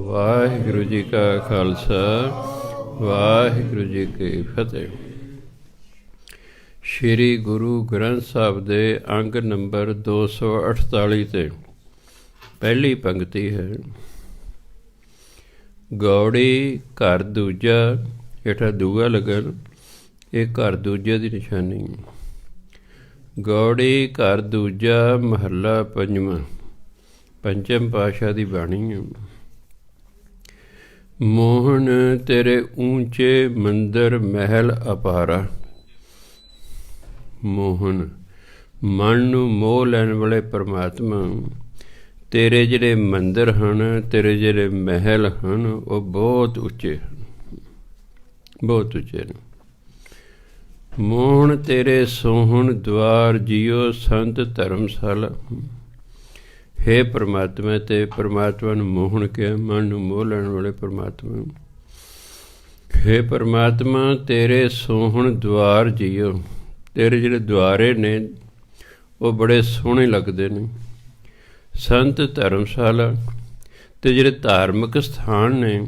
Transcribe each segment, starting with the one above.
ਵਾਹਿਗੁਰੂ ਜੀ ਕਾ ਖਾਲਸਾ ਵਾਹਿਗੁਰੂ ਜੀ ਕੀ ਫਤਿਹ। ਸ਼੍ਰੀ ਗੁਰੂ ਗ੍ਰੰਥ ਸਾਹਿਬ ਦੇ ਅੰਗ ਨੰਬਰ 248 ਤੇ ਪਹਿਲੀ ਪੰਕਤੀ ਹੈ। ਗੌੜੀ ਘਰ ਦੂਜਾ, ਹੇਠਾਂ ਦੂਆ ਲੱਗਣ, ਇਹ ਘਰ ਦੂਜੇ ਦੀ ਨਿਸ਼ਾਨੀ। ਗੌੜੀ ਘਰ ਦੂਜਾ ਮਹੱਲਾ ਪੰਜਵਾਂ, ਪੰਚਮ ਪਾਤਸ਼ਾਹ ਦੀ ਬਾਣੀ ਹੈ। ਮੋਹਨ ਤੇਰੇ ਊਂਚੇ ਮੰਦਰ ਮਹਿਲ ਅਪਾਰਾ। ਮੋਹਨ ਮਨ ਨੂੰ ਮੋਹ ਲੈਣ ਵਾਲੇ ਪਰਮਾਤਮਾ, ਤੇਰੇ ਜਿਹੜੇ ਮੰਦਰ ਹਨ, ਤੇਰੇ ਜਿਹੜੇ ਮਹਿਲ ਹਨ, ਉਹ ਬਹੁਤ ਉੱਚੇ ਹਨ, ਬਹੁਤ ਉੱਚੇ ਨੇ। ਮੋਹਨ ਤੇਰੇ ਸੋਹਣ ਦਵਾਰ ਜੀਓ ਸੰਤ ਧਰਮਸ਼ਾਲਾ। ਹੇ ਪਰਮਾਤਮਾ, ਤੇ ਪਰਮਾਤਮਾ ਨੂੰ ਮੋਹਣ ਕਿਹਾ, ਮਨ ਨੂੰ ਮੋਹ ਲੈਣ ਵਾਲੇ ਪਰਮਾਤਮਾ। ਹੇ ਪਰਮਾਤਮਾ ਤੇਰੇ ਸੋਹਣ ਦਵਾਰ ਜੀਓ, ਤੇਰੇ ਜਿਹੜੇ ਦੁਆਰੇ ਨੇ ਉਹ ਬੜੇ ਸੋਹਣੇ ਲੱਗਦੇ ਨੇ। ਸੰਤ ਧਰਮਸ਼ਾਲਾ, ਤੇ ਜਿਹੜੇ ਧਾਰਮਿਕ ਸਥਾਨ ਨੇ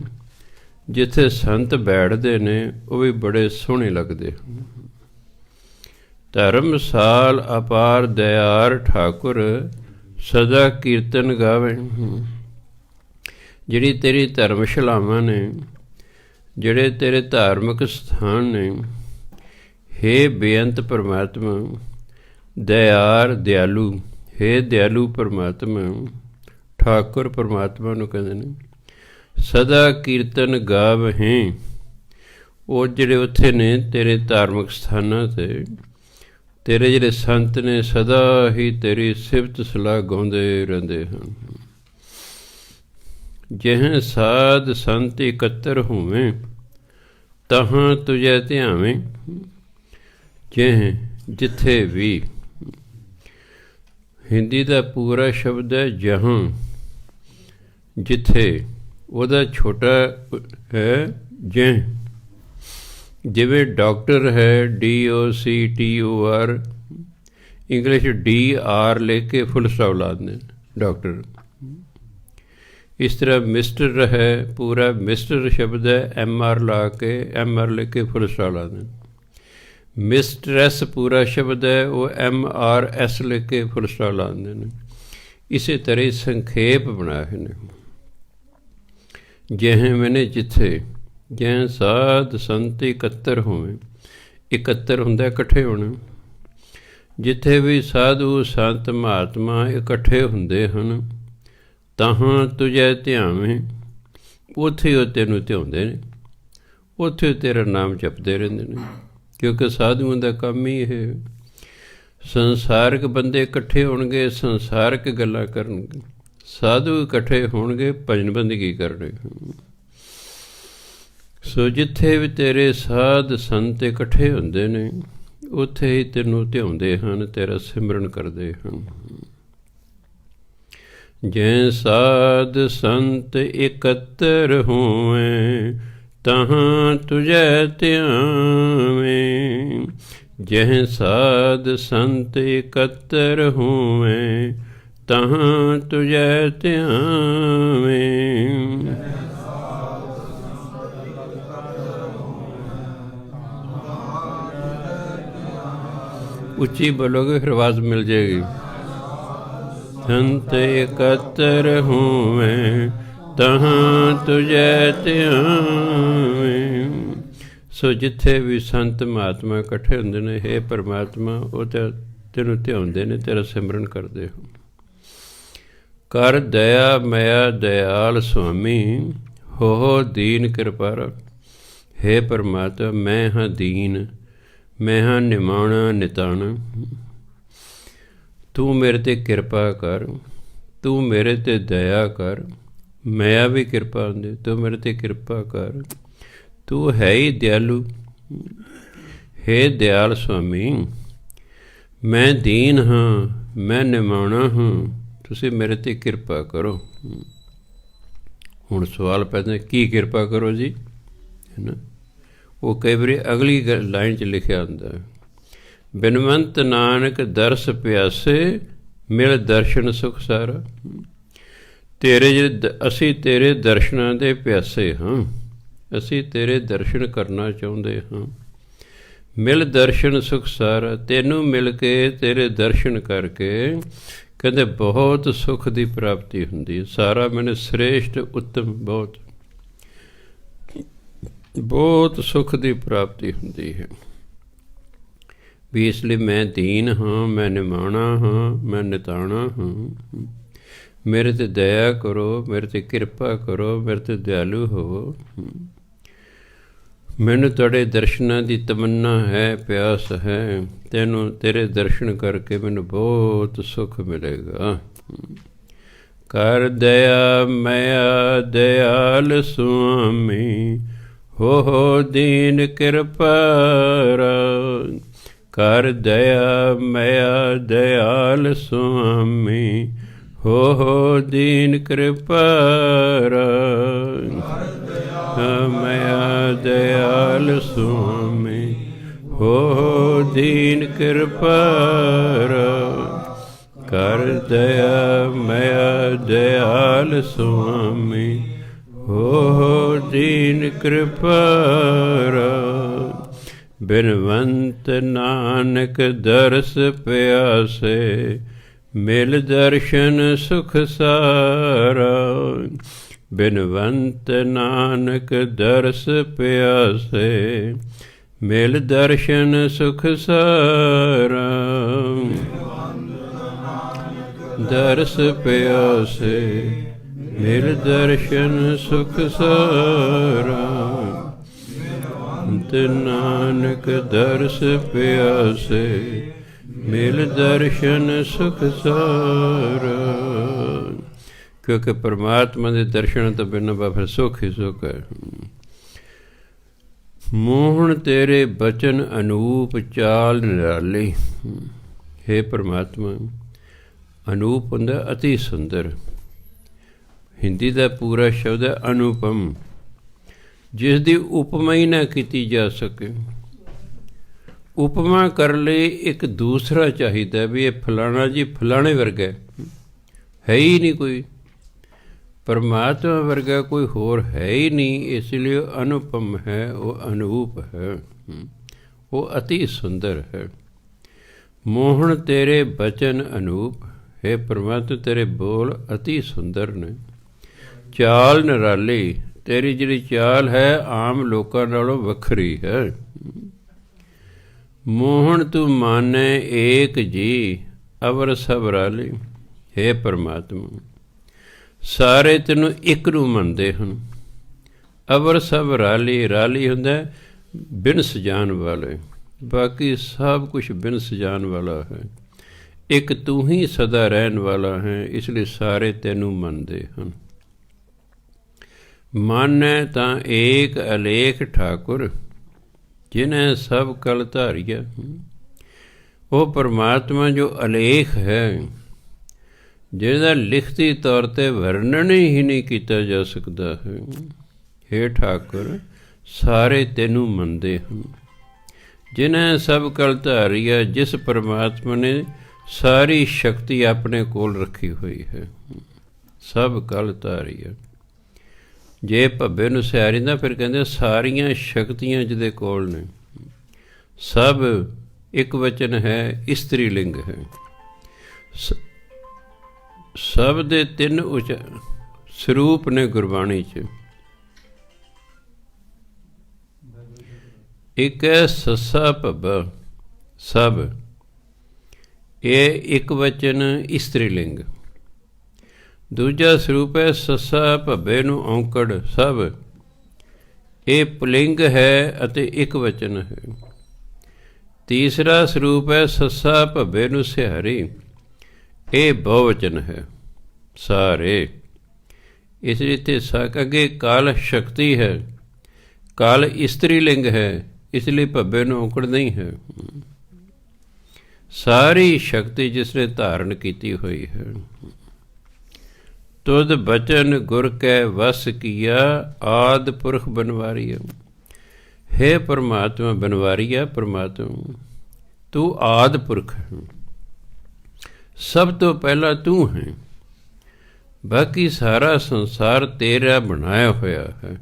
ਜਿੱਥੇ ਸੰਤ ਬੈਠਦੇ ਨੇ ਉਹ ਵੀ ਬੜੇ ਸੋਹਣੇ ਲੱਗਦੇ ਹਨ। ਧਰਮਸਾਲ ਅਪਾਰ ਦਇਆਰ ਠਾਕੁਰ ਸਦਾ ਕੀਰਤਨ ਗਾਵੇ। ਜਿਹੜੀ ਤੇਰੀ ਧਰਮਸ਼ਾਲਾਵਾਂ ਨੇ, ਜਿਹੜੇ ਤੇਰੇ ਧਾਰਮਿਕ ਸਥਾਨ ਨੇ, ਹੇ ਬੇਅੰਤ ਪਰਮਾਤਮਾ ਦਇਆਰ ਦਿਆਲੂ, ਹੇ ਦਿਆਲੂ ਪਰਮਾਤਮਾ। ਠਾਕੁਰ ਪਰਮਾਤਮਾ ਨੂੰ ਕਹਿੰਦੇ ਨੇ। ਸਦਾ ਕੀਰਤਨ ਗਾਵਹੀਂ, ਉਹ ਜਿਹੜੇ ਉੱਥੇ ਨੇ ਤੇਰੇ ਧਾਰਮਿਕ ਸਥਾਨਾਂ 'ਤੇ, ਤੇਰੇ ਜਿਹੜੇ ਸੰਤ ਨੇ ਸਦਾ ਹੀ ਤੇਰੀ ਸਿਫਤ ਸਲਾਹ ਗਾਉਂਦੇ ਰਹਿੰਦੇ ਹਨ। ਜਿਹ ਸਾਧ ਸੰਤ ਇਕੱਤਰ ਹੋਵੇਂ ਤਹਾਂ ਤੁਝੇ ਧਿਆਵੇਂ। ਜਿਹ ਜਿੱਥੇ ਵੀ, ਹਿੰਦੀ ਦਾ ਪੂਰਾ ਸ਼ਬਦ ਹੈ ਜਹਾਂ, ਜਿੱਥੇ, ਉਹਦਾ ਛੋਟਾ ਹੈ ਜਿਹ। ਜਿਵੇਂ ਡਾਕਟਰ ਹੈ DOCTOR, ਇੰਗਲਿਸ਼ DR ਲੈ ਕੇ ਫੁੱਲ ਸਟਾਪ ਲਾ ਦਿੰਦੇ ਡਾਕਟਰ। ਇਸ ਤਰ੍ਹਾਂ ਮਿਸਟਰ ਹੈ, ਪੂਰਾ ਮਿਸਟਰ ਸ਼ਬਦ ਹੈ MR ਲਾ ਕੇ, MR ਲੈ ਕੇ ਫੁੱਲ ਸਟਾਪ ਲਾ ਦਿੰਦੇ। ਮਿਸਟਰੈਸ ਪੂਰਾ ਸ਼ਬਦ ਹੈ, ਉਹ MRS ਲੈ ਕੇ ਫੁੱਲ ਸਟਾਪ ਲਾ ਦਿੰਦੇ ਨੇ। ਇਸੇ ਤਰ੍ਹਾਂ ਸੰਖੇਪ ਬਣਾਏ ਨੇ। ਜਿਹ ਮੈਨੇ ਜਿੱਥੇ, ਜਿਹ ਸਾਧ ਸੰਤ ਇਕੱਤਰ ਹੋਵੇ। ਇਕੱਤਰ ਹੁੰਦਾ ਇਕੱਠੇ ਹੋਣਾ। ਜਿੱਥੇ ਵੀ ਸਾਧੂ ਸੰਤ ਮਹਾਤਮਾ ਇਕੱਠੇ ਹੁੰਦੇ ਹਨ, ਤਹਾਂ ਤੁਝੇ ਧਿਆਵੇਂ, ਉੱਥੇ ਉਹ ਤੈਨੂੰ ਧਿਆਉਂਦੇ ਨੇ, ਉੱਥੇ ਤੇਰਾ ਨਾਮ ਜਪਦੇ ਰਹਿੰਦੇ ਨੇ। ਕਿਉਂਕਿ ਸਾਧੂਆਂ ਦਾ ਕੰਮ ਹੀ ਇਹ। ਸੰਸਾਰਕ ਬੰਦੇ ਇਕੱਠੇ ਹੋਣਗੇ, ਸੰਸਾਰਕ ਗੱਲਾਂ ਕਰਨਗੇ। ਸਾਧੂ ਇਕੱਠੇ ਹੋਣਗੇ, ਭਜਨ ਬੰਦਗੀ ਕਰਨਗੇ। ਸੋ ਜਿੱਥੇ ਵੀ ਤੇਰੇ ਸਾਧ ਸੰਤ ਇਕੱਠੇ ਹੁੰਦੇ ਨੇ, ਉੱਥੇ ਹੀ ਤੈਨੂੰ ਧਿਆਉਂਦੇ ਹਨ, ਤੇਰਾ ਸਿਮਰਨ ਕਰਦੇ ਹਨ। ਜੈ ਸਾਧ ਸੰਤ ਇਕੱਤਰ ਹੋਵੇਂ ਤਹਾਂ ਤੁਝੇ ਧਿਆਵੇਂ। ਜੈ ਸਾਧ ਸੰਤ ਇਕੱਤਰ ਹੋਵੇਂ ਤਹਾਂ ਤੁਝੇ ਧਿਆਵੇਂ। ਉੱਚੀ ਬੋਲੋਗੇ ਫਿਰ ਆਵਾਜ਼ ਮਿਲ ਜਾਏਗੀ। ਸੰਤ ਇਕੱਤਰ ਹੋਵੇਂ ਤਹਾਂ ਤੁਝੇ ਧਿਆਵੇਂ। ਸੋ ਜਿੱਥੇ ਵੀ ਸੰਤ ਮਹਾਤਮਾ ਇਕੱਠੇ ਹੁੰਦੇ ਨੇ, ਹੇ ਪਰਮਾਤਮਾ ਉਹ ਤਾਂ ਤੈਨੂੰ ਧਿਆਉਂਦੇ ਨੇ, ਤੇਰਾ ਸਿਮਰਨ ਕਰਦੇ ਹੋ। ਕਰ ਦਇਆ ਮਇਆ ਦਇਆਲ ਸੁਆਮੀ, ਹੋ ਦੀਨ ਕਿਰਪਾਰਾ। ਹੇ ਪਰਮਾਤਮਾ ਮੈਂ ਹਾਂ ਦੀਨ, ਮੈਂ ਹਾਂ ਨਿਮਾਣਾ ਨਿਤਾਣਾ। ਤੂੰ ਮੇਰੇ 'ਤੇ ਕਿਰਪਾ ਕਰ, ਤੂੰ ਮੇਰੇ 'ਤੇ ਦਇਆ ਕਰ। ਮਇਆ ਵੀ ਕਿਰਪਾ ਹੁੰਦੀ, ਤੂੰ ਮੇਰੇ 'ਤੇ ਕਿਰਪਾ ਕਰ। ਤੂੰ ਹੈ ਹੀ ਦਿਆਲੂ। ਹੇ ਦਿਆਲ ਸੁਆਮੀ, ਮੈਂ ਦੀਨ ਹਾਂ, ਮੈਂ ਨਿਮਾਣਾ ਹਾਂ, ਤੁਸੀਂ ਮੇਰੇ 'ਤੇ ਕਿਰਪਾ ਕਰੋ। ਹੁਣ ਸਵਾਲ ਪੈਦਾ, ਕੀ ਕਿਰਪਾ ਕਰੋ ਜੀ, ਹੈ ਨਾ। ਉਹ ਕਈ ਵਾਰੀ ਅਗਲੀ ਲਾਈਨ 'ਚ ਲਿਖਿਆ ਹੁੰਦਾ, ਬਿਨਵੰਤ ਨਾਨਕ ਦਰਸ ਪਿਆਸੇ ਮਿਲ ਦਰਸ਼ਨ ਸੁਖ ਸਾਰਾ। ਅਸੀਂ ਤੇਰੇ ਦਰਸ਼ਨਾਂ ਦੇ ਪਿਆਸੇ ਹਾਂ, ਅਸੀਂ ਤੇਰੇ ਦਰਸ਼ਨ ਕਰਨਾ ਚਾਹੁੰਦੇ ਹਾਂ। ਮਿਲ ਦਰਸ਼ਨ ਸੁਖ ਸਾਰਾ, ਤੈਨੂੰ ਮਿਲ ਕੇ ਤੇਰੇ ਦਰਸ਼ਨ ਕਰਕੇ ਕਹਿੰਦੇ ਬਹੁਤ ਸੁੱਖ ਦੀ ਪ੍ਰਾਪਤੀ ਹੁੰਦੀ ਹੈ। ਸਾਰਾ ਮੈਨੂੰ ਸ੍ਰੇਸ਼ਟ ਉੱਤਮ ਬਹੁਤ ਸੁੱਖ ਦੀ ਪ੍ਰਾਪਤੀ ਹੁੰਦੀ ਹੈ। ਵੀ ਇਸ ਲਈ ਮੈਂ ਦੀਨ ਹਾਂ, ਮੈਂ ਨਿਮਾਣਾ ਹਾਂ, ਮੈਂ ਨਿਤਾਣਾ ਹਾਂ। ਮੇਰੇ 'ਤੇ ਦਇਆ ਕਰੋ, ਮੇਰੇ 'ਤੇ ਕਿਰਪਾ ਕਰੋ, ਮੇਰੇ 'ਤੇ ਦਿਆਲੂ ਹੋਵੋ। ਮੈਨੂੰ ਤੁਹਾਡੇ ਦਰਸ਼ਨਾਂ ਦੀ ਤਮੰਨਾ ਹੈ, ਪਿਆਸ ਹੈ। ਤੇਰੇ ਦਰਸ਼ਨ ਕਰਕੇ ਮੈਨੂੰ ਬਹੁਤ ਸੁੱਖ ਮਿਲੇਗਾ। ਕਰ ਦਇਆ ਮਇਆ ਦਿਆਲ ਸੁਆਮੀ, ਹੋ ਦੀਨ ਕਿਰਪਾਰਾ। ਕਰ ਦਇਆ ਮਇਆ ਦਿਆਲ ਸੁਆਮੀ, ਹੋ ਦੀਨ ਕਿਰਪਾਰਾ। ਮਇਆ ਦਿਆਲ ਸੁਆਮੀ, ਹੋ ਦੀਨ ਕਿਰਪਾਰਾ। ਕਰ ਦਇਆ ਮਇਆ ਦਿਆਲ ਸੁਆਮੀ, ਹੋ ਦੀਨ ਕਿਰਪਾਰਾ। ਬਿਨਵੰਤ ਨਾਨਕ ਦਰਸ ਪਿਆਸੇ, ਮਿਲ ਦਰਸ਼ਨ ਸੁਖ ਸਾਰਾ। ਬਿਨਵੰਤ ਨਾਨਕ ਦਰਸ ਪਿਆਸੇ, ਮਿਲ ਦਰਸ਼ਨ ਸੁਖ ਸਾਰਾ। ਦਰਸ ਪਿਆਸੇ, ਮਿਲ ਦਰਸ਼ਨ ਸੁਖ ਸਾਰਾ। ਬਿਨਵੰਤ ਨਾਨਕ ਦਰਸ ਪਿਆਸੇ, ਮਿਲ ਦਰਸ਼ਨ ਸੁਖ ਸਾਰਾ। ਕਿਉਂਕਿ ਪਰਮਾਤਮਾ ਦੇ ਦਰਸ਼ਨ ਤੋਂ ਬਿਨਾਂ ਫਿਰ ਸੁੱਖ ਹੀ ਸੁੱਖ ਹੈ। ਮੋਹਣ ਤੇਰੇ ਬਚਨ ਅਨੂਪ, ਚਾਲ ਨਿਰਾਲੀ। ਹੇ ਪਰਮਾਤਮਾ, ਅਨੂਪ ਹੁੰਦਾ ਅਤੀ ਸੁੰਦਰ। ਹਿੰਦੀ ਦਾ ਪੂਰਾ ਸ਼ਬਦ ਹੈ ਅਨੁਪਮ, ਜਿਸ ਦੀ ਉਪਮਾ ਹੀ ਨਾ ਕੀਤੀ ਜਾ ਸਕੇ। ਉਪਮਾ ਕਰਨ ਲਈ ਇੱਕ ਦੂਸਰਾ ਚਾਹੀਦਾ ਵੀ ਇਹ ਫਲਾਣਾ ਜੀ ਫਲਾਣੇ ਵਰਗਾ ਹੈ ਹੀ ਨਹੀਂ ਕੋਈ। ਪਰਮਾਤਮਾ ਵਰਗਾ ਕੋਈ ਹੋਰ ਹੈ ਹੀ ਨਹੀਂ, ਇਸ ਲਈ ਉਹ ਅਨੁਪਮ ਹੈ, ਉਹ ਅਨੂਪ ਹੈ, ਉਹ ਅਤੀ ਸੁੰਦਰ ਹੈ। ਮੋਹਣ ਤੇਰੇ ਬਚਨ ਅਨੂਪ। ਹੈ ਪਰਮਾਤਮਾ, ਤੇਰੇ ਬੋਲ ਅਤੀ ਸੁੰਦਰ ਨੇ। ਚਾਲ ਨਿਰਾਲੀ, ਤੇਰੀ ਜਿਹੜੀ ਚਾਲ ਹੈ ਆਮ ਲੋਕਾਂ ਨਾਲੋਂ ਵੱਖਰੀ ਹੈ। ਮੋਹਣ ਤੂੰ ਮਾਨੈ ਏਕ ਜੀ, ਅਵਰ ਸਭ ਰਾਲੀ। ਹੈ ਪਰਮਾਤਮਾ, ਸਾਰੇ ਤੈਨੂੰ ਇੱਕ ਨੂੰ ਮੰਨਦੇ ਹਨ। ਅਵਰ ਸਭ ਰਾਲੀ, ਰਾਲੀ ਹੁੰਦਾ ਬਿਨ ਸਜਾਣ ਵਾਲੇ, ਬਾਕੀ ਸਭ ਕੁਛ ਬਿਨ ਸਜਾਣ ਵਾਲਾ ਹੈ। ਇੱਕ ਤੂੰ ਹੀ ਸਦਾ ਰਹਿਣ ਵਾਲਾ ਹੈ, ਇਸ ਲਈ ਸਾਰੇ ਤੈਨੂੰ ਮੰਨਦੇ ਹਨ। ਮਾਨੈ ਤਾਂ ਏਕ ਅਲੇਖ ਠਾਕੁਰ, ਜਿਨ੍ਹਾਂ ਸਭ ਕਲ ਧਾਰੀਆ। ਉਹ ਪਰਮਾਤਮਾ ਜੋ ਅਲੇਖ ਹੈ, ਜਿਹਦਾ ਲਿਖਤੀ ਤੌਰ 'ਤੇ ਵਰਣਨ ਹੀ ਨਹੀਂ ਕੀਤਾ ਜਾ ਸਕਦਾ ਹੈ। ਹੇ ਠਾਕੁਰ, ਸਾਰੇ ਤੈਨੂੰ ਮੰਨਦੇ ਹਨ। ਜਿਨ੍ਹਾਂ ਸਭ ਕਲ ਧਾਰੀਆ, ਜਿਸ ਪਰਮਾਤਮਾ ਨੇ ਸਾਰੀ ਸ਼ਕਤੀ ਆਪਣੇ ਕੋਲ ਰੱਖੀ ਹੋਈ ਹੈ। ਸਭ ਕਲ ਧਾਰੀਆ, ਜੇ ਭੱਬੇ ਨੂੰ ਸਿਆਰੀਂਦਾ ਫਿਰ ਕਹਿੰਦੇ ਸਾਰੀਆਂ ਸ਼ਕਤੀਆਂ ਜਿਹਦੇ ਕੋਲ ਨੇ। ਸਭ ਇੱਕ ਵਚਨ ਹੈ, ਇਸਤਰੀ ਲਿੰਗ ਹੈ। ਸਭ ਦੇ ਤਿੰਨ ਸਰੂਪ ਨੇ ਗੁਰਬਾਣੀ 'ਚ। ਇੱਕ ਹੈ ਸੱਸਾ ਭੱਬਾ, ਸਭ, ਇਹ ਇੱਕ ਵਚਨ ਇਸਤਰੀ ਲਿੰਗ। ਦੂਜਾ ਸਰੂਪ ਹੈ ਸੱਸਾ ਭੱਬੇ ਨੂੰ ਔਂਕੜ, ਸਭ, ਇਹ ਪੁਲਿੰਗ ਹੈ ਅਤੇ ਇੱਕ ਵਚਨ ਹੈ। ਤੀਸਰਾ ਸਰੂਪ ਹੈ ਸੱਸਾ ਭੱਬੇ ਨੂੰ ਸਿਹਾਰੀ, ਇਹ ਬਹੁਵਚਨ ਹੈ, ਸਾਰੇ। ਇਸ ਲਈ ਤੇ ਅੱਗੇ ਕਾਲ ਸ਼ਕਤੀ ਹੈ, ਕਾਲ ਇਸਤਰੀ ਲਿੰਗ ਹੈ, ਇਸ ਲਈ ਭੱਬੇ ਨੂੰ ਔਂਕੜ ਨਹੀਂ ਹੈ। ਸਾਰੀ ਸ਼ਕਤੀ ਜਿਸ ਨੇ ਧਾਰਨ ਕੀਤੀ ਹੋਈ ਹੈ। ਤੁਧ ਬਚਨ ਗੁਰ ਕੈ ਵਸ ਕੀਆ, ਆਦਿ ਪੁਰਖ ਬਨਵਾਰੀਆ। ਹੈ ਪਰਮਾਤਮਾ ਬਨਵਾਰੀਆ, ਪਰਮਾਤਮਾ ਤੂੰ ਆਦਿ ਪੁਰਖ ਹੈ, ਸਭ ਤੋਂ ਪਹਿਲਾਂ ਤੂੰ ਹੈ। ਬਾਕੀ ਸਾਰਾ ਸੰਸਾਰ ਤੇਰਾ ਬਣਾਇਆ ਹੋਇਆ ਹੈ।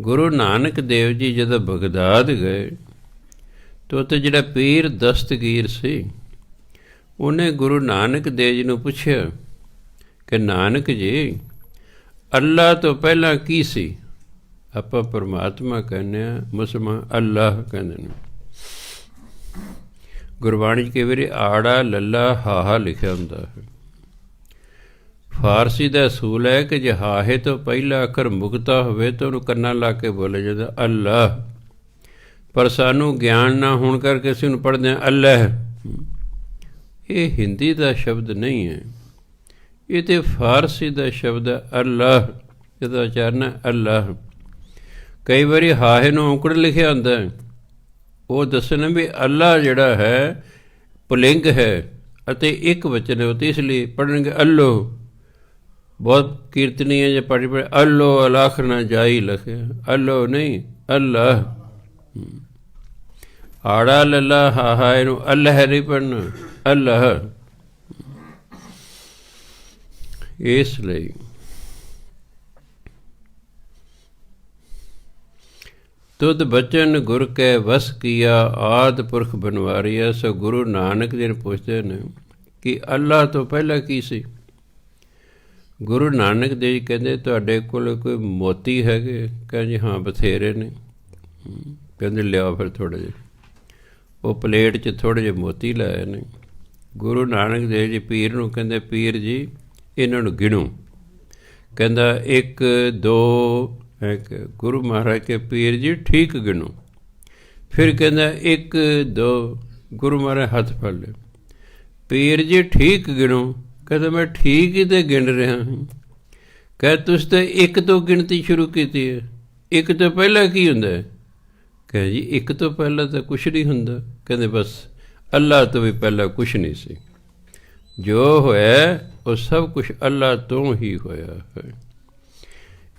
ਗੁਰੂ ਨਾਨਕ ਦੇਵ ਜੀ ਜਦੋਂ ਬਗਦਾਦ ਗਏ ਤਾਂ ਉੱਥੇ ਜਿਹੜਾ ਪੀਰ ਦਸਤਗੀਰ ਸੀ, ਉਹਨੇ ਗੁਰੂ ਨਾਨਕ ਦੇਵ ਜੀ ਨੂੰ ਪੁੱਛਿਆ ਕਿ ਨਾਨਕ ਜੀ, ਅੱਲਾ ਤੋਂ ਪਹਿਲਾਂ ਕੀ ਸੀ? ਆਪਾਂ ਪਰਮਾਤਮਾ ਕਹਿੰਦੇ ਹਾਂ, ਮੁਸਲਮਾਨ ਅੱਲਾਹ ਕਹਿੰਦੇ ਨੇ। ਗੁਰਬਾਣੀ 'ਚ ਕਈ ਵਾਰੀ ਆੜਾ ਲੱਲਾ ਹਾਹਾ ਲਿਖਿਆ ਹੁੰਦਾ ਹੈ। ਫਾਰਸੀ ਦਾ ਅਸੂਲ ਹੈ ਕਿ ਜੇ ਹਾਹੇ ਤੋਂ ਪਹਿਲਾ ਅੱਖਰ ਮੁਕਤਾ ਹੋਵੇ ਤਾਂ ਉਹਨੂੰ ਕੰਨਾਂ ਲਾ ਕੇ ਬੋਲਿਆ ਜਾਂਦਾ ਅੱਲਾਹ। ਪਰ ਸਾਨੂੰ ਗਿਆਨ ਨਾ ਹੋਣ ਕਰਕੇ ਅਸੀਂ ਉਹਨੂੰ ਪੜ੍ਹਦੇ ਹਾਂ ਅੱਲਾਹ। ਇਹ ਹਿੰਦੀ ਦਾ ਸ਼ਬਦ ਨਹੀਂ ਹੈ, ਇਹ ਤਾਂ ਫਾਰਸੀ ਦਾ ਸ਼ਬਦ ਹੈ ਅੱਲਾਹ, ਜਿਹਦਾ ਉਚਾਰਨ ਹੈ ਅੱਲਾਹ। ਕਈ ਵਾਰੀ ਹਾਹੇ ਨੂੰ ਔਂਕੜ ਲਿਖਿਆ ਹੁੰਦਾ, ਉਹ ਦੱਸਣ ਵੀ ਅੱਲਾਹ ਜਿਹੜਾ ਹੈ ਪੁਲਿੰਗ ਹੈ ਅਤੇ ਇੱਕ ਵਚਨ ਹੈ, ਉਹ ਤੇ ਇਸ ਲਈ ਪੜ੍ਹਨਗੇ ਅੱਲੋ। ਬਹੁਤ ਕੀਰਤਨੀ ਹੈ ਜੇ ਪੜ੍ਹ ਅੱਲੋ ਅਲਾਖ ਨਾ ਜਾਈ ਲਿਖਿਆ, ਅੱਲੋ ਨਹੀਂ ਅੱਲਾਹ। ਆੜਾ ਲੱਲਾ ਹਾਹਾ ਇਹਨੂੰ ਅੱਲਾਹ ਨਹੀਂ ਪੜ੍ਹਨਾ, ਅੱਲਾਹ। ਇਸ ਲਈ ਤੁਧ ਬਚਨ ਗੁਰ ਕੈ ਵਸ ਕੀਆ, ਆਦ ਪੁਰਖ ਬਨਵਾਰੀਆ। ਸੋ ਗੁਰੂ ਨਾਨਕ ਜੀ ਪੁੱਛਦੇ ਨੇ ਕਿ ਅੱਲਾਹ ਤੋਂ ਪਹਿਲਾਂ ਕੀ ਸੀ? ਗੁਰੂ ਨਾਨਕ ਦੇਵ ਜੀ ਕਹਿੰਦੇ ਤੁਹਾਡੇ ਕੋਲ ਕੋਈ ਮੋਤੀ ਹੈਗੇ? ਕਹਿੰਦੇ ਹਾਂ ਬਥੇਰੇ ਨੇ। ਕਹਿੰਦੇ ਲਿਆਓ ਫਿਰ ਥੋੜ੍ਹੇ ਜਿਹੇ। ਉਹ ਪਲੇਟ 'ਚ ਥੋੜ੍ਹੇ ਜਿਹੇ ਮੋਤੀ ਲਾਏ ਨੇ। ਗੁਰੂ ਨਾਨਕ ਦੇਵ ਜੀ ਪੀਰ ਨੂੰ ਕਹਿੰਦੇ ਪੀਰ ਜੀ ਇਹਨਾਂ ਨੂੰ ਗਿਣੋ। ਕਹਿੰਦਾ 1 2 ਗੁਰੂ ਮਹਾਰਾਜ ਕੇ ਪੀਰ ਜੀ ਠੀਕ ਗਿਣੋ। ਫਿਰ ਕਹਿੰਦਾ 1 2 ਗੁਰੂ ਮਹਾਰਾਜ ਹੱਥ ਫੜ ਲਏ। ਪੀਰ ਜੀ ਠੀਕ ਗਿਣੋ। ਕਹਿੰਦਾ ਮੈਂ ਠੀਕ ਹੀ ਤਾਂ ਗਿਣ ਰਿਹਾ ਹਾਂ। ਕਹਿ ਤੁਸੀਂ ਤਾਂ 1 ਤੋਂ ਗਿਣਤੀ ਸ਼ੁਰੂ ਕੀਤੀ ਹੈ, 1 ਤੋਂ ਪਹਿਲਾਂ ਕੀ ਹੁੰਦਾ ਹੈ? ਕਹੇ ਜੀ 1 ਤੋਂ ਪਹਿਲਾਂ ਤਾਂ ਕੁਛ ਨਹੀਂ ਹੁੰਦਾ। ਕਹਿੰਦੇ ਬਸ ਅੱਲਾਹ ਤੋਂ ਵੀ ਪਹਿਲਾਂ ਕੁਛ ਨਹੀਂ ਸੀ। ਜੋ ਹੋਇਆ ਉਹ ਸਭ ਕੁਛ ਅੱਲਾਹ ਤੋਂ ਹੀ ਹੋਇਆ ਹੈ।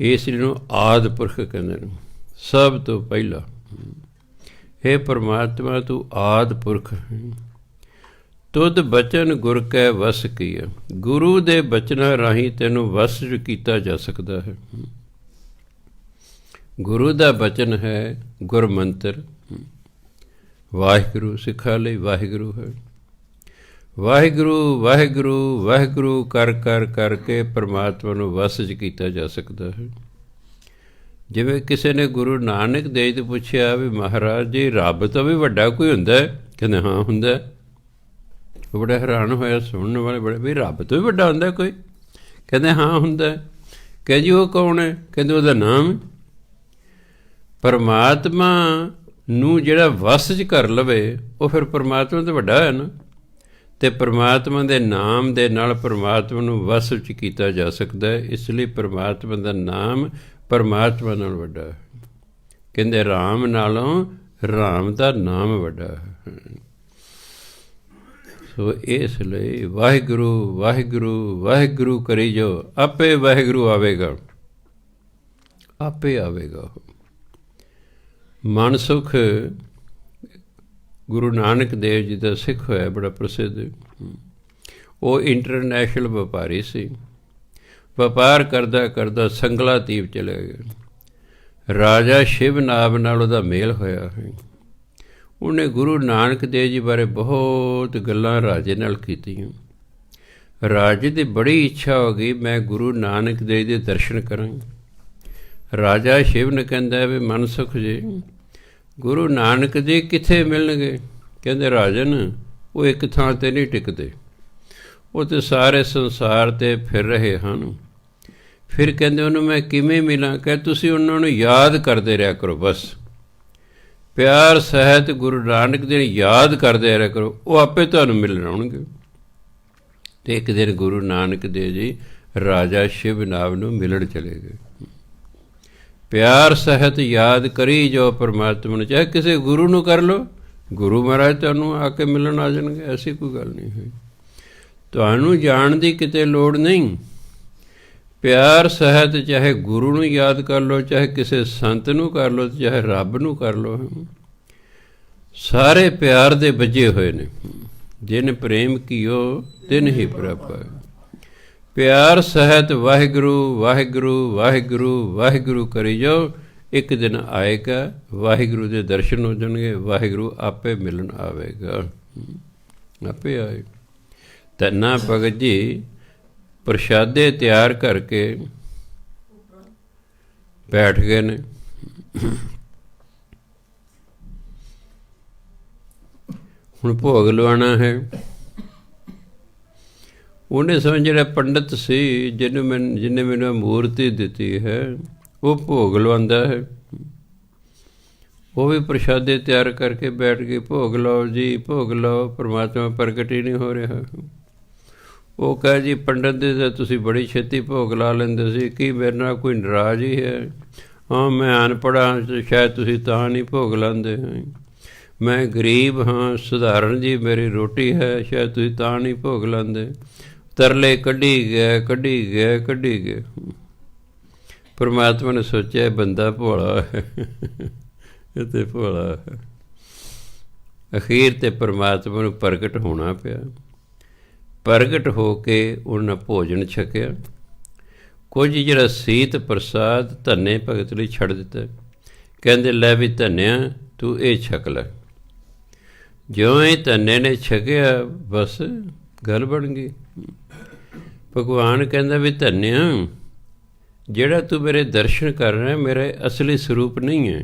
ਇਸ ਨੂੰ ਆਦਿ ਪੁਰਖ ਕਹਿੰਦੇ ਨੇ, ਸਭ ਤੋਂ ਪਹਿਲਾਂ। ਹੇ ਪਰਮਾਤਮਾ ਤੂੰ ਆਦਿ ਪੁਰਖ ਹੈ। ਤੁਧ ਬਚਨ ਗੁਰ ਕੈ ਵਸ ਕੀਆ। ਗੁਰੂ ਦੇ ਬਚਨਾਂ ਰਾਹੀਂ ਤੈਨੂੰ ਵਸ ਕੀਤਾ ਜਾ ਸਕਦਾ ਹੈ। ਗੁਰੂ ਦਾ ਬਚਨ ਹੈ ਗੁਰਮੰਤਰ। ਵਾਹਿਗੁਰੂ ਸਿੱਖਾਂ ਲਈ ਵਾਹਿਗੁਰੂ ਹੈ। ਵਾਹਿਗੁਰੂ ਵਾਹਿਗੁਰੂ ਵਾਹਿਗੁਰੂ ਕਰ ਕਰ ਕਰਕੇ ਪਰਮਾਤਮਾ ਨੂੰ ਵਸ 'ਚ ਕੀਤਾ ਜਾ ਸਕਦਾ ਹੈ। ਜਿਵੇਂ ਕਿਸੇ ਨੇ ਗੁਰੂ ਨਾਨਕ ਦੇਵ ਤੋਂ ਪੁੱਛਿਆ ਵੀ ਮਹਾਰਾਜ ਜੀ ਰੱਬ ਤੋਂ ਵੀ ਵੱਡਾ ਕੋਈ ਹੁੰਦਾ? ਕਹਿੰਦੇ ਹਾਂ ਹੁੰਦਾ। ਉਹ ਬੜਾ ਹੈਰਾਨ ਹੋਇਆ ਸੁਣਨ ਵਾਲੇ ਬੜੇ, ਵੀ ਰੱਬ ਤੋਂ ਵੀ ਵੱਡਾ ਹੁੰਦਾ ਕੋਈ? ਕਹਿੰਦੇ ਹਾਂ ਹੁੰਦਾ। ਕਹਿ ਜੀ ਉਹ ਕੌਣ ਹੈ? ਕਹਿੰਦੇ ਉਹਦਾ ਨਾਮ। ਪਰਮਾਤਮਾ ਨੂੰ ਜਿਹੜਾ ਵਸ 'ਚ ਕਰ ਲਵੇ ਉਹ ਫਿਰ ਪਰਮਾਤਮਾ ਤੋਂ ਵੱਡਾ ਹੈ ਨਾ। ਅਤੇ ਪਰਮਾਤਮਾ ਦੇ ਨਾਮ ਦੇ ਨਾਲ ਪਰਮਾਤਮਾ ਨੂੰ ਵਸ 'ਚ ਕੀਤਾ ਜਾ ਸਕਦਾ ਹੈ। ਇਸ ਲਈ ਪਰਮਾਤਮਾ ਦਾ ਨਾਮ ਪਰਮਾਤਮਾ ਨਾਲ ਵੱਡਾ ਹੈ। ਕਹਿੰਦੇ ਰਾਮ ਨਾਲੋਂ ਰਾਮ ਦਾ ਨਾਮ ਵੱਡਾ ਹੈ। ਸੋ ਇਸ ਲਈ ਵਾਹਿਗੁਰੂ ਵਾਹਿਗੁਰੂ ਵਾਹਿਗੁਰੂ ਕਰੀ ਜੋ, ਆਪੇ ਵਾਹਿਗੁਰੂ ਆਵੇਗਾ, ਆਪੇ ਆਵੇਗਾ। ਮਨਸੁਖ ਗੁਰੂ ਨਾਨਕ ਦੇਵ ਜੀ ਦਾ ਸਿੱਖ ਹੋਇਆ, ਬੜਾ ਪ੍ਰਸਿੱਧ। ਉਹ ਇੰਟਰਨੈਸ਼ਨਲ ਵਪਾਰੀ ਸੀ। ਵਪਾਰ ਕਰਦਾ ਕਰਦਾ ਸੰਗਲਾ ਦੀਪ ਚਲੇ ਗਏ। ਰਾਜਾ ਸ਼ਿਵ ਨਾਭ ਨਾਲ ਉਹਦਾ ਮੇਲ ਹੋਇਆ ਹੈ। ਉਹਨੇ ਗੁਰੂ ਨਾਨਕ ਦੇਵ ਜੀ ਬਾਰੇ ਬਹੁਤ ਗੱਲਾਂ ਰਾਜੇ ਨਾਲ ਕੀਤੀਆਂ। ਰਾਜੇ ਦੀ ਬੜੀ ਇੱਛਾ ਹੋ ਗਈ ਮੈਂ ਗੁਰੂ ਨਾਨਕ ਦੇਵ ਦੇ ਦਰਸ਼ਨ ਕਰਾਂ। ਰਾਜਾ ਸ਼ਿਵ ਨੇ ਕਹਿੰਦਾ ਵੀ ਮਨਸੁਖ ਜੀ ਗੁਰੂ ਨਾਨਕ ਜੀ ਕਿੱਥੇ ਮਿਲਣਗੇ? ਕਹਿੰਦੇ ਰਾਜਨ ਉਹ ਇੱਕ ਥਾਂ 'ਤੇ ਨਹੀਂ ਟਿਕਦੇ, ਉਹ ਤਾਂ ਸਾਰੇ ਸੰਸਾਰ 'ਤੇ ਫਿਰ ਰਹੇ ਹਨ। ਫਿਰ ਕਹਿੰਦੇ ਉਹਨੂੰ ਮੈਂ ਕਿਵੇਂ ਮਿਲਾਂ? ਕਿ ਤੁਸੀਂ ਉਹਨਾਂ ਨੂੰ ਯਾਦ ਕਰਦੇ ਰਿਹਾ ਕਰੋ, ਬਸ ਪਿਆਰ ਸਹਿਤ ਗੁਰੂ ਨਾਨਕ ਦੇਵ ਯਾਦ ਕਰਦੇ ਰਿਹਾ ਕਰੋ, ਉਹ ਆਪੇ ਤੁਹਾਨੂੰ ਮਿਲਣ ਆਉਣਗੇ। ਅਤੇ ਇੱਕ ਦਿਨ ਗੁਰੂ ਨਾਨਕ ਦੇਵ ਜੀ ਰਾਜਾ ਸ਼ਿਵ ਨਾਭ ਨੂੰ ਮਿਲਣ ਚਲੇ ਗਏ। ਪਿਆਰ ਸਹਿਤ ਯਾਦ ਕਰੀ ਜੋ ਪਰਮਾਤਮਾ ਨੂੰ, ਚਾਹੇ ਕਿਸੇ ਗੁਰੂ ਨੂੰ ਕਰ ਲਓ, ਗੁਰੂ ਮਹਾਰਾਜ ਤੁਹਾਨੂੰ ਆ ਕੇ ਮਿਲਣ ਆ ਜਾਣਗੇ। ਐਸੀ ਕੋਈ ਗੱਲ ਨਹੀਂ ਹੋਈ। ਤੁਹਾਨੂੰ ਜਾਣ ਦੀ ਕਿਤੇ ਲੋੜ ਨਹੀਂ। ਪਿਆਰ ਸਹਿਤ ਚਾਹੇ ਗੁਰੂ ਨੂੰ ਯਾਦ ਕਰ ਲਓ, ਚਾਹੇ ਕਿਸੇ ਸੰਤ ਨੂੰ ਕਰ ਲਓ, ਚਾਹੇ ਰੱਬ ਨੂੰ ਕਰ ਲਓ। ਸਾਰੇ ਪਿਆਰ ਦੇ ਬੱਝੇ ਹੋਏ ਨੇ। ਜਿਨ ਪ੍ਰੇਮ ਕੀਓ ਤਿਨ ਹੀ ਪ੍ਰਭ ਪਾਇਓ। ਪਿਆਰ ਸਹਿਤ ਵਾਹਿਗੁਰੂ ਵਾਹਿਗੁਰੂ ਵਾਹਿਗੁਰੂ ਵਾਹਿਗੁਰੂ ਕਰੀ ਜਾਓ। ਇੱਕ ਦਿਨ ਆਏਗਾ, ਵਾਹਿਗੁਰੂ ਦੇ ਦਰਸ਼ਨ ਹੋ ਜਾਣਗੇ, ਵਾਹਿਗੁਰੂ ਆਪੇ ਮਿਲਣ ਆਵੇਗਾ, ਆਪੇ ਆਏ। ਧੰਨਾ ਭਗਤ ਜੀ ਪ੍ਰਸ਼ਾਦੇ ਤਿਆਰ ਕਰਕੇ ਬੈਠ ਗਏ ਨੇ। ਹੁਣ ਭੋਗ ਲਵਾਉਣਾ ਹੈ। ਉਹਨੇ ਸਮਝ ਜਿਹੜਾ ਪੰਡਿਤ ਸੀ, ਜਿਹਨੇ ਮੈਨੂੰ ਮੂਰਤੀ ਦਿੱਤੀ ਹੈ, ਉਹ ਭੋਗ ਲਵਾਉਂਦਾ ਹੈ। ਉਹ ਵੀ ਪ੍ਰਸ਼ਾਦੇ ਤਿਆਰ ਕਰਕੇ ਬੈਠ ਗਏ, ਭੋਗ ਲਾਓ ਜੀ, ਭੋਗ ਲਾਓ, ਪਰਮਾਤਮਾ ਪ੍ਰਗਟ ਹੀ ਨਹੀਂ ਹੋ ਰਿਹਾ। ਉਹ ਕਹੇ ਜੀ ਪੰਡਿਤ ਦੇ ਤਾਂ ਤੁਸੀਂ ਬੜੀ ਛੇਤੀ ਭੋਗ ਲਾ ਲੈਂਦੇ ਸੀ, ਕੀ ਮੇਰੇ ਨਾਲ ਕੋਈ ਨਾਰਾਜ਼ ਹੀ ਹੈ? ਹਾਂ, ਮੈਂ ਅਨਪੜ੍ਹਾ, ਸ਼ਾਇਦ ਤੁਸੀਂ ਤਾਂ ਨਹੀਂ ਭੋਗ ਲਾਉਂਦੇ। ਮੈਂ ਗਰੀਬ ਹਾਂ, ਸਧਾਰਨ ਜੀ ਮੇਰੀ ਰੋਟੀ ਹੈ, ਸ਼ਾਇਦ ਤੁਸੀਂ ਤਾਂ ਨਹੀਂ ਭੋਗ ਲਾਉਂਦੇ। ਤਰਲੇ ਕੱਢੀ ਗਏ, ਕੱਢੀ ਗਏ, ਕੱਢੀ ਗਏ। ਪਰਮਾਤਮਾ ਨੇ ਸੋਚਿਆ ਬੰਦਾ ਭੋਲਾ ਹੈ, ਇਹ ਤੇ ਭੋਲਾ ਹੈ। ਅਖੀਰ ਤੇ ਪਰਮਾਤਮਾ ਨੂੰ ਪ੍ਰਗਟ ਹੋਣਾ ਪਿਆ। ਪ੍ਰਗਟ ਹੋ ਕੇ ਉਹਨਾਂ ਭੋਜਨ ਛਕਿਆ। ਕੁਝ ਜਿਹੜਾ ਸੀਤ ਪ੍ਰਸਾਦ ਧੰਨੇ ਭਗਤ ਲਈ ਛੱਡ ਦਿੱਤਾ। ਕਹਿੰਦੇ ਲੈ ਵੀ ਧੰਨਿਆ ਤੂੰ ਇਹ ਛਕ ਲੈ। ਜਿਉਂ ਹੀ ਧੰਨੇ ਨੇ ਛਕਿਆ ਬਸ ਗੱਲ ਬਣ ਗਈ। ਭਗਵਾਨ ਕਹਿੰਦਾ ਵੀ ਧੰਨਿਆ, ਜਿਹੜਾ ਤੂੰ ਮੇਰੇ ਦਰਸ਼ਨ ਕਰ ਰਿਹਾ ਮੇਰੇ ਅਸਲੀ ਸਰੂਪ ਨਹੀਂ ਹੈ।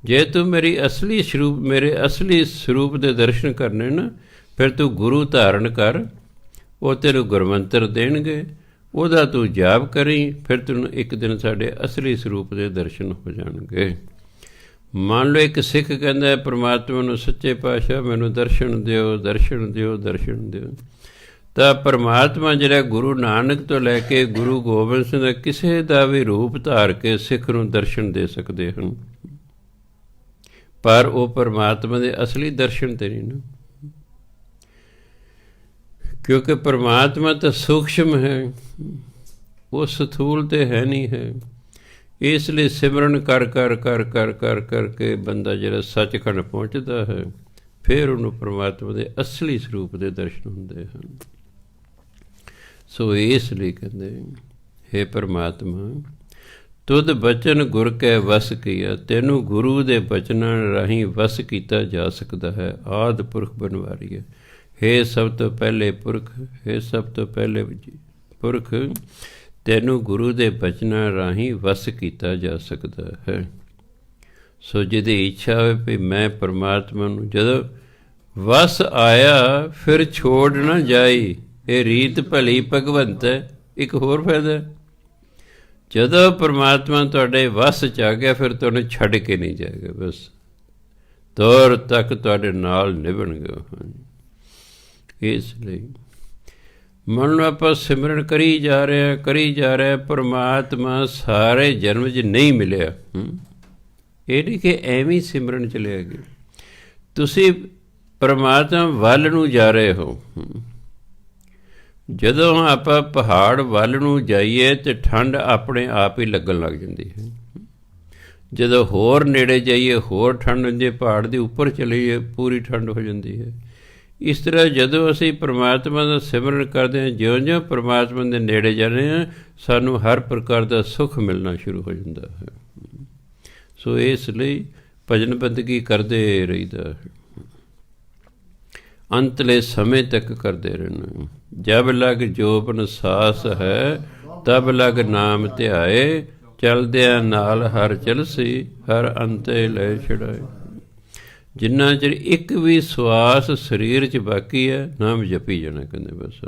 ਜੇ ਤੂੰ ਮੇਰੇ ਅਸਲੀ ਸਰੂਪ ਦੇ ਦਰਸ਼ਨ ਕਰਨੇ ਨਾ, ਫਿਰ ਤੂੰ ਗੁਰੂ ਧਾਰਨ ਕਰ, ਉਹ ਤੈਨੂੰ ਗੁਰਮੰਤਰ ਦੇਣਗੇ, ਉਹਦਾ ਤੂੰ ਜਾਪ ਕਰੀ, ਫਿਰ ਤੈਨੂੰ ਇੱਕ ਦਿਨ ਸਾਡੇ ਅਸਲੀ ਸਰੂਪ ਦੇ ਦਰਸ਼ਨ ਹੋ ਜਾਣਗੇ। ਮੰਨ ਲਓ ਇੱਕ ਸਿੱਖ ਕਹਿੰਦਾ ਪਰਮਾਤਮਾ ਨੂੰ, ਸੱਚੇ ਪਾਤਸ਼ਾਹ ਮੈਨੂੰ ਦਰਸ਼ਨ ਦਿਓ, ਦਰਸ਼ਨ ਦਿਓ, ਦਰਸ਼ਨ ਦਿਓ। ਤਾਂ ਪਰਮਾਤਮਾ ਜਿਹੜਾ ਗੁਰੂ ਨਾਨਕ ਤੋਂ ਲੈ ਕੇ ਗੁਰੂ ਗੋਬਿੰਦ ਸਿੰਘ ਦਾ ਕਿਸੇ ਦਾ ਵੀ ਰੂਪ ਧਾਰ ਕੇ ਸਿੱਖ ਨੂੰ ਦਰਸ਼ਨ ਦੇ ਸਕਦੇ ਹਨ, ਪਰ ਉਹ ਪਰਮਾਤਮਾ ਦੇ ਅਸਲੀ ਦਰਸ਼ਨ ਤੇ ਨਹੀਂ ਨਾ, ਕਿਉਂਕਿ ਪਰਮਾਤਮਾ ਤਾਂ ਸੂਖਸ਼ਮ ਹੈ, ਉਹ ਸਥੂਲ ਤੇ ਹੈ ਨਹੀਂ ਹੈ। ਇਸ ਲਈ ਸਿਮਰਨ ਕਰ ਕਰ ਕਰ ਕਰ ਕਰ ਕਰਕੇ ਬੰਦਾ ਜਿਹੜਾ ਸੱਚਖੰਡ ਪਹੁੰਚਦਾ ਹੈ, ਫਿਰ ਉਹਨੂੰ ਪਰਮਾਤਮਾ ਦੇ ਅਸਲੀ ਸਰੂਪ ਦੇ ਦਰਸ਼ਨ ਹੁੰਦੇ ਹਨ। ਸੋ ਇਸ ਲਈ ਕਹਿੰਦੇ, ਹੇ ਪਰਮਾਤਮਾ ਤੁਧ ਬਚਨ ਗੁਰ ਕੈ ਵਸ ਕੀਆ। ਤੈਨੂੰ ਗੁਰੂ ਦੇ ਬਚਨਾਂ ਰਾਹੀਂ ਵਸ ਕੀਤਾ ਜਾ ਸਕਦਾ ਹੈ। ਆਦ ਪੁਰਖ ਬਨਵਾਰੀ ਹੈ। ਹੇ ਸਭ ਤੋਂ ਪਹਿਲੇ ਪੁਰਖ, ਹੇ ਸਭ ਤੋਂ ਪਹਿਲੇ ਪੁਰਖ, ਤੈਨੂੰ ਗੁਰੂ ਦੇ ਬਚਨਾਂ ਰਾਹੀਂ ਵਸ ਕੀਤਾ ਜਾ ਸਕਦਾ ਹੈ। ਸੋ ਜਿਹਦੀ ਇੱਛਾ ਹੋਵੇ ਵੀ ਮੈਂ ਪਰਮਾਤਮਾ ਨੂੰ ਜਦੋਂ ਵਸ ਆਇਆ ਫਿਰ ਛੋੜ ਨਾ ਜਾਈ, ਇਹ ਰੀਤ ਭਲੀ ਭਗਵੰਤ ਹੈ। ਇੱਕ ਹੋਰ ਫਾਇਦਾ, ਜਦੋਂ ਪਰਮਾਤਮਾ ਤੁਹਾਡੇ ਵਸ 'ਚ ਆ ਗਿਆ ਫਿਰ ਤੁਹਾਨੂੰ ਛੱਡ ਕੇ ਨਹੀਂ ਜਾਏਗਾ, ਬਸ ਦੌਰ ਤੱਕ ਤੁਹਾਡੇ ਨਾਲ ਨਿਭਣਗੇ। ਇਸ ਲਈ ਮੰਨ ਲਓ ਆਪਾਂ ਸਿਮਰਨ ਕਰੀ ਜਾ ਰਹੇ, ਪਰਮਾਤਮਾ ਸਾਰੇ ਜਨਮ 'ਚ ਨਹੀਂ ਮਿਲਿਆ। ਇਹ ਨਹੀਂ ਕਿ ਐਵੇਂ ਸਿਮਰਨ ਚਲਿਆ ਗਿਆ, ਤੁਸੀਂ ਪਰਮਾਤਮਾ ਵੱਲ ਨੂੰ ਜਾ ਰਹੇ ਹੋ। ਜਦੋਂ ਆਪਾਂ ਪਹਾੜ ਵੱਲ ਨੂੰ ਜਾਈਏ ਤਾਂ ਠੰਡ ਆਪਣੇ ਆਪ ਹੀ ਲੱਗਣ ਲੱਗ ਜਾਂਦੀ ਹੈ। ਜਦੋਂ ਹੋਰ ਨੇੜੇ ਜਾਈਏ ਹੋਰ ਠੰਡ ਹੁੰਦੀ ਹੈ, ਪਹਾੜ ਦੇ ਉੱਪਰ ਚਲੀਏ ਪੂਰੀ ਠੰਡ ਹੋ ਜਾਂਦੀ ਹੈ। ਇਸ ਤਰ੍ਹਾਂ ਜਦੋਂ ਅਸੀਂ ਪਰਮਾਤਮਾ ਦਾ ਸਿਮਰਨ ਕਰਦੇ ਹਾਂ, ਜਿਉਂ-ਜਿਉਂ ਪਰਮਾਤਮਾ ਦੇ ਨੇੜੇ ਜਾਂਦੇ ਹਾਂ, ਸਾਨੂੰ ਹਰ ਪ੍ਰਕਾਰ ਦਾ ਸੁੱਖ ਮਿਲਣਾ ਸ਼ੁਰੂ ਹੋ ਜਾਂਦਾ ਹੈ। ਸੋ ਇਸ ਲਈ ਭਜਨ ਬੰਦਗੀ ਕਰਦੇ ਰਹੀਦਾ ਹੈ, ਅੰਤਲੇ ਸਮੇਂ ਤੱਕ ਕਰਦੇ ਰਹਿਣਾ। ਜਬ ਲਗ ਜੋਬਨ ਸਾਸ ਹੈ, ਤਬ ਲਗ ਨਾਮ ਧਿਆਏ, ਚਲਦਿਆਂ ਨਾਲ ਹਰ ਚਲਸੀ, ਹਰ ਅੰਤੇ ਲੈ ਛੜਾਏ। ਜਿੰਨਾ ਚਿਰ ਇੱਕ ਵੀ ਸਵਾਸ ਸਰੀਰ 'ਚ ਬਾਕੀ ਹੈ, ਨਾਮ ਜਪੀ ਜਾਣਾ। ਕਹਿੰਦੇ ਬਸ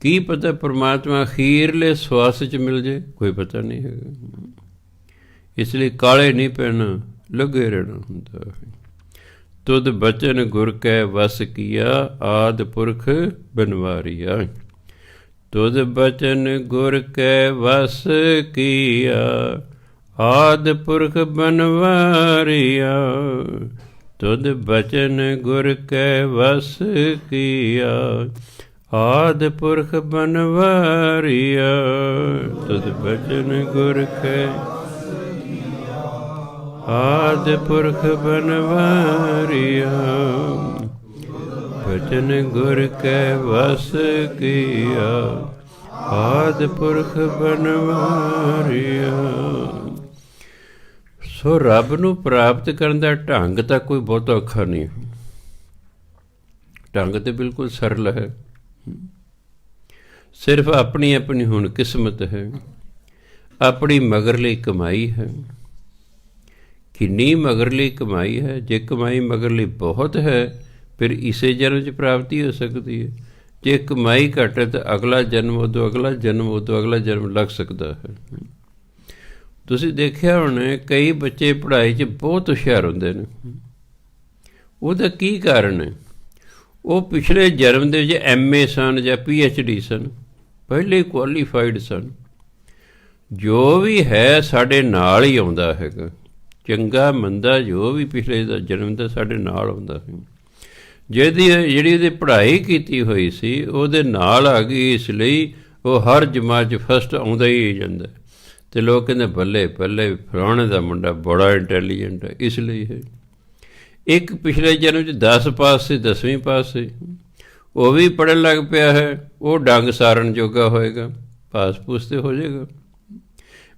ਕੀ ਪਤਾ ਪਰਮਾਤਮਾ ਅਖੀਰਲੇ ਸਵਾਸ 'ਚ ਮਿਲ ਜੇ, ਕੋਈ ਪਤਾ ਨਹੀਂ ਹੈਗਾ। ਇਸ ਲਈ ਕਾਲੇ ਨਹੀਂ ਪੈਣਾ, ਲੱਗੇ ਰਹਿਣਾ ਹੁੰਦਾ ਹੈ। ਤੁਧ ਬਚਨ ਗੁਰ ਕੈ ਵਸ ਕੀਆ, ਆਦ ਪੁਰਖ ਬਨਵਾਰੀਆ। ਤੁਧ ਬਚਨ ਗੁਰ ਕੈ ਵਸ ਕੀਆ, ਆਦ ਪੁਰਖ ਬਨਵਾਰੀਆ। ਤੁਧ ਬਚਨ ਗੁਰ ਕੈ ਵਸ ਕੀਆ, ਆਦ ਪੁਰਖ ਬਨਵਾਰੀਆ। ਤੁਧ ਬਚਨ ਗੁਰ ਕੈ ਆਦ ਪੁਰਖ ਬਨਵਾਰੀਆ। ਬਚਨ ਗੁਰ ਕੈ ਵਸ ਕੀਆ, ਆਦਿ ਪੁਰਖ ਬਨਵਾਰਿਆ। ਸੋ ਰੱਬ ਨੂੰ ਪ੍ਰਾਪਤ ਕਰਨ ਦਾ ਢੰਗ ਤਾਂ ਕੋਈ ਬਹੁਤਾ ਔਖਾ ਨਹੀਂ, ਢੰਗ ਤੇ ਬਿਲਕੁਲ ਸਰਲ ਹੈ। ਸਿਰਫ ਆਪਣੀ ਆਪਣੀ ਹੁਣ ਕਿਸਮਤ ਹੈ, ਆਪਣੀ ਮਗਰਲੀ ਕਮਾਈ ਹੈ। ਕਿੰਨੀ ਮਗਰਲੀ ਕਮਾਈ ਹੈ? ਜੇ ਕਮਾਈ ਮਗਰਲੀ ਬਹੁਤ ਹੈ ਫਿਰ ਇਸੇ ਜਨਮ 'ਚ ਪ੍ਰਾਪਤੀ ਹੋ ਸਕਦੀ ਹੈ। ਜੇ ਕਮਾਈ ਘੱਟ ਹੈ ਤਾਂ ਅਗਲਾ ਜਨਮ, ਉਦੋਂ ਅਗਲਾ ਜਨਮ, ਉਦੋਂ ਅਗਲਾ ਜਨਮ ਲੱਗ ਸਕਦਾ ਹੈ। ਤੁਸੀਂ ਦੇਖਿਆ ਹੋਣਾ ਕਈ ਬੱਚੇ ਪੜ੍ਹਾਈ 'ਚ ਬਹੁਤ ਹੁਸ਼ਿਆਰ ਹੁੰਦੇ ਨੇ। ਉਹਦਾ ਕੀ ਕਾਰਨ ਹੈ? ਉਹ ਪਿਛਲੇ ਜਨਮ ਦੇ ਵਿੱਚ MA ਸਨ ਜਾਂ PhD ਸਨ, ਪਹਿਲੇ ਕੁਆਲੀਫਾਈਡ ਸਨ। ਜੋ ਵੀ ਹੈ ਸਾਡੇ ਨਾਲ ਹੀ ਆਉਂਦਾ ਹੈਗਾ, ਚੰਗਾ ਮੰਦਾ ਜੋ ਵੀ ਪਿਛਲੇ ਦਾ ਜਨਮ ਦਾ ਸਾਡੇ ਨਾਲ ਆਉਂਦਾ ਹੈ। ਜਿਹੜੀ ਉਹਦੀ ਪੜ੍ਹਾਈ ਕੀਤੀ ਹੋਈ ਸੀ ਉਹਦੇ ਨਾਲ ਆ ਗਈ, ਇਸ ਲਈ ਉਹ ਹਰ ਜਮਾਤ 'ਚ ਫਸਟ ਆਉਂਦਾ ਹੀ ਜਾਂਦਾ। ਅਤੇ ਲੋਕ ਕਹਿੰਦੇ ਬੱਲੇ ਬੱਲੇ ਫਲਾਣੇ ਦਾ ਮੁੰਡਾ ਬੜਾ ਇੰਟੈਲੀਜੈਂਟ ਹੈ। ਇਸ ਲਈ ਹੈ ਇੱਕ ਪਿਛਲੇ ਜਨਮ 'ਚ 10 ਪਾਸ ਸੀ, 10ਵੀਂ ਪਾਸ ਸੀ, ਉਹ ਵੀ ਪੜ੍ਹਨ ਲੱਗ ਪਿਆ ਹੈ, ਉਹ ਡੰਗ ਸਾਰਨ ਜੋਗਾ ਹੋਏਗਾ, ਪਾਸ ਪੂਸ ਤੇ ਹੋ ਜਾਏਗਾ।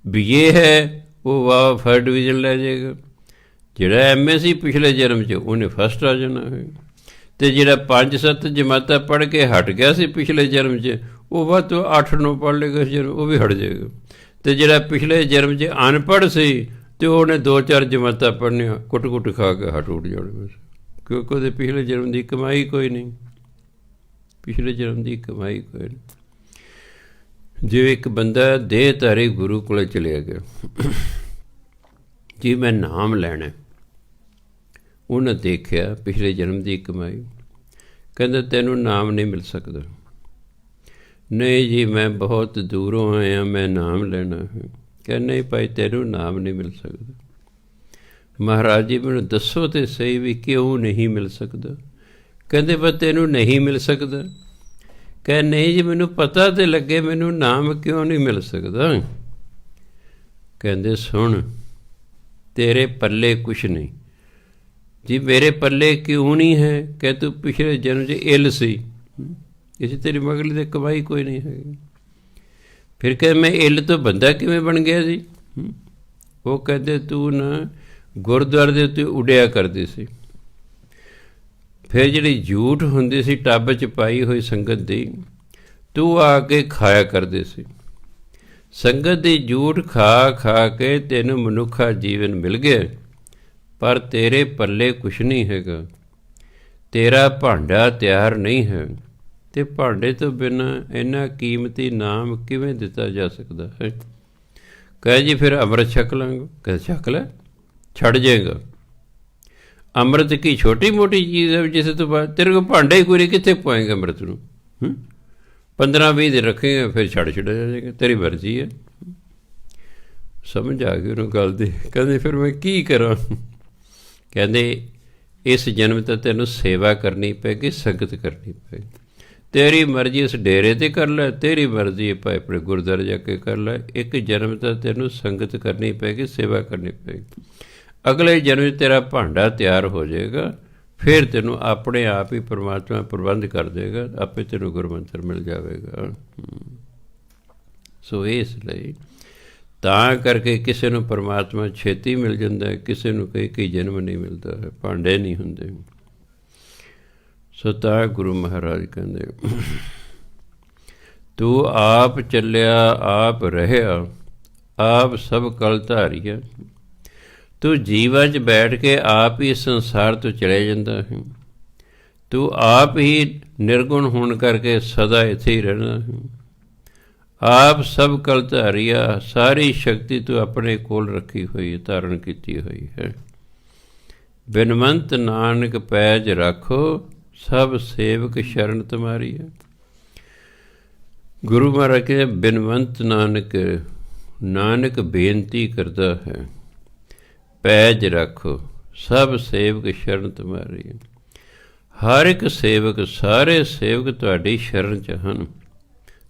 BA ਹੈ ਉਹ ਵਾਹ ਫਸਟ ਡਿਵੀਜ਼ਨ ਲੈ ਜਾਏਗਾ। ਜਿਹੜਾ MA ਸੀ ਪਿਛਲੇ ਜਨਮ 'ਚ ਉਹਨੇ ਫਸਟ ਆ ਜਾਣਾ ਹੈ। ਅਤੇ ਜਿਹੜਾ 5-7 ਜਮਾਤਾਂ ਪੜ੍ਹ ਕੇ ਹਟ ਗਿਆ ਸੀ ਪਿਛਲੇ ਜਨਮ 'ਚ, ਉਹ ਵੱਧ ਤੋਂ 8-9 ਪੜ੍ਹ ਲਏਗਾ ਇਸ ਜਨਮ, ਉਹ ਵੀ ਹਟ ਜਾਏਗਾ। ਅਤੇ ਜਿਹੜਾ ਪਿਛਲੇ ਜਨਮ 'ਚ ਅਨਪੜ੍ਹ ਸੀ ਅਤੇ ਉਹਨੇ 2-4 ਜਮਾਤਾਂ ਪੜ੍ਹਨੀਆਂ, ਕੁੱਟ ਖਾ ਕੇ ਹਟ ਉੱਡ ਜਾਣੇ, ਕਿਉਂਕਿ ਉਹਦੇ ਪਿਛਲੇ ਜਨਮ ਦੀ ਕਮਾਈ ਕੋਈ ਨਹੀਂ, ਪਿਛਲੇ ਜਨਮ ਦੀ ਕਮਾਈ ਕੋਈ ਨਹੀਂ। ਜਿਵੇਂ ਇੱਕ ਬੰਦਾ ਦੇਹਧਾਰੀ ਗੁਰੂ ਕੋਲ ਚਲਿਆ ਗਿਆ ਜੀ, ਮੈਂ ਨਾਮ ਲੈਣਾ। ਉਹਨੇ ਦੇਖਿਆ ਪਿਛਲੇ ਜਨਮ ਦੀ ਕਮਾਈ, ਕਹਿੰਦਾ ਤੈਨੂੰ ਨਾਮ ਨਹੀਂ ਮਿਲ ਸਕਦਾ। ਨਹੀਂ ਜੀ ਮੈਂ ਬਹੁਤ ਦੂਰੋਂ ਆਇਆ, ਮੈਂ ਨਾਮ ਲੈਣਾ ਹੈ। ਕਹਿੰਦਾ ਨਹੀਂ ਭਾਈ ਤੈਨੂੰ ਨਾਮ ਨਹੀਂ ਮਿਲ ਸਕਦਾ। ਮਹਾਰਾਜ ਜੀ ਮੈਨੂੰ ਦੱਸੋ ਤਾਂ ਸਹੀ ਵੀ ਕਿਉਂ ਨਹੀਂ ਮਿਲ ਸਕਦਾ? ਕਹਿੰਦੇ ਪਰ ਤੈਨੂੰ ਨਹੀਂ ਮਿਲ ਸਕਦਾ। ਕਹਿ ਨਹੀਂ ਜੀ ਮੈਨੂੰ ਪਤਾ ਤਾਂ ਲੱਗੇ ਮੈਨੂੰ ਨਾਮ ਕਿਉਂ ਨਹੀਂ ਮਿਲ ਸਕਦਾ। ਕਹਿੰਦੇ ਸੁਣ ਤੇਰੇ ਪੱਲੇ ਕੁਛ ਨਹੀਂ। ਜੀ ਮੇਰੇ ਪੱਲੇ ਕਿਉਂ ਨਹੀਂ ਹੈ? ਕਿ ਤੂੰ ਪਿਛਲੇ ਜਨਮ 'ਚ ਇੱਲ ਸੀ, ਇਸ ਤੇਰੀ ਮਗਰਲੀ ਤੇ ਕਮਾਈ ਕੋਈ ਨਹੀਂ ਹੈਗੀ। ਫਿਰ ਕਹਿੰਦੇ ਮੈਂ ਇੱਲ ਤੋਂ ਬੰਦਾ ਕਿਵੇਂ ਬਣ ਗਿਆ ਜੀ? ਉਹ ਕਹਿੰਦੇ ਤੂੰ ਨਾ ਗੁਰਦੁਆਰੇ ਦੇ ਉੱਤੇ ਉੱਡਿਆ ਕਰਦੀ ਸੀ, ਫਿਰ ਜਿਹੜੀ ਜੂਠ ਹੁੰਦੀ ਸੀ ਟੱਬ 'ਚ ਪਾਈ ਹੋਈ ਸੰਗਤ ਦੀ, ਤੂੰ ਆ ਕੇ ਖਾਇਆ ਕਰਦੇ ਸੀ। ਸੰਗਤ ਦੀ ਜੂਠ ਖਾ ਕੇ ਤੈਨੂੰ ਮਨੁੱਖਾ ਜੀਵਨ ਮਿਲ ਗਿਆ, ਪਰ ਤੇਰੇ ਪੱਲੇ ਕੁਛ ਨਹੀਂ ਹੈਗਾ। ਤੇਰਾ ਭਾਂਡਾ ਤਿਆਰ ਨਹੀਂ ਹੈ, ਅਤੇ ਭਾਂਡੇ ਤੋਂ ਬਿਨਾਂ ਇੰਨਾ ਕੀਮਤੀ ਨਾਮ ਕਿਵੇਂ ਦਿੱਤਾ ਜਾ ਸਕਦਾ ਹੈ? ਕਹੇ ਜੀ ਫਿਰ ਅੰਮ੍ਰਿਤ ਛਕ ਲਾਂਗਾ। ਕਹੇ ਛਕ ਲੈ, ਛੱਡ ਜਾਏਗਾ। ਅੰਮ੍ਰਿਤ ਕੀ ਛੋਟੀ ਮੋਟੀ ਚੀਜ਼ ਹੈ ਜਿਸ ਤੋਂ ਬਾਅਦ ਤੇਰੇ ਕੋਲ ਭਾਂਡਾ ਹੀ ਕੋਈ ਨਹੀਂ, ਕਿੱਥੇ ਪਾਏਗਾ ਅੰਮ੍ਰਿਤ ਨੂੰ? 15-20 ਦਿਨ ਰੱਖੇਗਾ ਫਿਰ ਛੱਡ ਜਾਏਗਾ, ਤੇਰੀ ਮਰਜ਼ੀ ਹੈ। ਸਮਝ ਆ ਗਈ ਉਹਨੂੰ ਗੱਲ ਦੀ। ਕਹਿੰਦੇ ਫਿਰ ਮੈਂ ਕੀ ਕਰਾਂ? ਕਹਿੰਦੇ ਇਸ ਜਨਮ ਤਾਂ ਤੈਨੂੰ ਸੇਵਾ ਕਰਨੀ ਪਏਗੀ, ਸੰਗਤ ਕਰਨੀ ਪਏਗੀ। ਤੇਰੀ ਮਰਜ਼ੀ ਇਸ ਡੇਰੇ 'ਤੇ ਕਰ ਲੈ, ਤੇਰੀ ਮਰਜ਼ੀ ਹੈ ਭਾਵੇਂ ਆਪਣੇ ਗੁਰਦੁਆਰੇ ਜਾ ਕੇ ਕਰ ਲੈ। ਇੱਕ ਜਨਮ ਤਾਂ ਤੈਨੂੰ ਸੰਗਤ ਕਰਨੀ ਪਏਗੀ, ਸੇਵਾ ਕਰਨੀ ਪਏਗੀ। ਅਗਲੇ ਜਨਮ 'ਚ ਤੇਰਾ ਭਾਂਡਾ ਤਿਆਰ ਹੋ ਜਾਏਗਾ, ਫਿਰ ਤੈਨੂੰ ਆਪਣੇ ਆਪ ਹੀ ਪਰਮਾਤਮਾ ਪ੍ਰਬੰਧ ਕਰ ਦੇਗਾ, ਆਪੇ ਤੈਨੂੰ ਗੁਰਮੰਤਰ ਮਿਲ ਜਾਵੇਗਾ। ਸੋ ਇਸ ਲਈ ਤਾਂ ਕਰਕੇ ਕਿਸੇ ਨੂੰ ਪਰਮਾਤਮਾ ਛੇਤੀ ਮਿਲ ਜਾਂਦਾ ਹੈ, ਕਿਸੇ ਨੂੰ ਕਈ ਜਨਮ ਨਹੀਂ ਮਿਲਦਾ ਹੈ, ਭਾਂਡੇ ਨਹੀਂ ਹੁੰਦੇ। ਸੋ ਤਾਂ ਗੁਰੂ ਮਹਾਰਾਜ ਕਹਿੰਦੇ ਤੂੰ ਆਪ ਚੱਲਿਆ ਆਪ ਰਹਿਆ, ਆਪ ਸਭ ਕਲ ਧਾਰੀਆ। ਤੂੰ ਜੀਵਾਂ 'ਚ ਬੈਠ ਕੇ ਆਪ ਹੀ ਸੰਸਾਰ ਤੋਂ ਚਲੇ ਜਾਂਦਾ ਹੈ। ਤੂੰ ਆਪ ਹੀ ਨਿਰਗੁਣ ਹੋਣ ਕਰਕੇ ਸਦਾ ਇੱਥੇ ਹੀ ਰਹਿਣਾ ਹੈ। ਆਪ ਸਭ ਕਲ ਧਾਰੀਆ, ਸਾਰੀ ਸ਼ਕਤੀ ਤੂੰ ਆਪਣੇ ਕੋਲ ਰੱਖੀ ਹੋਈ, ਧਾਰਨ ਕੀਤੀ ਹੋਈ ਹੈ। ਬਿਨਵੰਤ ਨਾਨਕ ਪੈਜ ਰੱਖੋ, ਸਭ ਸੇਵਕ ਸ਼ਰਨ ਤੁਮਾਰੀ ਹੈ। ਗੁਰੂ ਮਹਾਰਾਜ ਕਹਿੰਦੇ ਬਿਨਵੰਤ ਨਾਨਕ, ਨਾਨਕ ਬੇਨਤੀ ਕਰਦਾ ਹੈ, ਪੈਜ ਰੱਖੋ ਸਭ ਸੇਵਕ ਸ਼ਰਨ ਤੁਮਾਰੀ ਹੈ। ਹਰ ਇੱਕ ਸੇਵਕ, ਸਾਰੇ ਸੇਵਕ ਤੁਹਾਡੀ ਸ਼ਰਨ 'ਚ ਹਨ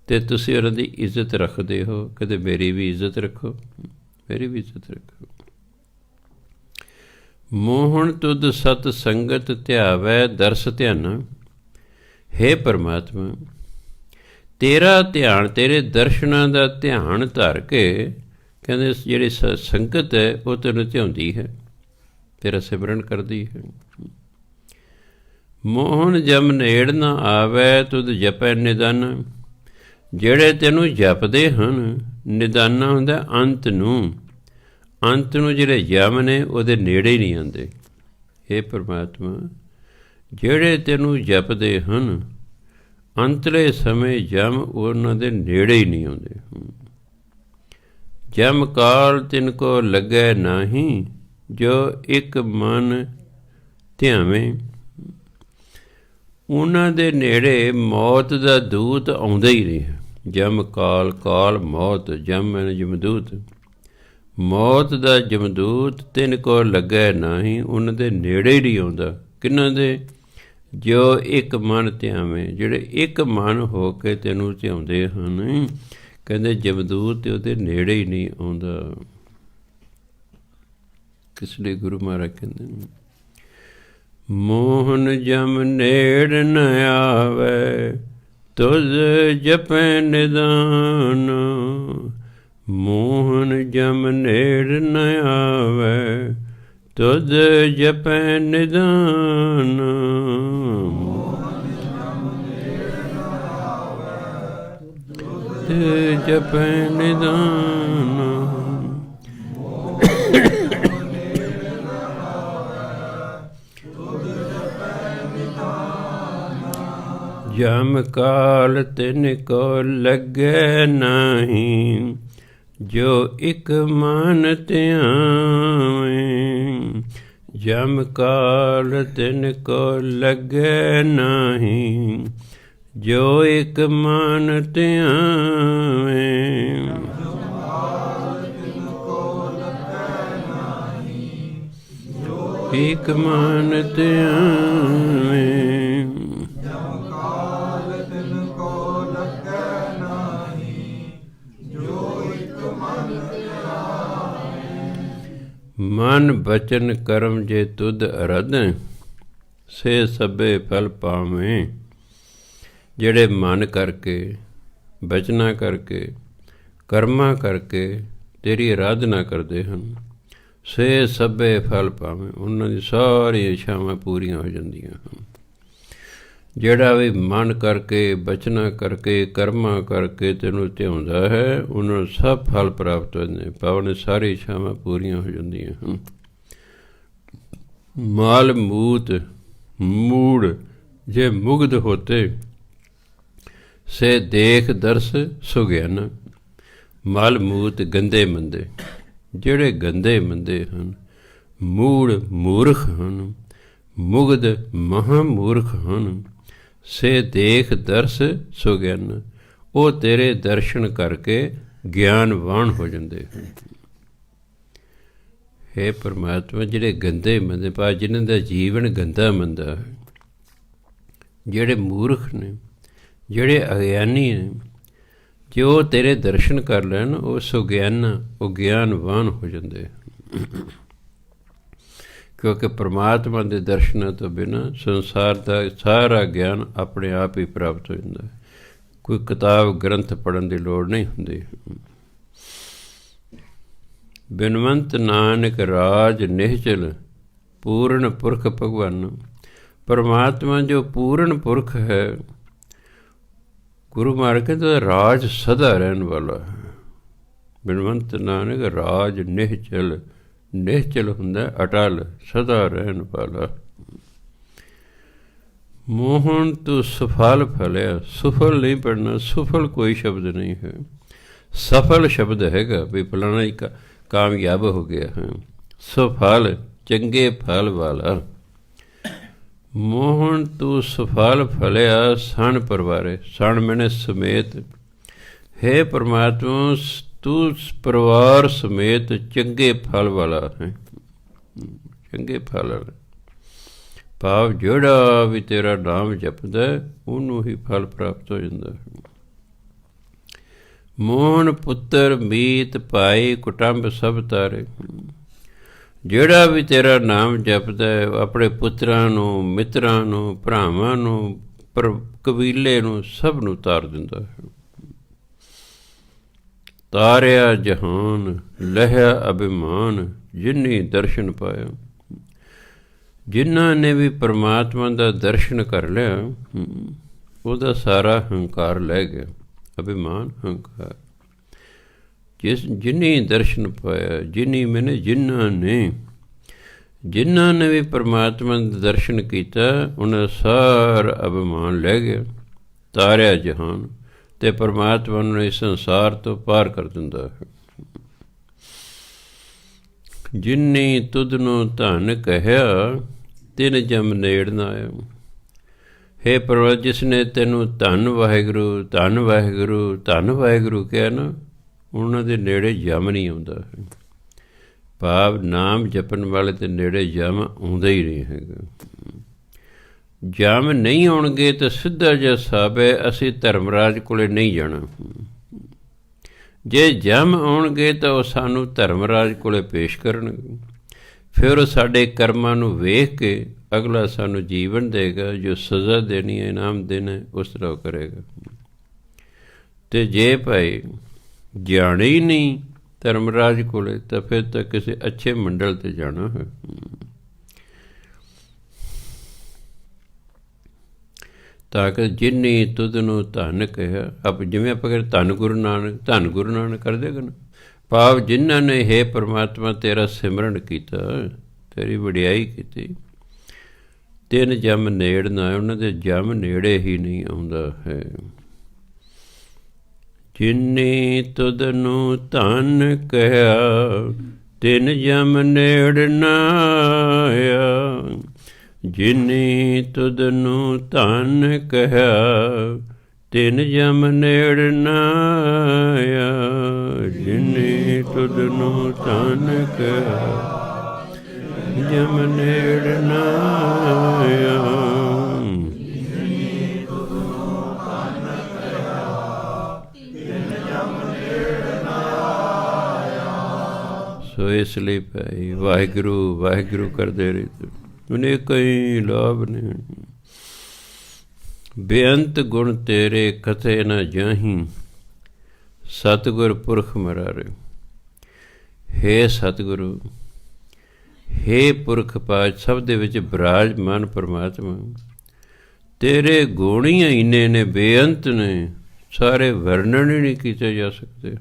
ਅਤੇ ਤੁਸੀਂ ਉਹਨਾਂ ਦੀ ਇੱਜ਼ਤ ਰੱਖਦੇ ਹੋ। ਕਦੇ ਮੇਰੀ ਵੀ ਇੱਜ਼ਤ ਰੱਖੋ, ਮੇਰੀ ਵੀ ਇੱਜ਼ਤ ਰੱਖੋ। ਮੋਹਣ ਤੁਧ ਸਤ ਸੰਗਤ ਧਿਆਵੈ ਦਰਸ ਧਿਆਨਾ, हे परमात्मा, तेरा ਧਿਆਨ, ਤੇਰੇ ਦਰਸ਼ਨਾਂ ਦਾ ਧਿਆਨ ਧਰ ਕੇ, ਕਹਿੰਦੇ ਜਿਹੜੀ ਸੰਗਤ ਹੈ ਉਹ ਤੈਨੂੰ ਧਿਆਉਂਦੀ ਹੈ, ਤੇਰਾ ਸਿਮਰਨ ਕਰਦੀ ਹੈ। ਮੋਹਨ ਜਮ ਨੇੜ ਨਾ ਆਵੈ, ਤੁਧ ਜਪੈ ਨਿਦਾਨ। ਜਿਹੜੇ ਤੈਨੂੰ ਜਪਦੇ ਹਨ, ਨਿਦਾਨਾ ਹੁੰਦਾ ਅੰਤ ਨੂੰ, ਅੰਤ ਨੂੰ ਜਿਹੜੇ ਜਮ ਨੇ ਉਹਦੇ ਨੇੜੇ ਹੀ ਨਹੀਂ ਆਉਂਦੇ। ਇਹ ਪਰਮਾਤਮਾ, ਜਿਹੜੇ ਤੈਨੂੰ ਜਪਦੇ ਹਨ, ਅੰਤਲੇ ਸਮੇਂ ਜਮ ਉਹਨਾਂ ਦੇ ਨੇੜੇ ਹੀ ਨਹੀਂ ਆਉਂਦੇ। ਜਮ ਕਾਲ ਤਿਨ ਕੋ ਲੱਗੈ ਨਾਹੀਂ, ਜੋ ਇੱਕ ਮਨ ਧਿਆਵੇਂ। ਉਹਨਾਂ ਦੇ ਨੇੜੇ ਮੌਤ ਦਾ ਦੂਤ ਆਉਂਦਾ ਹੀ ਨਹੀਂ ਹੈ। ਜਮ ਕਾਲ, ਕਾਲ ਮੌਤ, ਜਮ ਜਮਦੂਤ, ਮੌਤ ਦਾ ਜਮਦੂਤ ਤਿਨ ਕੋ ਲੱਗੈ ਨਾਹੀਂ, ਉਹਨਾਂ ਦੇ ਨੇੜੇ ਹੀ ਨਹੀਂ ਆਉਂਦਾ। ਕਿਹਨਾਂ ਦੇ? ਜੋ ਇੱਕ ਮਨ ਧਿਆਵੇਂ, ਜਿਹੜੇ ਇੱਕ ਮਨ ਹੋ ਕੇ ਤੈਨੂੰ ਧਿਆਉਂਦੇ ਹਨ। ਕਹਿੰਦੇ ਜਮਦੂਤ ਤੇ ਉਹਦੇ ਨੇੜੇ ਹੀ ਨਹੀਂ ਆਉਂਦਾ। ਕਿਸ ਲਈ ਗੁਰੂ ਮਹਾਰਾਜ ਕਹਿੰਦੇ ਨੇ, ਮੋਹਨ ਜਮ ਨੇੜ ਨ ਆਵੈ, ਤੁਧ ਜਪੈ ਨਿਦਾਨ। ਮੋਹਨ ਜਮ ਨੇੜ ਨ ਆਵੈ, ਤੁਧ ਜਪੈ ਨਿਦਾਨ। ਤੁਧ ਜਪੈ ਨਿਦਾਨ। ਜਮ ਕਾਲ ਤਿਨ ਕੋ ਲੱਗੈ ਨਾਹੀਂ, ਜੋ ਇੱਕ ਮਨ ਧਿਆਵੇਂ। ਜਮ ਕਾਲ ਤਿਨ ਕੋ ਲੱਗੈ ਨਾਹੀਂ, ਜੋ ਇੱਕ ਮਨ ਧਿਆਵੇਂ। ਇੱਕ ਮਨ ਧਿਆਵੇਂ। ਮਨ ਬਚਨ ਕਰਮ ਜੇ ਤੁਧ ਅਰਧੈ, ਸੇ ਸਭੇ ਫਲ ਪਾਵੇਂ। ਜਿਹੜੇ ਮਨ ਕਰਕੇ, ਬਚਨਾ ਕਰਕੇ, ਕਰਮਾਂ ਕਰਕੇ ਤੇਰੀ ਅਰਾਧਨਾ ਕਰਦੇ ਹਨ, ਸੇ ਸਭੇ ਫਲ ਪਾਵੇਂ। ਉਹਨਾਂ ਦੀ ਸਾਰੀਆਂ ਇੱਛਾਵਾਂ ਪੂਰੀਆਂ ਹੋ ਜਾਂਦੀਆਂ ਹਨ। ਜਿਹੜਾ ਵੀ ਮਨ ਕਰਕੇ, ਬਚਨਾ ਕਰਕੇ, ਕਰਮਾਂ ਕਰਕੇ ਤੈਨੂੰ ਧਿਆਉਂਦਾ ਹੈ, ਉਹਨਾਂ ਨੂੰ ਸਭ ਫਲ ਪ੍ਰਾਪਤ ਹੁੰਦੇ, ਭਾਵ ਸਾਰੀ ਇੱਛਾਵਾਂ ਪੂਰੀਆਂ ਹੋ ਜਾਂਦੀਆਂ ਹਨ। ਮਾਲ ਮੂਤ ਮੂੜ ਜੇ ਮੁਗਧ ਹੋਤੇ, ਸੇ ਦੇਖ ਦਰਸ ਸੁਗਿਆਨ। ਮਲ ਮੂਤ ਗੰਦੇ ਮੰਦੇ, ਜਿਹੜੇ ਗੰਦੇ ਮੰਦੇ ਹਨ, ਮੂੜ ਮੂਰਖ ਹਨ, ਮੁਗਧ ਮਹਾਮੂਰਖ ਹਨ। ਸੇ ਦੇਖ ਦਰਸ ਸੁਗਿਆਨ, ਉਹ ਤੇਰੇ ਦਰਸ਼ਨ ਕਰਕੇ ਗਿਆਨਵਾਨ ਹੋ ਜਾਂਦੇ ਹਨ। ਹੇ ਪਰਮਾਤਮਾ, ਜਿਹੜੇ ਗੰਦੇ ਮੰਦੇ ਪਾ, ਜਿਨ੍ਹਾਂ ਦਾ ਜੀਵਨ ਗੰਦਾ ਮੰਦਾ ਹੈ, ਜਿਹੜੇ ਮੂਰਖ ਨੇ, ਜਿਹੜੇ ਅਗਿਆਨੀ ਨੇ, ਜੋ ਤੇਰੇ ਦਰਸ਼ਨ ਕਰ ਲੈਣ, ਉਹ ਸੁਗਿਆਨਾ, ਉਹ ਗਿਆਨਵਾਨ ਹੋ ਜਾਂਦੇ ਹਨ। ਕਿਉਂਕਿ ਪਰਮਾਤਮਾ ਦੇ ਦਰਸ਼ਨਾਂ ਤੋਂ ਬਿਨਾਂ ਸੰਸਾਰ ਦਾ ਸਾਰਾ ਗਿਆਨ ਆਪਣੇ ਆਪ ਹੀ ਪ੍ਰਾਪਤ ਹੋ ਜਾਂਦਾ ਹੈ। ਕੋਈ ਕਿਤਾਬ ਗ੍ਰੰਥ ਪੜ੍ਹਨ ਦੀ ਲੋੜ ਨਹੀਂ ਹੁੰਦੀ। ਬਿਨਵੰਤ ਨਾਨਕ ਰਾਜ ਨਿਹਚਲ, ਪੂਰਨ ਪੁਰਖ ਭਗਵਾਨ। ਪਰਮਾਤਮਾ ਜੋ ਪੂਰਨ ਪੁਰਖ ਹੈ, ਗੁਰੂ ਮਹਾਰਾਜ ਕਹਿੰਦੇ ਰਾਜ ਸਦਾ ਰਹਿਣ ਵਾਲਾ ਹੈ। ਬਿਨਵੰਤ ਨਾਨਕ ਰਾਜ ਨਿਹਚਲ, ਨਿਹਚਲ ਹੁੰਦਾ ਅਟਲ, ਸਦਾ ਰਹਿਣ ਵਾਲਾ। ਮੋਹਨ ਤੂੰ ਸਫਲ ਫਲਿਆ, ਸੁਫਲ ਨਹੀਂ ਪੜਨਾ, ਸੁਫਲ ਕੋਈ ਸ਼ਬਦ ਨਹੀਂ ਹੈ, ਸਫਲ ਸ਼ਬਦ ਹੈਗਾ ਵੀ ਫਲਾਣਾ ਹੀ ਕਾਮਯਾਬ ਹੋ ਗਿਆ ਹੈ। ਸੁਫਲ ਚੰਗੇ ਫਲ ਵਾਲਾ। ਮੋਹਨ ਤੂੰ ਸਫਲ ਫਲਿਆ, ਸਣ ਪਰਵਾਰੇ, ਸਣ ਮੈਨੇ ਸਮੇਤ। ਹੇ ਪਰਮਾਤਮਾ, ਤੂੰ ਪਰਿਵਾਰ ਸਮੇਤ ਚੰਗੇ ਫਲ ਵਾਲਾ ਹੈ। ਚੰਗੇ ਫਲ ਵਾਲਾ ਭਾਵ ਜਿਹੜਾ ਵੀ ਤੇਰਾ ਨਾਮ ਜਪਦਾ ਉਹਨੂੰ ਹੀ ਫਲ ਪ੍ਰਾਪਤ ਹੋ ਜਾਂਦਾ ਹੈ। ਮੋਹਨ ਪੁੱਤਰ ਮੀਤ ਭਾਈ ਕੁਟੰਬ ਸਭ ਤਾਰੇ। ਜਿਹੜਾ ਵੀ ਤੇਰਾ ਨਾਮ ਜਪਦਾ ਆਪਣੇ ਪੁੱਤਰਾਂ ਨੂੰ, ਮਿੱਤਰਾਂ ਨੂੰ, ਭਰਾਵਾਂ ਨੂੰ, ਪਰ ਕਬੀਲੇ ਨੂੰ ਸਭ ਨੂੰ ਤਾਰ ਦਿੰਦਾ ਹੈ। ਤਾਰਿਆ ਜਹਾਨ ਲਹਿਆ ਅਭਿਮਾਨ ਜਿਨੀ ਦਰਸ਼ਨ ਪਾਇਆ। ਜਿਨ੍ਹਾਂ ਨੇ ਵੀ ਪਰਮਾਤਮਾ ਦਾ ਦਰਸ਼ਨ ਕਰ ਲਿਆ ਉਹਦਾ ਸਾਰਾ ਹੰਕਾਰ ਲੈ ਗਿਆ। ਅਭਿਮਾਨ ਹੰਕਾਰ। ਜਿਨੀ ਦਰਸ਼ਨ ਪਾਇਆ, ਜਿਨੀ ਮੈਨੇ ਜਿਨ੍ਹਾਂ ਨੇ ਵੀ ਪਰਮਾਤਮਾ ਦਾ ਦਰਸ਼ਨ ਕੀਤਾ ਉਹਨਾਂ ਸਾਰਾ ਅਭਿਮਾਨ ਲੈ ਗਿਆ। ਤਾਰਿਆ ਜਹਾਨ ਅਤੇ ਪਰਮਾਤਮਾ ਨੂੰ ਇਸ ਸੰਸਾਰ ਤੋਂ ਪਾਰ ਕਰ ਦਿੰਦਾ ਹੈ। ਜਿਨੀ ਤੁਧ ਨੂੰ ਧਨ ਕਹਿਆ ਤਿਨ ਜਮ ਨੇੜ ਨਾ ਆਇਆ। ਹੇ ਪ੍ਰਭੂ, ਜਿਸ ਨੇ ਤੈਨੂੰ ਧੰਨ ਵਾਹਿਗੁਰੂ ਧੰਨ ਵਾਹਿਗੁਰੂ ਧੰਨ ਵਾਹਿਗੁਰੂ ਕਿਹਾ ਨਾ, ਉਹਨਾਂ ਦੇ ਨੇੜੇ ਜਮ ਨਹੀਂ ਆਉਂਦਾ ਹੈ। ਭਾਵ ਨਾਮ ਜਪਣ ਵਾਲੇ ਦੇ ਨੇੜੇ ਜਮ ਆਉਂਦਾ ਹੀ ਨਹੀਂ ਹੈਗਾ। ਜਮ ਨਹੀਂ ਆਉਣਗੇ ਤਾਂ ਸਿੱਧਾ ਜਿਹਾ ਹਿਸਾਬ ਹੈ, ਅਸੀਂ ਧਰਮਰਾਜ ਕੋਲੇ ਨਹੀਂ ਜਾਣਾ। ਜੇ ਜਮ ਆਉਣਗੇ ਤਾਂ ਉਹ ਸਾਨੂੰ ਧਰਮਰਾਜ ਕੋਲੇ ਪੇਸ਼ ਕਰਨਗੇ। ਫਿਰ ਉਹ ਸਾਡੇ ਕਰਮਾਂ ਨੂੰ ਵੇਖ ਕੇ ਅਗਲਾ ਸਾਨੂੰ ਜੀਵਨ ਦੇਗਾ, ਜੋ ਸਜ਼ਾ ਦੇਣੀ ਹੈ, ਇਨਾਮ ਦੇਣਾ, ਉਸ ਤਰ੍ਹਾਂ ਉਹ ਕਰੇਗਾ। ਅਤੇ ਜੇ ਭਾਈ ਜਾਣੇ ਹੀ ਨਹੀਂ ਧਰਮਰਾਜ ਕੋਲੇ ਤਾਂ ਫਿਰ ਤਾਂ ਕਿਸੇ ਅੱਛੇ ਮੰਡਲ 'ਤੇ ਜਾਣਾ ਹੈ। ਤਾਂ ਕਿ ਜਿਨੀ ਤੁਧ ਨੂੰ ਧੰਨ ਕਿਹਾ, ਜਿਵੇਂ ਆਪਾਂ ਕਹਿੰਦੇ ਧੰਨ ਗੁਰੂ ਨਾਨਕ ਕਰ ਦੇਗਾ ਨਾ। ਭਾਵ ਜਿਨ੍ਹਾਂ ਨੇ ਹੇ ਪਰਮਾਤਮਾ ਤੇਰਾ ਸਿਮਰਨ ਕੀਤਾ, ਤੇਰੀ ਵਡਿਆਈ ਕੀਤੀ, ਤਿੰਨ ਜਮ ਨੇੜ ਨਾ, ਉਹਨਾਂ ਦੇ ਜਮ ਨੇੜੇ ਹੀ ਨਹੀਂ ਆਉਂਦਾ ਹੈ। ਜਿਨੀ ਤੁਧ ਨੂੰ ਧੰਨ ਕਹਿਆ ਤਿਨ ਜਮ ਨੇੜ ਨਾ ਆਇਆ। ਜਿਨੀ ਤੁਧ ਨੂੰ ਧੰਨ ਕਹਿਆ ਤਿਨ ਜਮ ਨੇੜ ਨਾ ਆਇਆ। ਜਿਨੀ ਤੁਧ ਨੂੰ ਧੰਨ ਕਹਿਆ ਜਮ ਨੇੜ ਨਾ ਆਇਆ। ਸੋ ਇਸ ਲਈ ਭਾਈ ਵਾਹਿਗੁਰੂ ਵਾਹਿਗੁਰੂ ਕਰਦੇ ਰਹੇ ਉਹਨੇ ਕਈ ਲਾਭ ਨੇ। ਬੇਅੰਤ ਗੁਣ ਤੇਰੇ ਕਥੇ ਨਾ ਜਾਹੀਂ ਸਤਿਗੁਰ ਪੁਰਖ ਮਰਾਰੇ। ਹੇ ਸਤਿਗੁਰੂ, ਹੇ ਪੁਰਖ ਪਾਤ, ਸਭ ਦੇ ਵਿੱਚ ਬਿਰਾਜਮਾਨ ਪਰਮਾਤਮਾ, ਤੇਰੇ ਗੁਣ ਹੀ ਇੰਨੇ ਨੇ, ਬੇਅੰਤ ਨੇ, ਸਾਰੇ ਵਰਣਨ ਹੀ ਨਹੀਂ ਕੀਤੇ ਜਾ ਸਕਦੇ।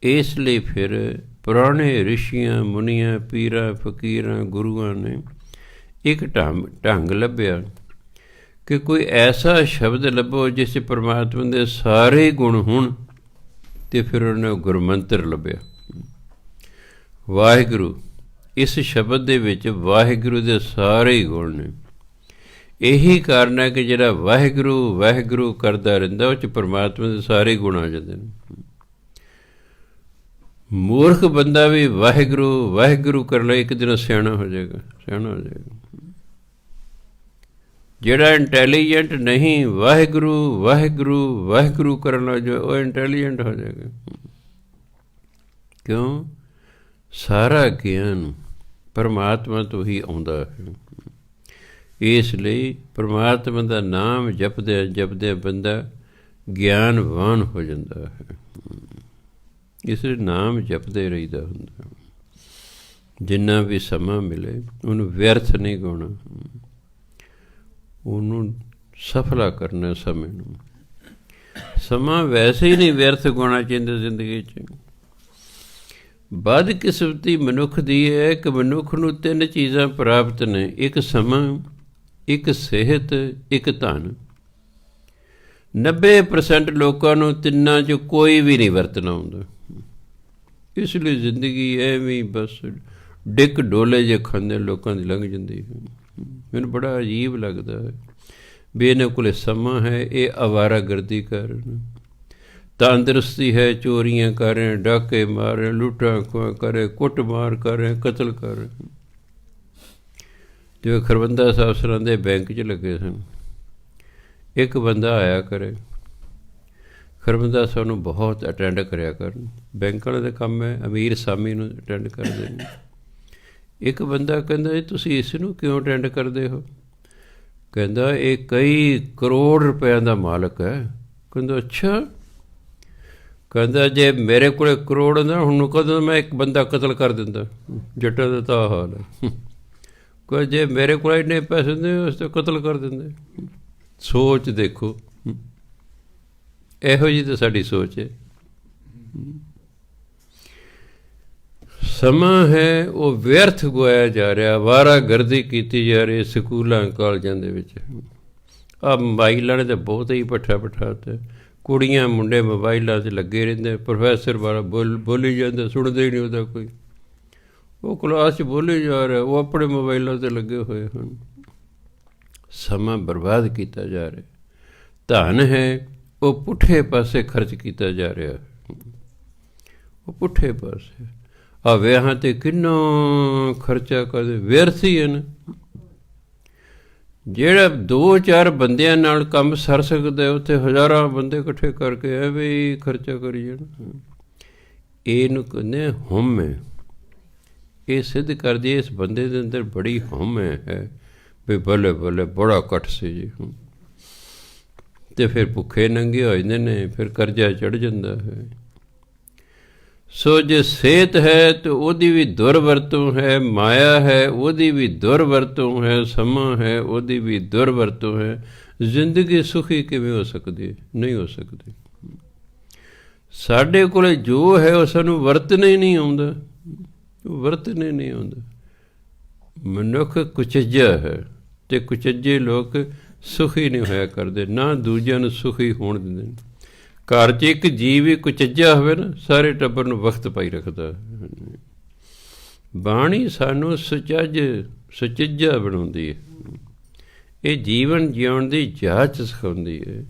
ਇਸ ਲਈ ਫਿਰ ਪੁਰਾਣੇ ਰਿਸ਼ੀਆਂ ਮੁਨੀਆਂ ਪੀਰਾਂ ਫਕੀਰਾਂ ਗੁਰੂਆਂ ਨੇ ਇੱਕ ਢੰਗ ਲੱਭਿਆ ਕਿ ਕੋਈ ਐਸਾ ਸ਼ਬਦ ਲੱਭੋ ਜਿਸ 'ਚ ਪਰਮਾਤਮਾ ਦੇ ਸਾਰੇ ਗੁਣ ਹੋਣ, ਅਤੇ ਫਿਰ ਉਹਨੇ ਗੁਰਮੰਤਰ ਲੱਭਿਆ ਵਾਹਿਗੁਰੂ। ਇਸ ਸ਼ਬਦ ਦੇ ਵਿੱਚ ਵਾਹਿਗੁਰੂ ਦੇ ਸਾਰੇ ਹੀ ਗੁਣ ਨੇ। ਇਹੀ ਕਾਰਨ ਹੈ ਕਿ ਜਿਹੜਾ ਵਾਹਿਗੁਰੂ ਵਾਹਿਗੁਰੂ ਕਰਦਾ ਰਹਿੰਦਾ ਉਹ 'ਚ ਪਰਮਾਤਮਾ ਦੇ ਸਾਰੇ ਗੁਣ ਆ ਜਾਂਦੇ ਨੇ। ਮੂਰਖ ਬੰਦਾ ਵੀ ਵਾਹਿਗੁਰੂ ਵਾਹਿਗੁਰੂ ਕਰ ਲੈ, ਇੱਕ ਦਿਨ ਸਿਆਣਾ ਹੋ ਜਾਏਗਾ, ਸਿਆਣਾ ਹੋ ਜਾਏਗਾ। ਜਿਹੜਾ ਇੰਟੈਲੀਜੈਂਟ ਨਹੀਂ ਵਾਹਿਗੁਰੂ ਵਾਹਿਗੁਰੂ ਵਾਹਿਗੁਰੂ ਕਰਨ ਲੱਗ ਜਾਏ, ਉਹ ਇੰਟੈਲੀਜੈਂਟ ਹੋ ਜਾਏਗਾ। ਕਿਉਂ? ਸਾਰਾ ਗਿਆਨ ਪਰਮਾਤਮਾ ਤੋਂ ਹੀ ਆਉਂਦਾ ਹੈ। ਇਸ ਲਈ ਪਰਮਾਤਮਾ ਦਾ ਨਾਮ ਜਪਦਿਆਂ ਜਪਦਿਆਂ ਬੰਦਾ ਗਿਆਨਵਾਨ ਹੋ ਜਾਂਦਾ ਹੈ। ਇਸ ਲਈ ਨਾਮ ਜਪਦੇ ਰਹੀਦਾ ਹੁੰਦਾ। ਜਿੰਨਾ ਵੀ ਸਮਾਂ ਮਿਲੇ ਉਹਨੂੰ ਵਿਅਰਥ ਨਹੀਂ ਗਾਉਣਾ, ਉਹਨੂੰ ਸਫਲਾ ਕਰਨਾ। ਸਮੇਂ ਨੂੰ ਸਮਾਂ ਵੈਸੇ ਹੀ ਨਹੀਂ ਵਿਅਰਥ ਗਾਉਣਾ ਚਾਹੀਦਾ ਜ਼ਿੰਦਗੀ 'ਚ। ਬਦਕਿਸਮਤੀ ਮਨੁੱਖ ਦੀ ਹੈ ਕਿ ਮਨੁੱਖ ਨੂੰ ਤਿੰਨ ਚੀਜ਼ਾਂ ਪ੍ਰਾਪਤ ਨੇ, ਇੱਕ ਸਮਾਂ, ਇੱਕ ਸਿਹਤ, ਇੱਕ ਧਨ। 90% ਲੋਕਾਂ ਨੂੰ ਤਿੰਨਾਂ 'ਚ ਕੋਈ ਵੀ ਨਹੀਂ ਵਰਤਣਾ ਆਉਂਦਾ। ਇਸ ਲਈ ਜ਼ਿੰਦਗੀ ਐਵੇਂ ਬਸ ਡਿੱਕ ਡੋਲੇ ਜੇ ਖਾਂਦੇ ਲੋਕਾਂ ਦੀ ਲੰਘ ਜਾਂਦੀ ਹੈ। ਮੈਨੂੰ ਬੜਾ ਅਜੀਬ ਲੱਗਦਾ ਹੈ ਵੀ ਇਹਨਾਂ ਕੋਲ ਸਮਾਂ ਹੈ, ਇਹ ਅਵਾਰਾਗਰਦੀ ਕਰ ਰਹੇ ਨੇ। ਤੰਦਰੁਸਤੀ ਹੈ, ਚੋਰੀਆਂ ਕਰ ਰਹੇ, ਡਾਕੇ ਮਾਰ ਰਹੇ, ਲੁੱਟਾਂ ਖੋਹਾਂ ਕਰ ਰਹੇ, ਕੁੱਟ ਮਾਰ ਕਰ ਰਹੇ, ਕਤਲ ਕਰ ਰਹੇ। ਜਿਵੇਂ ਖਰਬੰਦਾ ਸਾਹਿਬ ਸਰਾਂ ਦੇ ਬੈਂਕ 'ਚ ਲੱਗੇ ਸਨ। ਇੱਕ ਬੰਦਾ ਆਇਆ ਕਰੇ, ਖਰਬੰਦਾ ਸਾਹਿਬ ਨੂੰ ਬਹੁਤ ਅਟੈਂਡ ਕਰਿਆ ਕਰਨ। ਬੈਂਕ ਵਾਲੇ ਦਾ ਕੰਮ ਹੈ ਅਮੀਰ ਸਾਮੀ ਨੂੰ ਅਟੈਂਡ ਕਰਦੇ ਨੇ। ਇੱਕ ਬੰਦਾ ਕਹਿੰਦਾ ਤੁਸੀਂ ਇਸ ਨੂੰ ਕਿਉਂ ਅਟੈਂਡ ਕਰਦੇ ਹੋ? ਕਹਿੰਦਾ ਇਹ ਕਈ ਕਰੋੜ ਰੁਪਇਆਂ ਦਾ ਮਾਲਕ ਹੈ। ਕਹਿੰਦਾ ਅੱਛਾ। ਕਹਿੰਦਾ ਜੇ ਮੇਰੇ ਕੋਲ ਕਰੋੜ ਹੁੰਦਾ ਹੁਣ ਕਦੋਂ ਮੈਂ ਇੱਕ ਬੰਦਾ ਕਤਲ ਕਰ ਦਿੰਦਾ। ਜੱਟਾਂ ਦਾ ਤਾਂ ਹਾਲ ਹੈ। ਕੋਈ ਜੇ ਮੇਰੇ ਕੋਲ ਇੰਨੇ ਪੈਸੇ ਹੁੰਦੇ ਉਸ 'ਤੇ ਕਤਲ ਕਰ ਦਿੰਦੇ। ਸੋਚ ਦੇਖੋ, ਇਹੋ ਜਿਹੀ ਤਾਂ ਸਾਡੀ ਸੋਚ ਹੈ। ਸਮਾਂ ਹੈ ਉਹ ਵਿਅਰਥ ਗਵਾਇਆ ਜਾ ਰਿਹਾ, ਵਾਰਾਗਰਦੀ ਕੀਤੀ ਜਾ ਰਹੀ ਸਕੂਲਾਂ ਕਾਲਜਾਂ ਦੇ ਵਿੱਚ। ਆਹ ਮੋਬਾਈਲਾਂ ਨੇ ਤਾਂ ਬਹੁਤ ਹੀ ਪੱਠਾ ਤੇ ਕੁੜੀਆਂ ਮੁੰਡੇ ਮੋਬਾਈਲਾਂ 'ਤੇ ਲੱਗੇ ਰਹਿੰਦੇ। ਪ੍ਰੋਫੈਸਰ ਵਾਲਾ ਬੋਲੀ ਜਾਂਦਾ, ਸੁਣਦੇ ਹੀ ਨਹੀਂ ਉਹਦਾ ਕੋਈ। ਉਹ ਕਲਾਸ 'ਚ ਬੋਲੀ ਜਾ ਰਿਹਾ, ਉਹ ਆਪਣੇ ਮੋਬਾਈਲਾਂ 'ਤੇ ਲੱਗੇ ਹੋਏ ਹਨ। ਸਮਾਂ ਬਰਬਾਦ ਕੀਤਾ ਜਾ ਰਿਹਾ। ਧਨ ਹੈ ਉਹ ਪੁੱਠੇ ਪਾਸੇ ਖਰਚ ਕੀਤਾ ਜਾ ਰਿਹਾ। ਉਹ ਪੁੱਠੇ ਪਾਸੇ ਆ ਵਿਆਹਾਂ 'ਤੇ ਕਿੰਨਾ ਖਰਚਾ ਕਰਦੇ, ਵਿਅਰਥ ਹੀ ਹਨ। ਜਿਹੜਾ 2-4 ਬੰਦਿਆਂ ਨਾਲ ਕੰਮ ਸਰ ਸਕਦਾ ਉੱਥੇ ਹਜ਼ਾਰਾਂ ਬੰਦੇ ਇਕੱਠੇ ਕਰਕੇ ਐਵੇਂ ਹੀ ਖਰਚਾ ਕਰੀ ਜਾਣਾ। ਇਹਨੂੰ ਕਹਿੰਦੇ ਹਉਮੈ। ਇਹ ਸਿੱਧ ਕਰਦੀ ਇਸ ਬੰਦੇ ਦੇ ਅੰਦਰ ਬੜੀ ਹਉਮੈ ਹੈ ਵੀ ਬੱਲੇ ਬੱਲੇ ਬੜਾ ਇਕੱਠ ਸੀ ਜੀ। ਅਤੇ ਫਿਰ ਭੁੱਖੇ ਨੰਗੇ ਹੋ ਜਾਂਦੇ ਨੇ, ਫਿਰ ਕਰਜ਼ਾ ਚੜ੍ਹ ਜਾਂਦਾ ਹੈ। ਸੋ ਜੇ ਸਿਹਤ ਹੈ ਤਾਂ ਉਹਦੀ ਵੀ ਦੁਰਵਰਤੋਂ ਹੈ, ਮਾਇਆ ਹੈ ਉਹਦੀ ਵੀ ਦੁਰਵਰਤੋਂ ਹੈ, ਸਮਾਂ ਹੈ ਉਹਦੀ ਵੀ ਦੁਰਵਰਤੋਂ ਹੈ। ਜ਼ਿੰਦਗੀ ਸੁਖੀ ਕਿਵੇਂ ਹੋ ਸਕਦੀ? ਨਹੀਂ ਹੋ ਸਕਦੀ। ਸਾਡੇ ਕੋਲ ਜੋ ਹੈ ਉਹ ਸਾਨੂੰ ਵਰਤਣਾ ਹੀ ਨਹੀਂ ਆਉਂਦਾ, ਵਰਤਣੇ ਨਹੀਂ ਆਉਂਦਾ। ਮਨੁੱਖ ਕੁਚੱਜਾ ਹੈ ਅਤੇ ਕੁਚੱਜੇ ਲੋਕ ਸੁਖੀ ਨਹੀਂ ਹੋਇਆ ਕਰਦੇ, ਨਾ ਦੂਜਿਆਂ ਨੂੰ ਸੁਖੀ ਹੋਣ ਦਿੰਦੇ ਨੇ। ਘਰ 'ਚ ਇੱਕ ਜੀਵ ਵੀ ਕੁਚੱਜਾ ਹੋਵੇ ਨਾ, ਸਾਰੇ ਟੱਬਰ ਨੂੰ ਵਕਤ ਪਾਈ ਰੱਖਦਾ। ਬਾਣੀ ਸਾਨੂੰ ਸੁਚੱਜਾ ਬਣਾਉਂਦੀ ਹੈ। ਇਹ ਜੀਵਨ ਜਿਉਣ ਦੀ ਜਾਚ ਸਿਖਾਉਂਦੀ ਹੈ।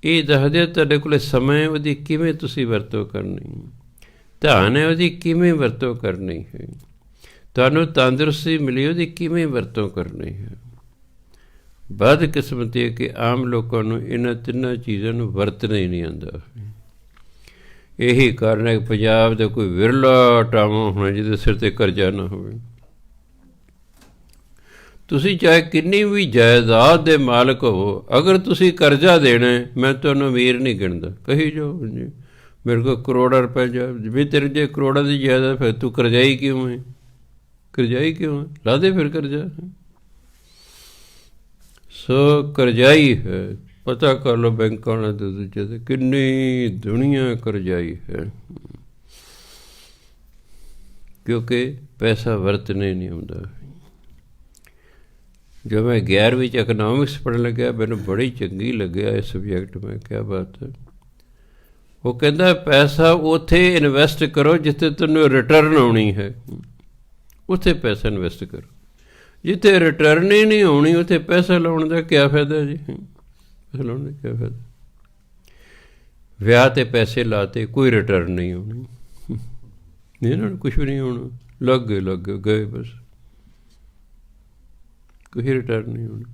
ਇਹ ਦੱਸਦੇ ਤੁਹਾਡੇ ਕੋਲ ਸਮਾਂ ਉਹਦੀ ਕਿਵੇਂ ਤੁਸੀਂ ਵਰਤੋਂ ਕਰਨੀ, ਧਨ ਹੈ ਉਹਦੀ ਕਿਵੇਂ ਵਰਤੋਂ ਕਰਨੀ ਹੈ, ਤੁਹਾਨੂੰ ਤੰਦਰੁਸਤੀ ਮਿਲੀ ਉਹਦੀ ਕਿਵੇਂ ਵਰਤੋਂ ਕਰਨੀ ਹੈ। ਬਦਕਿਸਮਤੀ ਹੈ ਕਿ ਆਮ ਲੋਕਾਂ ਨੂੰ ਇਹਨਾਂ ਤਿੰਨਾਂ ਚੀਜ਼ਾਂ ਨੂੰ ਵਰਤਣਾ ਹੀ ਨਹੀਂ ਆਉਂਦਾ। ਇਹੀ ਕਾਰਨ ਹੈ ਕਿ ਪੰਜਾਬ ਦਾ ਕੋਈ ਵਿਰਲਾ ਟਾਵਾਂ ਹੋਣਾ ਜਿਹਦੇ ਸਿਰ 'ਤੇ ਕਰਜ਼ਾ ਨਾ ਹੋਵੇ। ਤੁਸੀਂ ਚਾਹੇ ਕਿੰਨੀ ਵੀ ਜਾਇਦਾਦ ਦੇ ਮਾਲਕ ਹੋਵੋ, ਅਗਰ ਤੁਸੀਂ ਕਰਜ਼ਾ ਦੇਣਾ ਮੈਂ ਤੁਹਾਨੂੰ ਅਮੀਰ ਨਹੀਂ ਗਿਣਦਾ। ਕਹੀ ਜਾਓ ਜੀ ਮੇਰੇ ਕੋਲ ਕਰੋੜਾਂ ਰੁਪਏ ਵੀ ਤੇਰੇ ਜੇ ਕਰੋੜਾਂ ਦੀ ਜਾਇਦਾਦ, ਫਿਰ ਤੂੰ ਕਰਜ਼ਾਈ ਕਿਉਂ ਹੈ? ਕਰਜ਼ਾਈ ਕਿਉਂ ਹੈ? ਲਾ ਦੇ ਫਿਰ ਕਰਜ਼ਾ। ਸੋ ਕਰਜ਼ਾਈ ਹੈ। ਪਤਾ ਕਰ ਲਓ ਬੈਂਕਾਂ ਵਾਲੇ ਦੇ ਦੂਜੇ 'ਤੇ ਕਿੰਨੀ ਦੁਨੀਆ ਕਰਜ਼ਾਈ ਹੈ, ਕਿਉਂਕਿ ਪੈਸਾ ਵਰਤਣੇ ਨਹੀਂ ਆਉਂਦਾ। ਜਦੋਂ ਮੈਂ 11ਵੀਂ 'ਚ ਇਕਨੋਮਿਕਸ ਪੜ੍ਹਨ ਲੱਗਿਆ, ਮੈਨੂੰ ਬੜੀ ਚੰਗੀ ਲੱਗਿਆ ਇਹ ਸਬਜੈਕਟ। ਮੈਂ ਕਿਹਾ ਬਾਤ ਹੈ। ਉਹ ਕਹਿੰਦਾ ਪੈਸਾ ਉੱਥੇ ਇਨਵੈਸਟ ਕਰੋ ਜਿੱਥੇ ਤੁਹਾਨੂੰ ਰਿਟਰਨ ਆਉਣੀ ਹੈ, ਉੱਥੇ ਪੈਸਾ ਇਨਵੈਸਟ ਕਰੋ। ਜਿੱਥੇ ਰਿਟਰਨ ਹੀ ਨਹੀਂ ਆਉਣੀ ਉੱਥੇ ਪੈਸਾ ਲਾਉਣ ਦਾ ਕਿਆ ਫਾਇਦਾ ਜੀ? ਪੈਸਾ ਲਾਉਣ ਦਾ ਕਿਆ ਫਾਇਦਾ? ਵਿਆਹ 'ਤੇ ਪੈਸੇ ਲਾਤੇ, ਕੋਈ ਰਿਟਰਨ ਨਹੀਂ ਆਉਣੀ, ਇਹਨਾਂ ਨੂੰ ਕੁਛ ਵੀ ਨਹੀਂ ਆਉਣਾ। ਲੱਗ ਗਏ ਬਸ, ਕੋਈ ਰਿਟਰਨ ਨਹੀਂ ਹੋਣਾ।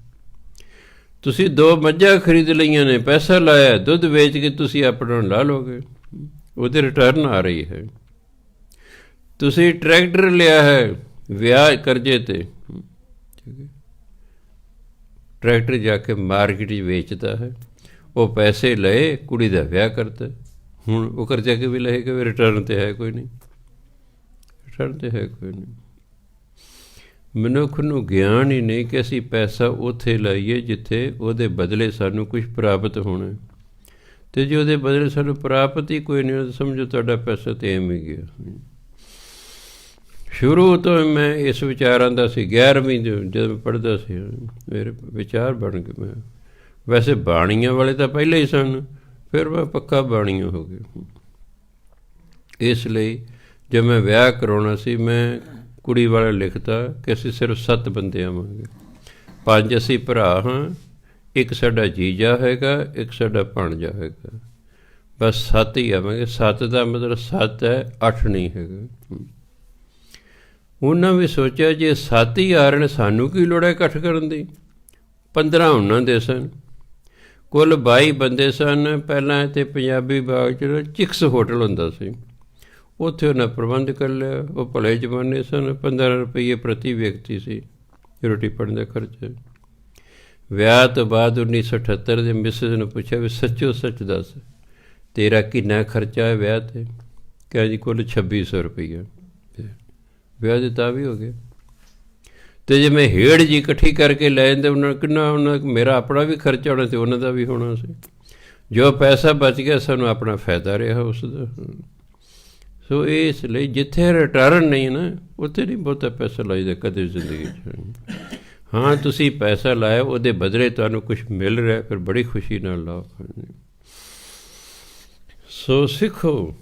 ਤੁਸੀਂ 2 ਮੱਝਾਂ ਖਰੀਦ ਲਈਆਂ ਨੇ, ਪੈਸਾ ਲਾਇਆ, ਦੁੱਧ ਵੇਚ ਕੇ ਤੁਸੀਂ ਆਪਣਾ ਲਾ ਲਓਗੇ, ਉਹਦੇ ਰਿਟਰਨ ਆ ਰਹੀ ਹੈ। ਤੁਸੀਂ ਟਰੈਕਟਰ ਲਿਆ ਹੈ ਵਿਆਹ ਕਰਜ਼ੇ 'ਤੇ, ਟਰੈਕਟਰ ਜਾ ਕੇ ਮਾਰਕੀਟ 'ਚ ਵੇਚਦਾ ਹੈ, ਉਹ ਪੈਸੇ ਲਏ, ਕੁੜੀ ਦਾ ਵਿਆਹ ਕਰਤਾ। ਹੁਣ ਉਹ ਕਰਜ਼ਾ ਕਿਵੇਂ ਲਏਗਾ? ਰਿਟਰਨ 'ਤੇ ਹੈ ਕੋਈ ਨਹੀਂ, ਰਿਟਰਨ 'ਤੇ ਹੈ ਕੋਈ ਨਹੀਂ। ਮਨੁੱਖ ਨੂੰ ਗਿਆਨ ਹੀ ਨਹੀਂ ਕਿ ਅਸੀਂ ਪੈਸਾ ਉੱਥੇ ਲਾਈਏ ਜਿੱਥੇ ਉਹਦੇ ਬਦਲੇ ਸਾਨੂੰ ਕੁਛ ਪ੍ਰਾਪਤ ਹੋਣਾ, ਅਤੇ ਜੇ ਉਹਦੇ ਬਦਲੇ ਸਾਨੂੰ ਪ੍ਰਾਪਤ ਹੀ ਕੋਈ ਨਹੀਂ, ਸਮਝੋ ਤੁਹਾਡਾ ਪੈਸਾ ਤਾਂ ਐਵੇਂ ਹੀ ਗਿਆ। ਸ਼ੁਰੂ ਤੋਂ ਮੈਂ ਇਸ ਵਿਚਾਰਾਂ ਦਾ ਸੀ। 11ਵੀਂ ਜਦੋਂ ਮੈਂ ਪੜ੍ਹਦਾ ਸੀ ਮੇਰੇ ਵਿਚਾਰ ਬਣ ਗਏ। ਮੈਂ ਵੈਸੇ ਬਾਣੀਆਂ ਵਾਲੇ ਤਾਂ ਪਹਿਲਾਂ ਹੀ ਸਨ, ਫਿਰ ਮੈਂ ਪੱਕਾ ਬਾਣੀਆਂ ਹੋ ਗਿਆ। ਇਸ ਲਈ ਜਦ ਮੈਂ ਵਿਆਹ ਕਰਾਉਣਾ ਸੀ, ਮੈਂ ਕੁੜੀ ਵਾਲਾ ਲਿਖਤਾ ਕਿ ਅਸੀਂ ਸਿਰਫ 7 ਬੰਦੇ ਆਵਾਂਗੇ। 5 ਅਸੀਂ ਭਰਾ ਹਾਂ, ਇੱਕ ਸਾਡਾ ਜੀਜਾ ਹੈਗਾ, ਇੱਕ ਸਾਡਾ ਭਾਣਜਾ ਹੈਗਾ, ਬਸ 7 ਹੀ ਆਵਾਂਗੇ। 7 ਦਾ ਮਤਲਬ 7 ਹੈ, 8 ਨਹੀਂ ਹੈਗਾ। ਉਹਨਾਂ ਵੀ ਸੋਚਿਆ ਜੇ 7 ਹੀ ਆ ਰਹੇ ਨੇ ਸਾਨੂੰ ਕੀ ਲੋੜ ਹੈ ਇਕੱਠ ਕਰਨ ਦੀ। 15 ਉਹਨਾਂ ਦੇ ਸਨ, ਕੁੱਲ 22 ਬੰਦੇ ਸਨ। ਪਹਿਲਾਂ ਇੱਥੇ ਪੰਜਾਬੀ ਬਾਗ 'ਚ ਚਿਕਸ ਹੋਟਲ ਹੁੰਦਾ ਸੀ, ਉੱਥੇ ਉਹਨਾਂ ਪ੍ਰਬੰਧ ਕਰ ਲਿਆ। ਉਹ ਭਲੇ ਜ਼ਮਾਨੇ ਸਨ, 15 ਰੁਪਈਏ ਪ੍ਰਤੀ ਵਿਅਕਤੀ ਸੀ ਰੋਟੀ ਪਾਣੀ ਦਾ ਖਰਚਾ। ਵਿਆਹ ਤੋਂ ਬਾਅਦ 1978 ਦੇ ਮਿਸਿਸ ਨੂੰ ਪੁੱਛਿਆ ਵੀ ਸੱਚੋ ਸੱਚ ਦੱਸ ਤੇਰਾ ਕਿੰਨਾ ਖਰਚਾ ਹੈ ਵਿਆਹ 'ਤੇ? ਕਿਹਾ ਜੀ ਕੁੱਲ 2600 ਰੁਪਈਆ। ਵਿਆਹ ਦੇ ਤਾਂ ਵੀ ਹੋ ਗਏ। ਅਤੇ ਜੇ ਮੈਂ ਹੇੜ ਜੀ ਇਕੱਠੀ ਕਰਕੇ ਲੈ ਜਾਂਦੇ ਉਹਨਾਂ ਕਿੰਨਾ ਉਹਨਾਂ ਮੇਰਾ ਆਪਣਾ ਵੀ ਖਰਚਾ ਹੋਣਾ ਅਤੇ ਉਹਨਾਂ ਦਾ ਵੀ ਹੋਣਾ ਸੀ। ਜੋ ਪੈਸਾ ਬਚ ਗਿਆ ਸਾਨੂੰ ਆਪਣਾ ਫਾਇਦਾ ਰਿਹਾ ਉਸ ਦਾ। ਸੋ ਇਸ ਲਈ ਜਿੱਥੇ ਰਿਟਰਨ ਨਹੀਂ ਨਾ ਉੱਥੇ ਨਹੀਂ ਬਹੁਤਾ ਪੈਸਾ ਲਾਈਦਾ ਕਦੇ ਜ਼ਿੰਦਗੀ 'ਚ। ਹਾਂ ਤੁਸੀਂ ਪੈਸਾ ਲਾਇਆ ਉਹਦੇ ਬਦਲੇ ਤੁਹਾਨੂੰ ਕੁਛ ਮਿਲ ਰਿਹਾ ਫਿਰ ਬੜੀ ਖੁਸ਼ੀ ਨਾਲ ਲਾਓ। ਸੋ ਸਿੱਖੋ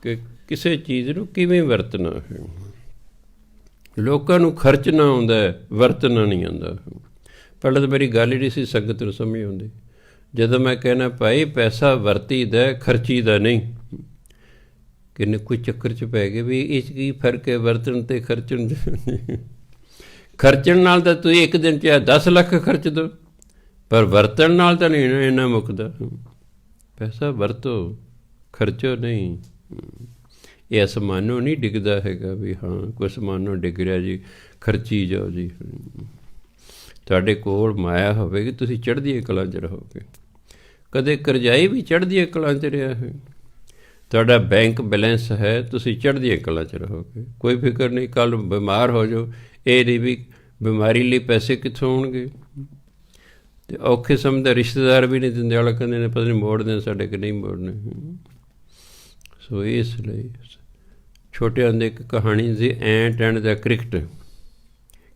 ਕਿ ਕਿਸੇ ਚੀਜ਼ ਨੂੰ ਕਿਵੇਂ ਵਰਤਣਾ ਹੈ। ਲੋਕਾਂ ਨੂੰ ਖਰਚਣਾ ਆਉਂਦਾ ਵਰਤਣਾ ਨਹੀਂ ਆਉਂਦਾ। ਪਹਿਲਾਂ ਤਾਂ ਮੇਰੀ ਗੱਲ ਹੀ ਨਹੀਂ ਸੀ ਸੰਗਤ ਨੂੰ ਸਮਝ ਆਉਂਦੀ। ਜਦੋਂ ਮੈਂ ਕਹਿਣਾ ਭਾਈ ਪੈਸਾ ਵਰਤੀਦਾ ਖਰਚੀਦਾ ਨਹੀਂ, ਕਿੰਨੇ ਕੋਈ ਚੱਕਰ 'ਚ ਪੈ ਗਏ ਵੀ ਇਹ 'ਚ ਕੀ ਫਰਕ ਹੈ ਵਰਤਣ ਅਤੇ ਖਰਚਣ। ਖਰਚਣ ਨਾਲ ਤਾਂ ਤੁਸੀਂ ਇੱਕ ਦਿਨ 'ਚ 10 ਲੱਖ ਖਰਚ ਦਿਓ, ਪਰ ਵਰਤਣ ਨਾਲ ਤਾਂ ਨਹੀਂ ਇੰਨਾ ਮੁੱਕਦਾ। ਪੈਸਾ ਵਰਤੋ, ਖਰਚੋ ਨਹੀਂ। ਇਹ ਅਸਮਾਨੋਂ ਨਹੀਂ ਡਿੱਗਦਾ ਹੈਗਾ ਵੀ ਹਾਂ ਕੋਈ ਅਸਮਾਨੋਂ ਡਿੱਗ ਰਿਹਾ ਜੀ ਖਰਚੀ ਜਾਓ ਜੀ। ਤੁਹਾਡੇ ਕੋਲ ਮਾਇਆ ਹੋਵੇਗੀ ਤੁਸੀਂ ਚੜ੍ਹਦੀਆਂ ਕਲਾਂ 'ਚ ਰਹੋਗੇ। ਕਦੇ ਕਰਜ਼ਾਈ ਵੀ ਚੜ੍ਹਦੀਆਂ ਕਲਾਂ 'ਚ ਰਿਹਾ ਹੈ। ਤੁਹਾਡਾ ਬੈਂਕ ਬੈਲੈਂਸ ਹੈ ਤੁਸੀਂ ਚੜ੍ਹਦੀਆਂ ਕਲਾਂ 'ਚ ਰਹੋਗੇ। ਕੋਈ ਫਿਕਰ ਨਹੀਂ ਕੱਲ੍ਹ ਬਿਮਾਰ ਹੋ ਜਾਓ। ਇਹ ਨਹੀਂ ਵੀ ਬਿਮਾਰੀ ਲਈ ਪੈਸੇ ਕਿੱਥੋਂ ਆਉਣਗੇ। ਅਤੇ ਔਖੇ ਸਮੇਂ ਦਾ ਰਿਸ਼ਤੇਦਾਰ ਵੀ ਨਹੀਂ ਦਿੰਦੇ। ਵਾਲਾ ਕਹਿੰਦੇ ਨੇ ਪਤਾ ਨਹੀਂ ਮੋੜਦੇ ਸਾਡੇ ਕਿ ਨਹੀਂ ਮੋੜਨੇ। ਸੋ ਇਸ ਲਈ ਛੋਟੇ ਹੁੰਦੇ ਇੱਕ ਕਹਾਣੀ ਸੀ ਐਂਟ ਐਂਡ ਦਾ ਕ੍ਰਿਕਟ,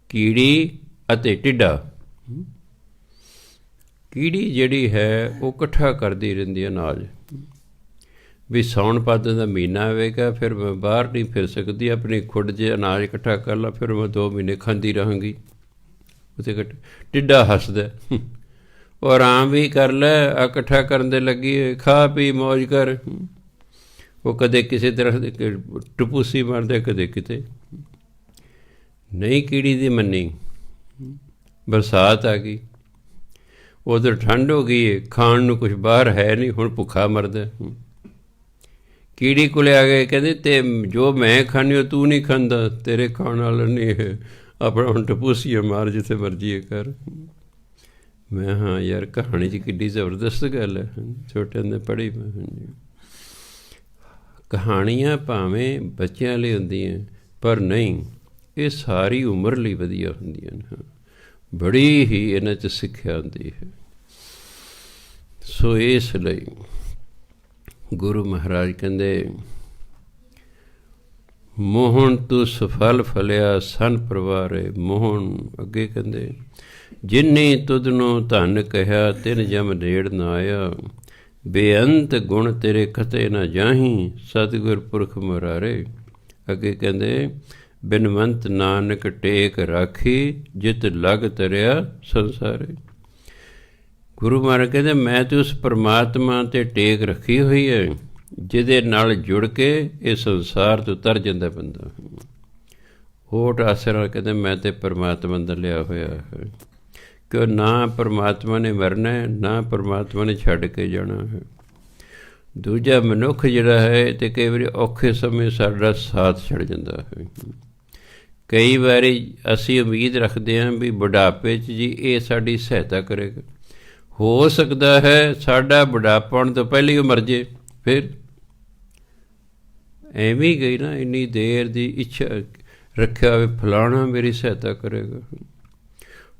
ਕੀੜੀ ਅਤੇ ਟਿੱਡਾ। ਕੀੜੀ ਜਿਹੜੀ ਹੈ ਉਹ ਇਕੱਠਾ ਕਰਦੀ ਰਹਿੰਦੀ ਅਨਾਜ ਵੀ ਸਾਉਣ ਭਾਦੋਂ ਦਾ ਮਹੀਨਾ ਆਵੇਗਾ ਫਿਰ ਮੈਂ ਬਾਹਰ ਨਹੀਂ ਫਿਰ ਸਕਦੀ, ਆਪਣੀ ਖੁੱਡ 'ਚ ਅਨਾਜ ਇਕੱਠਾ ਕਰ ਲਾ ਫਿਰ ਮੈਂ 2 ਮਹੀਨੇ ਖਾਂਦੀ ਰਹਾਂਗੀ। ਉੱਥੇ ਟਿੱਡਾ ਹੱਸਦਾ ਉਹ ਆਰਾਮ ਵੀ ਕਰ ਲੈ ਆ ਇਕੱਠਾ ਕਰਨ ਦੇ ਲੱਗੀ ਖਾ ਪੀ ਮੌਜ ਕਰ। ਉਹ ਕਦੇ ਕਿਸੇ ਤਰ੍ਹਾਂ ਦੇ ਟਪੂਸੀ ਮਾਰਦਾ ਕਦੇ ਕਿਤੇ ਨਹੀਂ। ਕੀੜੀ ਦੀ ਮੰਨੀ ਬਰਸਾਤ ਆ ਗਈ, ਉਧਰ ਠੰਡ ਹੋ ਗਈ, ਖਾਣ ਨੂੰ ਕੁਛ ਬਾਹਰ ਹੈ ਨਹੀਂ, ਹੁਣ ਭੁੱਖਾ ਮਰਦਾ। ਕੀੜੀ ਕੋਲ ਆ ਗਏ ਕਹਿੰਦੇ ਤੇ ਜੋ ਮੈਂ ਖਾਂਦੀ ਉਹ ਤੂੰ ਨਹੀਂ ਖਾਂਦਾ, ਤੇਰੇ ਖਾਣ ਵਾਲਾ ਨਹੀਂ ਹੈ, ਆਪਣਾ ਹੁਣ ਟਪੂਸੀਆਂ ਮਾਰ ਜਿੱਥੇ ਮਰਜ਼ੀ ਕਰ। ਮੈਂ ਹਾਂ ਯਾਰ ਕਹਾਣੀ 'ਚ ਕਿੱਡੀ ਜ਼ਬਰਦਸਤ ਗੱਲ ਹੈ। ਛੋਟੇ ਹੁੰਦੇ ਪੜ੍ਹੀ ਮੈਂ। ਕਹਾਣੀਆਂ ਭਾਵੇਂ ਬੱਚਿਆਂ ਲਈ ਹੁੰਦੀਆਂ ਪਰ ਨਹੀਂ, ਇਹ ਸਾਰੀ ਉਮਰ ਲਈ ਵਧੀਆ ਹੁੰਦੀਆਂ ਨੇ। ਬੜੀ ਹੀ ਇਹਨਾਂ 'ਚ ਸਿੱਖਿਆ ਹੁੰਦੀ ਹੈ। ਸੋ ਇਸ ਲਈ ਗੁਰੂ ਮਹਾਰਾਜ ਕਹਿੰਦੇ ਮੋਹਨ ਤੂੰ ਸਫਲ ਫਲਿਆ ਸਨ ਪਰਵਾਰੇ। ਮੋਹਨ ਅੱਗੇ ਕਹਿੰਦੇ ਜਿਨੀ ਤੁਧ ਨੂੰ ਧਨ ਕਿਹਾ ਤਿਨ ਜਮ ਨੇੜ ਨਾ ਆਇਆ। ਬੇਅੰਤ ਗੁਣ ਤੇਰੇ ਖਤੇ ਨਾ ਜਾਹੀਂ ਸਤਿਗੁਰ ਪੁਰਖ ਮੁਰਾਰੇ। ਅੱਗੇ ਕਹਿੰਦੇ ਬਿਨਵੰਤ ਨਾਨਕ ਟੇਕ ਰਾਖੀ ਜਿਤ ਲਗ ਤਰਿਆ ਸੰਸਾਰੇ। ਗੁਰੂ ਮਹਾਰਾਜ ਕਹਿੰਦੇ ਮੈਂ ਤਾਂ ਉਸ ਪਰਮਾਤਮਾ 'ਤੇ ਟੇਕ ਰੱਖੀ ਹੋਈ ਹੈ ਜਿਹਦੇ ਨਾਲ ਜੁੜ ਕੇ ਇਹ ਸੰਸਾਰ ਤੋਂ ਤਰ ਜਾਂਦਾ ਬੰਦਾ। ਹੋਠ ਆਸਰਾ ਕਹਿੰਦੇ ਮੈਂ ਤਾਂ ਪਰਮਾਤਮਾ ਦਾ ਲਿਆ ਹੋਇਆ ਹੈ ਕਿ ਨਾ ਪਰਮਾਤਮਾ ਨੇ ਮਰਨਾ ਨਾ ਪਰਮਾਤਮਾ ਨੇ ਛੱਡ ਕੇ ਜਾਣਾ ਹੈ। ਦੂਜਾ ਮਨੁੱਖ ਜਿਹੜਾ ਹੈ ਅਤੇ ਕਈ ਵਾਰੀ ਔਖੇ ਸਮੇਂ ਸਾਡਾ ਸਾਥ ਛੱਡ ਜਾਂਦਾ ਹੈ। ਕਈ ਵਾਰੀ ਅਸੀਂ ਉਮੀਦ ਰੱਖਦੇ ਹਾਂ ਵੀ ਬੁਢਾਪੇ 'ਚ ਜੀ ਇਹ ਸਾਡੀ ਸਹਾਇਤਾ ਕਰੇਗਾ। ਹੋ ਸਕਦਾ ਹੈ ਸਾਡਾ ਬੁਢਾਪਾ ਆਉਣ ਤੋਂ ਪਹਿਲਾਂ ਹੀ ਉਹ ਮਰ ਜੇ। ਫਿਰ ਐਵੇਂ ਗਈ ਨਾ ਇੰਨੀ ਦੇਰ ਦੀ ਇੱਛਾ ਰੱਖਿਆ ਹੋਵੇ ਫਲਾਣਾ ਮੇਰੀ ਸਹਾਇਤਾ ਕਰੇਗਾ।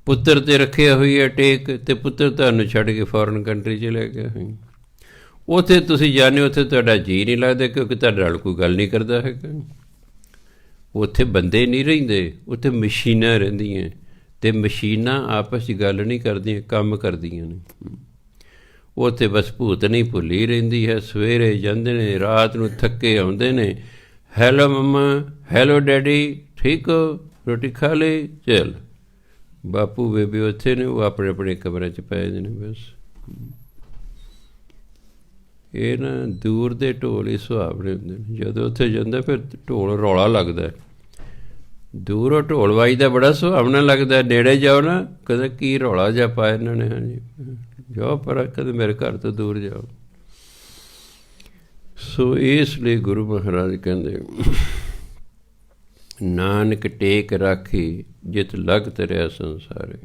ਪੁੱਤਰ 'ਤੇ ਰੱਖਿਆ ਹੋਈ ਹੈ ਟੇਕ ਅਤੇ ਪੁੱਤਰ ਤੁਹਾਨੂੰ ਛੱਡ ਕੇ ਫੋਰਨ ਕੰਟਰੀ 'ਚ ਲੈ ਗਿਆ। ਉੱਥੇ ਤੁਸੀਂ ਜਾਣਦੇ ਉੱਥੇ ਤੁਹਾਡਾ ਜੀਅ ਨਹੀਂ ਲੱਗਦਾ ਕਿਉਂਕਿ ਤੁਹਾਡੇ ਨਾਲ ਕੋਈ ਗੱਲ ਨਹੀਂ ਕਰਦਾ ਹੈਗਾ। ਉੱਥੇ ਬੰਦੇ ਨਹੀਂ ਰਹਿੰਦੇ, ਉੱਥੇ ਮਸ਼ੀਨਾਂ ਰਹਿੰਦੀਆਂ ਅਤੇ ਮਸ਼ੀਨਾਂ ਆਪਸ 'ਚ ਗੱਲ ਨਹੀਂ ਕਰਦੀਆਂ, ਕੰਮ ਕਰਦੀਆਂ ਨੇ। ਉੱਥੇ ਬਸ ਭੂਤ ਨਹੀਂ ਭੁੱਲੀ ਰਹਿੰਦੀ ਹੈ। ਸਵੇਰੇ ਜਾਂਦੇ ਨੇ ਰਾਤ ਨੂੰ ਥੱਕੇ ਆਉਂਦੇ ਨੇ, ਹੈਲੋ ਮੰਮਾ, ਹੈਲੋ ਡੈਡੀ, ਠੀਕ ਹੋ, ਰੋਟੀ ਖਾ ਲਈ, ਚੱਲ। ਬਾਪੂ ਬੇਬੀ ਉੱਥੇ ਨੇ, ਉਹ ਆਪਣੇ ਆਪਣੇ ਕਮਰੇ 'ਚ ਪਏ ਨੇ ਬਸ। ਇਹ ਨਾ ਦੂਰ ਦੇ ਢੋਲ ਹੀ ਸੁਹਾਵਣੇ ਹੁੰਦੇ ਨੇ। ਜਦੋਂ ਉੱਥੇ ਜਾਂਦਾ ਫਿਰ ਢੋਲ ਰੌਲਾ ਲੱਗਦਾ। ਦੂਰੋਂ ਢੋਲ ਵੱਜਦਾ ਬੜਾ ਸੁਹਾਵਣਾ ਲੱਗਦਾ, ਨੇੜੇ ਜਾਓ ਨਾ ਕਦੇ ਕੀ ਰੌਲਾ ਜਿਹਾ ਪਾਇਆ ਇਹਨਾਂ ਨੇ। ਹਾਂਜੀ ਜਾਓ ਪਰ ਕਦੇ ਮੇਰੇ ਘਰ ਤੋਂ ਦੂਰ ਜਾਓ। ਸੋ ਇਸ ਲਈ ਗੁਰੂ ਮਹਾਰਾਜ ਕਹਿੰਦੇ ਨਾਨਕ ਟੇਕ ਰਾਖੀ ਜਿਤ ਲਗ ਤਰਿਆ ਸੰਸਾਰੇ।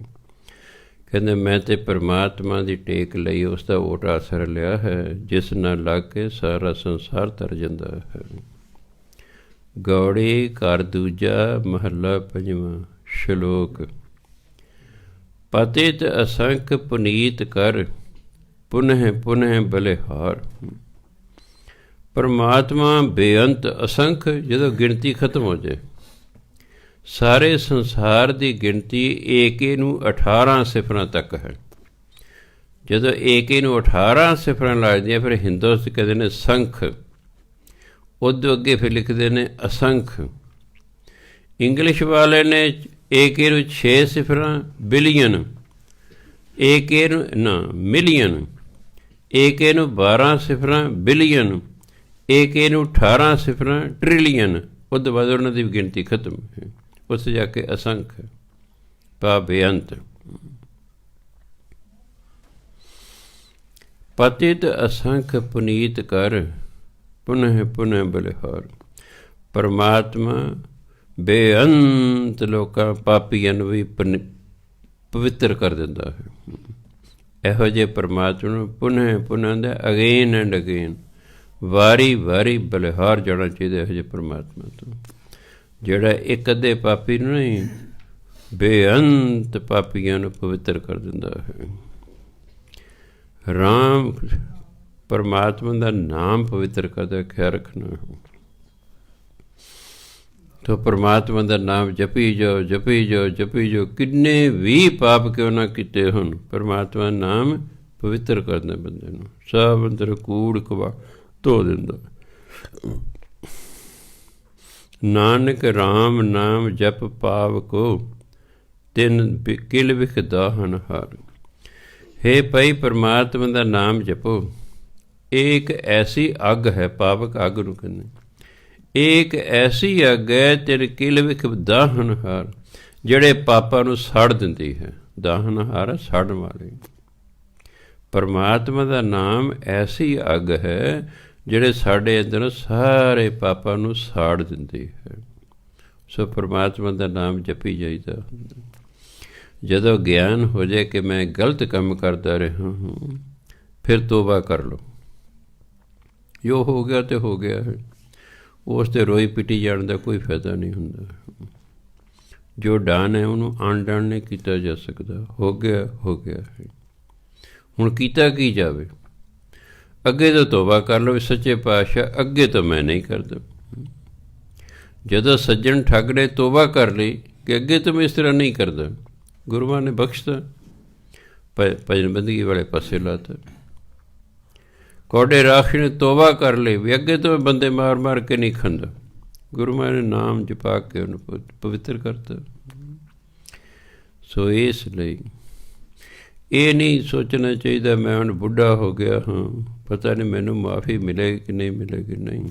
ਕਹਿੰਦੇ ਮੈਂ ਤੇ ਪਰਮਾਤਮਾ ਦੀ ਟੇਕ ਲਈ, ਉਸ ਦਾ ਓਟ ਆਸਰਾ ਲਿਆ ਹੈ, ਜਿਸ ਨਾਲ ਲੱਗ ਕੇ ਸਾਰਾ ਸੰਸਾਰ ਤਰ ਜਾਂਦਾ ਹੈ। ਗੌੜੀ ਘਰ ਦੂਜਾ ਮਹੱਲਾ ਪੰਜਵਾਂ। ਸ਼ਲੋਕ। ਪਤਿਤ ਅਸੰਖ ਪੁਨੀਤ ਕਰ, ਪੁਨਹ ਪੁਨਹ ਬਲਿਹਾਰ। ਪਰਮਾਤਮਾ ਬੇਅੰਤ ਅਸੰਖ, ਜਦੋਂ ਗਿਣਤੀ ਖਤਮ ਹੋ ਜਾਏ, ਸਾਰੇ ਸੰਸਾਰ ਦੀ ਗਿਣਤੀ ਏਕੇ ਨੂੰ 18 ਸਿਫਰਾਂ ਤੱਕ ਹੈ। ਜਦੋਂ ਏਕੇ ਨੂੰ 18 ਸਿਫਰਾਂ ਲੱਗਦੀਆਂ, ਫਿਰ ਹਿੰਦੂਸਤਾਨ ਕਹਿੰਦੇ ਨੇ ਸੰਖ, ਉਦੋਂ ਅੱਗੇ ਫਿਰ ਲਿਖਦੇ ਨੇ ਅਸੰਖ। ਇੰਗਲਿਸ਼ ਵਾਲੇ ਨੇ ਏਕੇ ਨੂੰ 6 ਸਿਫਰਾਂ, ਬਿਲੀਅਨ, ਏਕੇ ਨੂੰ ਨਾ ਮਿਲੀਅਨ, ਏਕੇ ਨੂੰ 12 ਸਿਫਰਾਂ, ਬਿਲੀਅਨ, ਏਕੇ ਨੂੰ 18 ਸਿਫਰਾਂ, ਟ੍ਰਿਲੀਅਨ। ਉਹਦੇ ਬਾਅਦ ਉਹਨਾਂ ਦੀ ਗਿਣਤੀ ਖਤਮ ਹੈ, ਉੱਥੇ ਜਾ ਕੇ ਅਸੰਖ ਪਾ ਬੇਅੰਤ। ਪਤਿਤ ਅਸੰਖ ਪੁਨੀਤ ਕਰ, ਪੁਨਹ ਪੁਨਹ ਬਲਿਹਾਰ। ਪਰਮਾਤਮਾ ਬੇਅੰਤ ਲੋਕਾਂ ਪਾਪੀਆਂ ਨੂੰ ਵੀ ਪਵਿੱਤਰ ਕਰ ਦਿੰਦਾ ਹੈ। ਇਹੋ ਜਿਹੇ ਪਰਮਾਤਮਾ ਨੂੰ ਪੁਨਹ ਪੁਨਹ ਦਾ ਅਗੇਨ ਐਂਡ ਅਗੇਨ, ਵਾਰੀ ਵਾਰੀ ਬਲਿਹਾਰ ਜਾਣਾ ਚਾਹੀਦਾ ਇਹੋ ਜਿਹੇ ਪਰਮਾਤਮਾ ਤੋਂ, ਜਿਹੜਾ ਇੱਕ ਅੱਧੇ ਪਾਪੀ ਨੂੰ ਨਹੀਂ, ਬੇਅੰਤ ਪਾਪੀਆਂ ਨੂੰ ਪਵਿੱਤਰ ਕਰ ਦਿੰਦਾ ਹੈ। ਰਾਮ ਪਰਮਾਤਮਾ ਦਾ ਨਾਮ ਪਵਿੱਤਰ ਕਰਦਾ, ਖਿਆਲ ਰੱਖਣਾ। ਤੋ ਪਰਮਾਤਮਾ ਦਾ ਨਾਮ ਜਪੀ ਜਾਓ, ਜਪੀ ਜਾਓ, ਜਪੀ ਜਾਓ। ਕਿੰਨੇ ਵੀ ਪਾਪ ਕਿਉਂ ਨਾ ਕੀਤੇ ਹੋਣ, ਪਰਮਾਤਮਾ ਨਾਮ ਪਵਿੱਤਰ ਕਰਦਾ ਬੰਦੇ ਨੂੰ, ਸਭ ਅੰਦਰ ਕੂੜ ਕਵਾ ਧੋ ਦਿੰਦਾ। ਨਾਨਕ ਰਾਮ ਨਾਮ ਜਪ ਪਾਵ ਕੋ, ਤਿੰਨ ਕਿਲ ਵਿਖ ਦਾਹਨ ਹਾਰ। ਹੇ ਭਾਈ, ਪਰਮਾਤਮਾ ਦਾ ਨਾਮ ਜਪੋ। ਇਹ ਇੱਕ ਐਸੀ ਅੱਗ ਹੈ, ਪਾਵਕ ਅੱਗ ਨੂੰ ਕਹਿੰਦੇ, ਇਹ ਇੱਕ ਐਸੀ ਅੱਗ ਹੈ, ਤਿੰਨ ਕਿਲ ਵਿਖ ਦਾਹਨ ਹਾਰ, ਜਿਹੜੇ ਪਾਪਾਂ ਨੂੰ ਸਾੜ ਦਿੰਦੀ ਹੈ। ਦਾਹਨ ਹਾਰ ਸਾੜਨ ਵਾਲੇ। ਪਰਮਾਤਮਾ ਦਾ ਨਾਮ ਐਸੀ ਅੱਗ ਹੈ, ਜਿਹੜੇ ਸਾਡੇ ਅੰਦਰ ਸਾਰੇ ਪਾਪਾਂ ਨੂੰ ਸਾੜ ਦਿੰਦੀ ਹੈ। ਸੋ ਪਰਮਾਤਮਾ ਦਾ ਨਾਮ ਜਪੀ ਜਾਈਦਾ ਹੁੰਦਾ। ਜਦੋਂ ਗਿਆਨ ਹੋ ਜਾਏ ਕਿ ਮੈਂ ਗਲਤ ਕੰਮ ਕਰਦਾ ਰਿਹਾ ਹਾਂ, ਫਿਰ ਤੋਬਾ ਕਰ ਲਓ। ਜੋ ਹੋ ਗਿਆ ਤੇ ਹੋ ਗਿਆ ਹੈ, ਉਸ 'ਤੇ ਰੋਈ ਪਿੱਟੀ ਜਾਣ ਦਾ ਕੋਈ ਫਾਇਦਾ ਨਹੀਂ ਹੁੰਦਾ। ਜੋ ਡਾਨ ਹੈ ਉਹਨੂੰ ਅਣਡਾਨ ਨਹੀਂ ਕੀਤਾ ਜਾ ਸਕਦਾ। ਹੋ ਗਿਆ ਹੋ ਗਿਆ ਹੈ, ਹੁਣ ਕੀਤਾ ਕੀ ਜਾਵੇ। ਅੱਗੇ ਤੋਂ ਤੋਬਾ ਕਰ ਲਓ, ਸੱਚੇ ਪਾਤਸ਼ਾਹ ਅੱਗੇ ਤੋਂ ਮੈਂ ਨਹੀਂ ਕਰਦਾ। ਜਦੋਂ ਸੱਜਣ ਠੱਗ ਨੇ ਤੋਬਾ ਕਰ ਲਈ ਕਿ ਅੱਗੇ ਤੋਂ ਮੈਂ ਇਸ ਤਰ੍ਹਾਂ ਨਹੀਂ ਕਰਦਾ, ਗੁਰੂਆਂ ਨੇ ਬਖਸ਼ਤਾ, ਭਜਨ ਬੰਦਗੀ ਵਾਲੇ ਪਾਸੇ ਲਾਤਾ। ਕੌਡੇ ਰਾਖਸ਼ ਨੇ ਤੋਬਾ ਕਰ ਲਈ ਵੀ ਅੱਗੇ ਤੋਂ ਬੰਦੇ ਮਾਰ ਮਾਰ ਕੇ ਨਹੀਂ ਖਾਂਦਾ, ਗੁਰੂਆਂ ਨੇ ਨਾਮ ਜਪਾ ਕੇ ਉਹਨੂੰ ਪਵਿੱਤਰ ਕਰਤਾ। ਸੋ ਇਸ ਲਈ ਇਹ ਨਹੀਂ ਸੋਚਣਾ ਚਾਹੀਦਾ ਮੈਂ ਹੁਣ ਬੁੱਢਾ ਹੋ ਗਿਆ ਹਾਂ, ਪਤਾ ਨਹੀਂ ਮੈਨੂੰ ਮਾਫੀ ਮਿਲੇਗੀ ਕਿ ਨਹੀਂ ਮਿਲੇਗੀ। ਨਹੀਂ,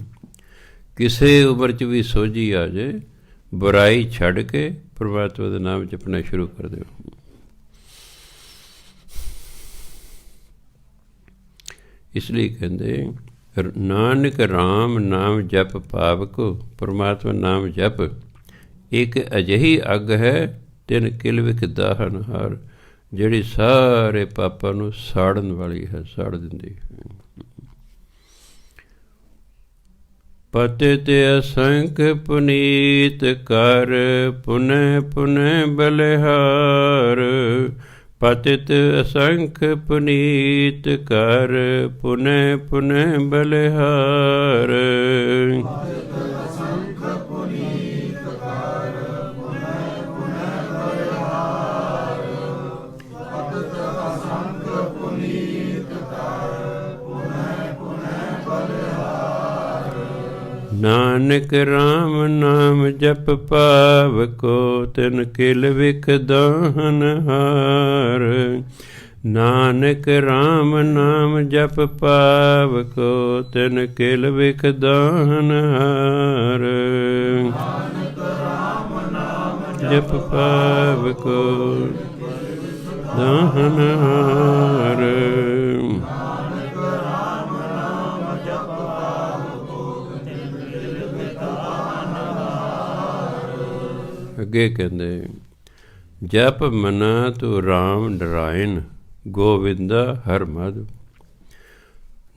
ਕਿਸੇ ਉਮਰ 'ਚ ਵੀ ਸੋਝੀ ਆ ਜਾਏ, ਬੁਰਾਈ ਛੱਡ ਕੇ ਪਰਮਾਤਮਾ ਦਾ ਨਾਮ ਜਪਣਾ ਸ਼ੁਰੂ ਕਰ ਦਿਓ। ਇਸ ਲਈ ਕਹਿੰਦੇ ਨਾਨਕ ਰਾਮ ਨਾਮ ਜਪ ਪਾਵਕੋ, ਪਰਮਾਤਮਾ ਨਾਮ ਜਪ ਇੱਕ ਅਜਿਹੀ ਅੱਗ ਹੈ, ਤਿੰਨ ਕਿਲ ਵਿਖ ਦਾਹਨ ਹਾਰ, ਜਿਹੜੀ ਸਾਰੇ ਪਾਪਾਂ ਨੂੰ ਸਾੜਨ ਵਾਲੀ ਹੈ, ਸਾੜ ਦਿੰਦੀ ਹੈ। ਪਤਿਤ ਅਸੰਖ ਪੁਨੀਤ ਕਰ, ਪੁਨਹ ਪੁਨਹ ਬਲਿਹਾਰ। ਪਤਿਤ ਅਸੰਖ ਪੁਨੀਤ ਕਰ, ਪੁਨਹ ਪੁਨਹ ਬਲਿਹਾਰ। ਨਾਨਕ ਰਾਮ ਨਾਮ ਜਪ ਪਾਵਕੋ, ਤਿਨ ਕਿਲ ਵਿਖ ਦਾਹਨ ਹਾਰ। ਨਾਨਕ ਰਾਮ ਨਾਮ ਜਪ ਪਾਵਕੋ, ਤਿਨ ਕਿਲ ਵਿਖ ਦਾਹਨ ਹਾਰ। ਜਪ ਪਾਵਕੋ ਦਾਹਨ ਹਾਰ। ਅੱਗੇ ਕਹਿੰਦੇ ਜਪ ਮਨਾ ਤੂੰ ਰਾਮ ਨਰਾਇਣ ਗੋਵਿੰਦਾ ਹਰ ਮਾਧੋ।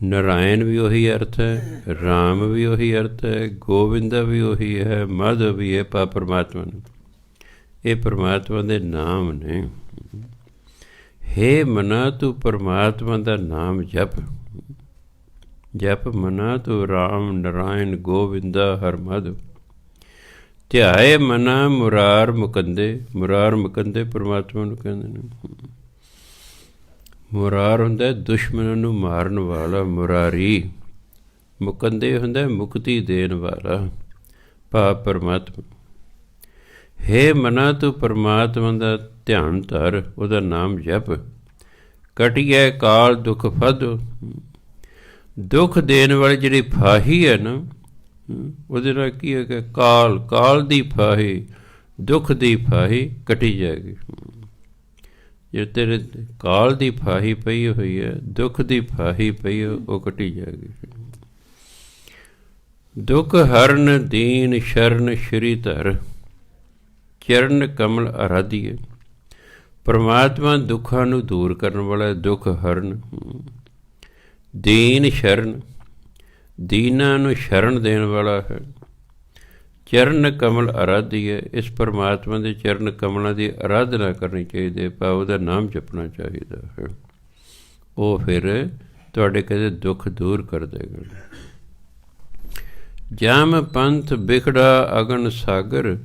ਨਰਾਇਣ ਵੀ ਉਹੀ ਅਰਥ ਹੈ, ਰਾਮ ਵੀ ਉਹੀ ਅਰਥ ਹੈ, ਗੋਵਿੰਦਾ ਵੀ ਉਹੀ ਹੈ, ਮਾਧੋ ਵੀ ਹੈ, ਪਰਮਾਤਮਾ ਨੂੰ। ਇਹ ਪਰਮਾਤਮਾ ਦੇ ਨਾਮ ਨੇ। ਹੇ ਮਨਾ ਤੂੰ ਪਰਮਾਤਮਾ ਦਾ ਨਾਮ ਜਪ। ਜਪ ਮਨਾ ਤੂੰ ਰਾਮ ਨਰਾਇਣ ਗੋਵਿੰਦਾ ਹਰ ਮਾਧੋ। ਧਿਆਏ ਮਨਾ ਮੁਰਾਰ ਮੁਕੰਦੇ। ਮੁਰਾਰ ਮੁਕੰਦੇ ਪਰਮਾਤਮਾ ਨੂੰ ਕਹਿੰਦੇ ਨੇ। ਮੁਰਾਰ ਹੁੰਦਾ ਦੁਸ਼ਮਣਾਂ ਨੂੰ ਮਾਰਨ ਵਾਲਾ ਮੁਰਾਰੀ। ਮੁਕੰਦੇ ਹੁੰਦਾ ਮੁਕਤੀ ਦੇਣ ਵਾਲਾ ਭਾਵ ਪਰਮਾਤਮਾ। ਹੇ ਮਨਾ ਤੂੰ ਪਰਮਾਤਮਾ ਦਾ ਧਿਆਨ ਧਰ, ਉਹਦਾ ਨਾਮ ਜਪ। ਕਟਿਐ ਕਾਲ ਦੁੱਖ ਫਦ। ਦੁੱਖ ਦੇਣ ਵਾਲੀ ਜਿਹੜੀ ਫਾਹੀ ਹੈ ਨਾ, ਉਹਦੇ ਨਾਲ ਕੀ ਹੈ ਕਿ ਕਾਲ ਦੀ ਫਾਹੀ, ਦੁੱਖ ਦੀ ਫਾਹੀ ਕੱਟੀ ਜਾਏਗੀ। ਜੇ ਤੇਰੇ ਕਾਲ ਦੀ ਫਾਹੀ ਪਈ ਹੋਈ ਹੈ, ਦੁੱਖ ਦੀ ਫਾਹੀ ਪਈ ਹੈ, ਉਹ ਕੱਟੀ ਜਾਏਗੀ। ਦੁੱਖ ਹਰਨ ਦੀਨ ਸ਼ਰਨ ਸ਼੍ਰੀ ਧਰ। ਚਰਨ ਕਮਲ ਆਰਾਧੀਏ। ਪਰਮਾਤਮਾ ਦੁੱਖਾਂ ਨੂੰ ਦੂਰ ਕਰਨ ਵਾਲਾ, ਦੁੱਖ ਹਰਨ। ਦੀਨ ਸ਼ਰਨ, ਦੀਨਾਂ ਨੂੰ ਸ਼ਰਨ ਦੇਣ ਵਾਲਾ ਹੈ। ਚਰਨ ਕਮਲ ਆਰਾਧੀਏ। ਇਸ ਪਰਮਾਤਮਾ ਦੇ ਚਰਨ ਕਮਲਾਂ ਦੀ ਆਰਾਧਨਾ ਕਰਨੀ ਚਾਹੀਦੀ ਹੈ, ਭਾਵ ਉਹਦਾ ਨਾਮ ਜਪਣਾ ਚਾਹੀਦਾ ਹੈ। ਉਹ ਫਿਰ ਤੁਹਾਡੇ ਕਦੇ ਦੁੱਖ ਦੂਰ ਕਰ ਦੇਗਾ। ਜਮ ਪੰਥ ਬਿਖੜਾ ਅਗਨ ਸਾਗਰ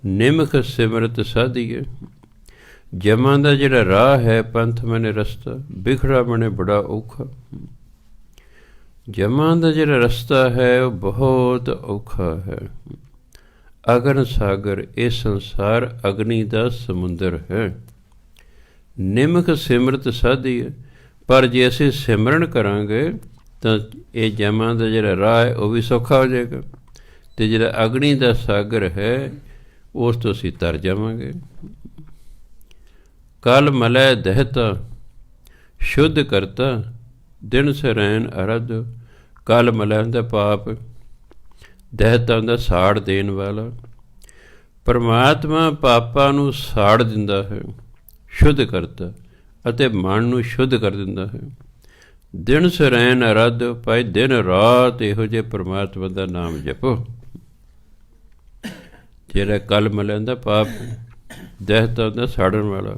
ਨਿਮਖ ਸਿਮਰਤ ਸਾਧੀਏ। ਜਮਾਂ ਦਾ ਜਿਹੜਾ ਰਾਹ ਹੈ, ਪੰਥ ਮੈਨੇ ਰਸਤਾ, ਬਿਖੜਾ ਮੈਨੇ ਬੜਾ ਔਖਾ। ਜਮਾਂ ਦਾ ਜਿਹੜਾ ਰਸਤਾ ਹੈ ਉਹ ਬਹੁਤ ਔਖਾ ਹੈ। ਅਗਨ ਸਾਗਰ, ਇਹ ਸੰਸਾਰ ਅਗਨੀ ਦਾ ਸਮੁੰਦਰ ਹੈ। ਨਿਮਖ ਸਿਮਰਤ ਸਾਧੀ ਹੈ, ਪਰ ਜੇ ਅਸੀਂ ਸਿਮਰਨ ਕਰਾਂਗੇ ਤਾਂ ਇਹ ਜਮਾਂ ਦਾ ਜਿਹੜਾ ਰਾਹ ਹੈ ਉਹ ਵੀ ਸੌਖਾ ਹੋ ਜਾਏਗਾ, ਅਤੇ ਜਿਹੜਾ ਅਗਨੀ ਦਾ ਸਾਗਰ ਹੈ ਉਸ ਤੋਂ ਅਸੀਂ ਤਰ ਜਾਵਾਂਗੇ। ਕਲ ਮਲੈ ਦਹਿਤਾ ਸ਼ੁੱਧ ਕਰਤਾ ਦਿਨ ਸਰੈਣ ਅਰਧ। ਕਲ ਮਲੈ ਹੁੰਦਾ ਪਾਪ, ਦਹਿਤਾ ਹੁੰਦਾ ਸਾੜ ਦੇਣ ਵਾਲਾ। ਪਰਮਾਤਮਾ ਪਾਪਾਂ ਨੂੰ ਸਾੜ ਦਿੰਦਾ ਹੈ, ਸ਼ੁੱਧ ਕਰਤਾ, ਅਤੇ ਮਨ ਨੂੰ ਸ਼ੁੱਧ ਕਰ ਦਿੰਦਾ ਹੈ। ਦਿਨ ਸਰੈਣ ਅਰਧ, ਭਾਈ ਦਿਨ ਰਾਤ ਇਹੋ ਜਿਹੇ ਪਰਮਾਤਮਾ ਦਾ ਨਾਮ ਜਪੋ। ਜਿਹੜਾ ਕਲ ਮਲੈ ਹੁੰਦਾ ਪਾਪ, ਦਹਿਤਾ ਹੁੰਦਾ ਸਾੜਨ ਵਾਲਾ।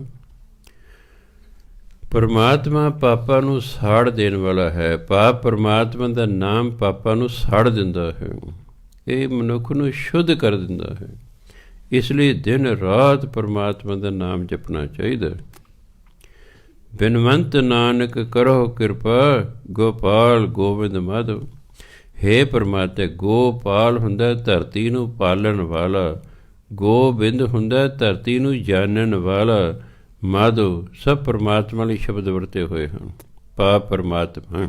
ਪਰਮਾਤਮਾ ਪਾਪਾਂ ਨੂੰ ਸਾੜ ਦੇਣ ਵਾਲਾ ਹੈ, ਪਾਪ ਪਰਮਾਤਮਾ ਦਾ ਨਾਮ ਪਾਪਾਂ ਨੂੰ ਸਾੜ ਦਿੰਦਾ ਹੈ। ਇਹ ਮਨੁੱਖ ਨੂੰ ਸ਼ੁੱਧ ਕਰ ਦਿੰਦਾ ਹੈ। ਇਸ ਲਈ ਦਿਨ ਰਾਤ ਪਰਮਾਤਮਾ ਦਾ ਨਾਮ ਜਪਣਾ ਚਾਹੀਦਾ। ਬਿਨਵੰਤ ਨਾਨਕ ਕਰੋ ਕਿਰਪਾ ਗੋਪਾਲ ਗੋਬਿੰਦ ਮਾਧੋ। ਹੇ ਪਰਮਾਤਮਾ, ਗੋਪਾਲ ਹੁੰਦਾ ਧਰਤੀ ਨੂੰ ਪਾਲਣ ਵਾਲਾ, ਗੋਬਿੰਦ ਹੁੰਦਾ ਧਰਤੀ ਨੂੰ ਜਾਣਨ ਵਾਲਾ, ਮਾਧੋ ਸਭ ਪਰਮਾਤਮਾ ਲਈ ਸ਼ਬਦ ਵਰਤੇ ਹੋਏ ਹਨ, ਪਾਪ ਪਰਮਾਤਮਾ।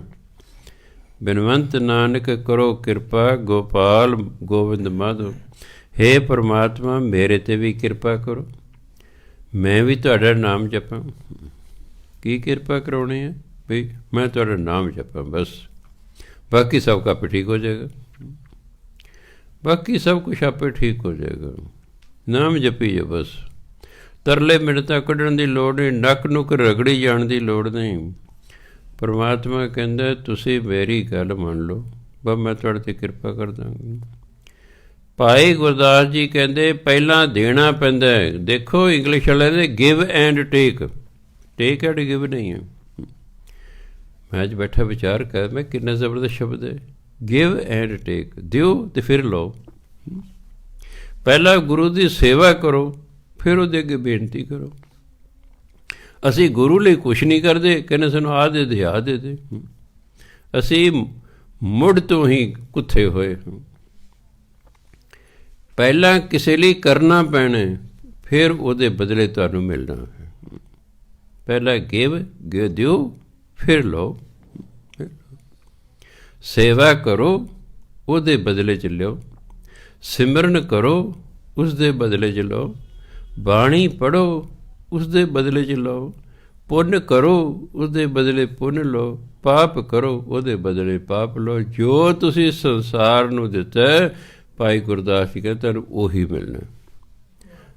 ਬਿਨਵੰਤ ਨਾਨਕ ਕਰੋ ਕਿਰਪਾ ਗੋਪਾਲ ਗੋਬਿੰਦ ਮਾਧੋ। ਹੇ ਪਰਮਾਤਮਾ, ਮੇਰੇ 'ਤੇ ਵੀ ਕਿਰਪਾ ਕਰੋ, ਮੈਂ ਵੀ ਤੁਹਾਡਾ ਨਾਮ ਜਪਾਂ। ਕੀ ਕਿਰਪਾ ਕਰਾਉਣੀ ਹੈ ਬਈ? ਮੈਂ ਤੁਹਾਡਾ ਨਾਮ ਜਪਾਂ ਬਸ, ਬਾਕੀ ਸਭ ਆਪੇ ਠੀਕ ਹੋ ਜਾਏਗਾ। ਬਾਕੀ ਸਭ ਕੁਛ ਆਪੇ ਠੀਕ ਹੋ ਜਾਏਗਾ। ਨਾਮ ਜਪੀ ਜੋ ਬਸ, ਤਰਲੇ ਮਿੰਨਤਾਂ ਕੱਢਣ ਦੀ ਲੋੜ ਨਹੀਂ, ਨੱਕ ਨੁੱਕ ਰਗੜੀ ਜਾਣ ਦੀ ਲੋੜ ਨਹੀਂ। ਪਰਮਾਤਮਾ ਕਹਿੰਦਾ ਤੁਸੀਂ ਮੇਰੀ ਗੱਲ ਮੰਨ ਲਓ, ਬਸ ਮੈਂ ਤੁਹਾਡੇ 'ਤੇ ਕਿਰਪਾ ਕਰ ਦਾਂਗਾ। ਭਾਈ ਗੁਰਦਾਸ ਜੀ ਕਹਿੰਦੇ ਪਹਿਲਾਂ ਦੇਣਾ ਪੈਂਦਾ ਹੈ। ਦੇਖੋ ਇੰਗਲਿਸ਼ ਵਾਲੇ ਦੇ give and take, take and give ਨਹੀਂ ਹੈ। ਮੈਂ ਅੱਜ ਬੈਠਾ ਵਿਚਾਰ ਕਰ, ਮੈਂ ਕਿੰਨਾ ਜ਼ਬਰਦਸਤ ਸ਼ਬਦ ਹੈ, ਗਿਵ ਐਂਡ ਟੇਕ। ਦਿਓ ਅਤੇ ਫਿਰ ਲਓ। ਪਹਿਲਾਂ ਗੁਰੂ ਦੀ ਸੇਵਾ ਕਰੋ, ਫਿਰ ਉਹਦੇ ਅੱਗੇ ਬੇਨਤੀ ਕਰੋ। ਅਸੀਂ ਗੁਰੂ ਲਈ ਕੁਛ ਨਹੀਂ ਕਰਦੇ, ਕਹਿੰਦੇ ਸਾਨੂੰ ਆਹ ਦੇ ਦੇ, ਆਹ ਦੇ ਦੇ। ਅਸੀਂ ਮੁੱਢ ਤੋਂ ਹੀ ਕੁੱਥੇ ਹੋਏ ਹਾਂ। ਪਹਿਲਾਂ ਕਿਸੇ ਲਈ ਕਰਨਾ ਪੈਣਾ, ਫਿਰ ਉਹਦੇ ਬਦਲੇ ਤੁਹਾਨੂੰ ਮਿਲਣਾ ਹੈ। ਪਹਿਲਾਂ ਦਿਓ, ਫਿਰ ਲਓ। ਸੇਵਾ ਕਰੋ, ਉਹਦੇ ਬਦਲੇ 'ਚ ਲਿਓ। ਸਿਮਰਨ ਕਰੋ, ਉਸਦੇ ਬਦਲੇ 'ਚ ਲਓ। ਬਾਣੀ ਪੜ੍ਹੋ, ਉਸਦੇ ਬਦਲੇ 'ਚ ਲਓ। ਪੁੰਨ ਕਰੋ, ਉਸਦੇ ਬਦਲੇ ਪੁੰਨ ਲਓ। ਪਾਪ ਕਰੋ, ਉਹਦੇ ਬਦਲੇ ਪਾਪ ਲਓ। ਜੋ ਤੁਸੀਂ ਸੰਸਾਰ ਨੂੰ ਦਿੱਤਾ, ਭਾਈ ਗੁਰਦਾਸ ਜੀ ਕਹਿੰਦੇ ਤੁਹਾਨੂੰ ਉਹੀ ਮਿਲਣਾ।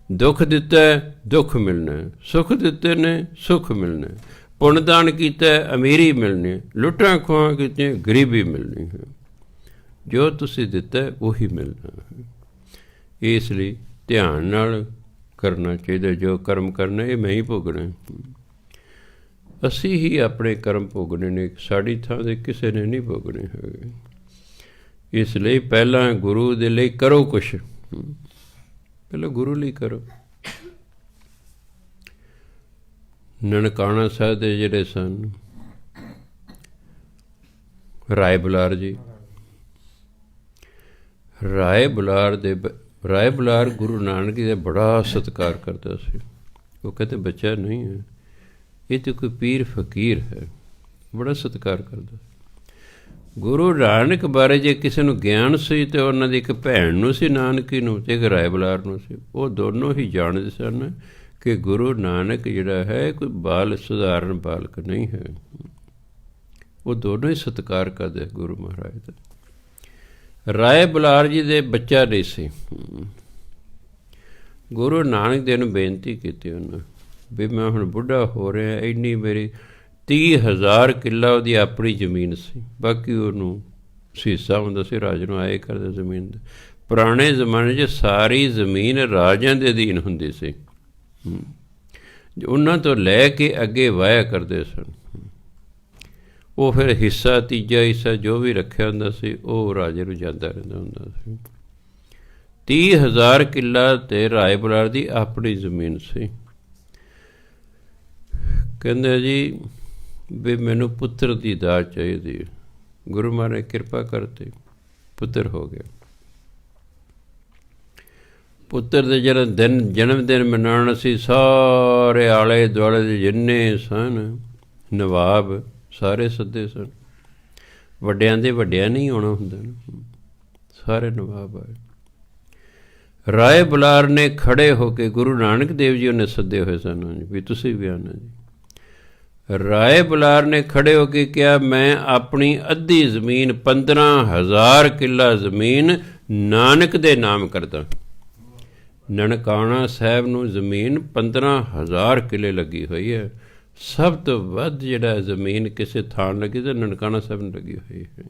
ਦੁੱਖ ਦਿੱਤਾ ਦੁੱਖ ਮਿਲਣਾ, ਸੁੱਖ ਦਿੱਤੇ ਨੇ ਸੁੱਖ ਮਿਲਣਾ, ਪੁੰਨਦਾਨ ਕੀਤਾ ਅਮੀਰੀ ਮਿਲਣੀ, ਲੁੱਟਾਂ ਖੋਹਾਂ ਕੀਤੀਆਂ ਗਰੀਬੀ ਮਿਲਣੀ ਹੈ। ਜੋ ਤੁਸੀਂ ਦਿੱਤਾ ਉਹੀ ਮਿਲਣਾ ਹੈ। ਇਸ ਲਈ ਧਿਆਨ ਨਾਲ ਕਰਨਾ ਚਾਹੀਦਾ। ਜੋ ਕਰਮ ਕਰਨਾ ਇਹ ਮੈਂ ਹੀ ਭੋਗਣਾ, ਅਸੀਂ ਹੀ ਆਪਣੇ ਕਰਮ ਭੋਗਣੇ ਨੇ, ਸਾਡੀ ਥਾਂ 'ਤੇ ਕਿਸੇ ਨੇ ਨਹੀਂ ਭੋਗਣੇ ਹੈਗੇ। ਇਸ ਲਈ ਪਹਿਲਾਂ ਗੁਰੂ ਦੇ ਲਈ ਕਰੋ ਕੁਛ, ਪਹਿਲਾਂ ਗੁਰੂ ਲਈ ਕਰੋ। ਨਨਕਾਣਾ ਸਾਹਿਬ ਦੇ ਜਿਹੜੇ ਸਨ ਰਾਏ ਬੁਲਾਰ ਜੀ, ਰਾਏ ਬੁਲਾਰ ਗੁਰੂ ਨਾਨਕ ਜੀ ਦਾ ਬੜਾ ਸਤਿਕਾਰ ਕਰਦਾ ਸੀ। ਉਹ ਕਹਿੰਦੇ ਬੱਚਾ ਨਹੀਂ ਹੈ, ਇਹ ਤਾਂ ਕੋਈ ਪੀਰ ਫਕੀਰ ਹੈ, ਬੜਾ ਸਤਿਕਾਰ ਕਰਦਾ। ਗੁਰੂ ਨਾਨਕ ਬਾਰੇ ਜੇ ਕਿਸੇ ਨੂੰ ਗਿਆਨ ਸੀ ਤਾਂ ਉਹਨਾਂ ਦੀ ਇੱਕ ਭੈਣ ਨੂੰ ਸੀ, ਨਾਨਕੀ ਨੂੰ, ਅਤੇ ਇੱਕ ਰਾਏ ਬੁਲਾਰ ਨੂੰ ਸੀ। ਉਹ ਦੋਨੋਂ ਹੀ ਜਾਣਦੇ ਸਨ ਕਿ ਗੁਰੂ ਨਾਨਕ ਜਿਹੜਾ ਹੈ ਕੋਈ ਸਧਾਰਨ ਬਾਲਕ ਨਹੀਂ ਹੈ। ਉਹ ਦੋਨੋਂ ਹੀ ਸਤਿਕਾਰ ਕਰਦੇ ਗੁਰੂ ਮਹਾਰਾਜ ਦਾ। ਰਾਏ ਬੁਲਾਰ ਜੀ ਦੇ ਬੱਚਾ ਨਹੀਂ ਸੀ। ਗੁਰੂ ਨਾਨਕ ਦੇਵ ਨੂੰ ਬੇਨਤੀ ਕੀਤੀ ਉਹਨਾਂ ਵੀ ਮੈਂ ਹੁਣ ਬੁੱਢਾ ਹੋ ਰਿਹਾ, ਇੰਨੀ ਮੇਰੀ 30,000 ਕਿੱਲਾ ਉਹਦੀ ਆਪਣੀ ਜ਼ਮੀਨ ਸੀ, ਬਾਕੀ ਉਹਨੂੰ ਹਿੱਸਾ ਹੁੰਦਾ ਸੀ, ਰਾਜ ਨੂੰ ਆਏ ਕਰਦੇ ਜ਼ਮੀਨ ਦਾ। ਪੁਰਾਣੇ ਜ਼ਮਾਨੇ 'ਚ ਸਾਰੀ ਜ਼ਮੀਨ ਰਾਜਿਆਂ ਦੇ ਅਧੀਨ ਹੁੰਦੀ ਸੀ, ਉਹਨਾਂ ਤੋਂ ਲੈ ਕੇ ਅੱਗੇ ਵਾਹਿਆ ਕਰਦੇ ਸਨ। ਉਹ ਫਿਰ ਹਿੱਸਾ, ਤੀਜਾ ਹਿੱਸਾ ਜੋ ਵੀ ਰੱਖਿਆ ਹੁੰਦਾ ਸੀ ਉਹ ਰਾਜੇ ਨੂੰ ਜਾਂਦਾ ਰਹਿੰਦਾ ਹੁੰਦਾ ਸੀ। 30,000 ਕਿੱਲਾ ਤੇ ਰਾਏ ਬੁਲਾਰ ਦੀ ਆਪਣੀ ਜ਼ਮੀਨ ਸੀ। ਕਹਿੰਦੇ ਜੀ ਵੀ ਮੈਨੂੰ ਪੁੱਤਰ ਦੀ ਦਾਤ ਚਾਹੀਦੀ। ਗੁਰੂ ਮਹਾਰਾਜ ਕਿਰਪਾ ਕਰਤੇ, ਪੁੱਤਰ ਹੋ ਗਿਆ। ਪੁੱਤਰ ਦੇ ਜਨਮ ਦਿਨ ਮਨਾਉਣ ਅਸੀਂ ਸਾਰੇ ਆਲੇ ਦੁਆਲੇ ਦੇ ਜਿੰਨੇ ਸਨ ਨਵਾਬ ਸਾਰੇ ਸੱਦੇ ਸਨ। ਵੱਡਿਆਂ ਦੇ ਵੱਡਿਆਂ ਨਹੀਂ ਆਉਣਾ ਹੁੰਦਾ, ਸਾਰੇ ਨਵਾਬ ਆਏ। ਰਾਏ ਬੁਲਾਰ ਨੇ ਖੜੇ ਹੋ ਕੇ, ਗੁਰੂ ਨਾਨਕ ਦੇਵ ਜੀ ਉਹਨੇ ਸੱਦੇ ਹੋਏ ਸਨ ਵੀ ਤੁਸੀਂ ਵੀ ਆਉਣਾ ਜੀ। ਰਾਏ ਬੁਲਾਰ ਨੇ ਖੜੇ ਹੋ ਕੇ ਕਿਹਾ ਮੈਂ ਆਪਣੀ ਅੱਧੀ ਜ਼ਮੀਨ 15,000 ਕਿੱਲਾ ਜ਼ਮੀਨ ਨਾਨਕ ਦੇ ਨਾਮ ਕਰਦਾ। ਨਨਕਾਣਾ ਸਾਹਿਬ ਨੂੰ ਜ਼ਮੀਨ 15,000 ਕਿੱਲੇ ਲੱਗੀ ਹੋਈ ਹੈ। ਸਭ ਤੋਂ ਵੱਧ ਜਿਹੜਾ ਜ਼ਮੀਨ ਕਿਸੇ ਥਾਂ ਲੱਗੀ ਤਾਂ ਨਨਕਾਣਾ ਸਾਹਿਬ ਨੂੰ ਲੱਗੀ ਹੋਈ ਹੈ।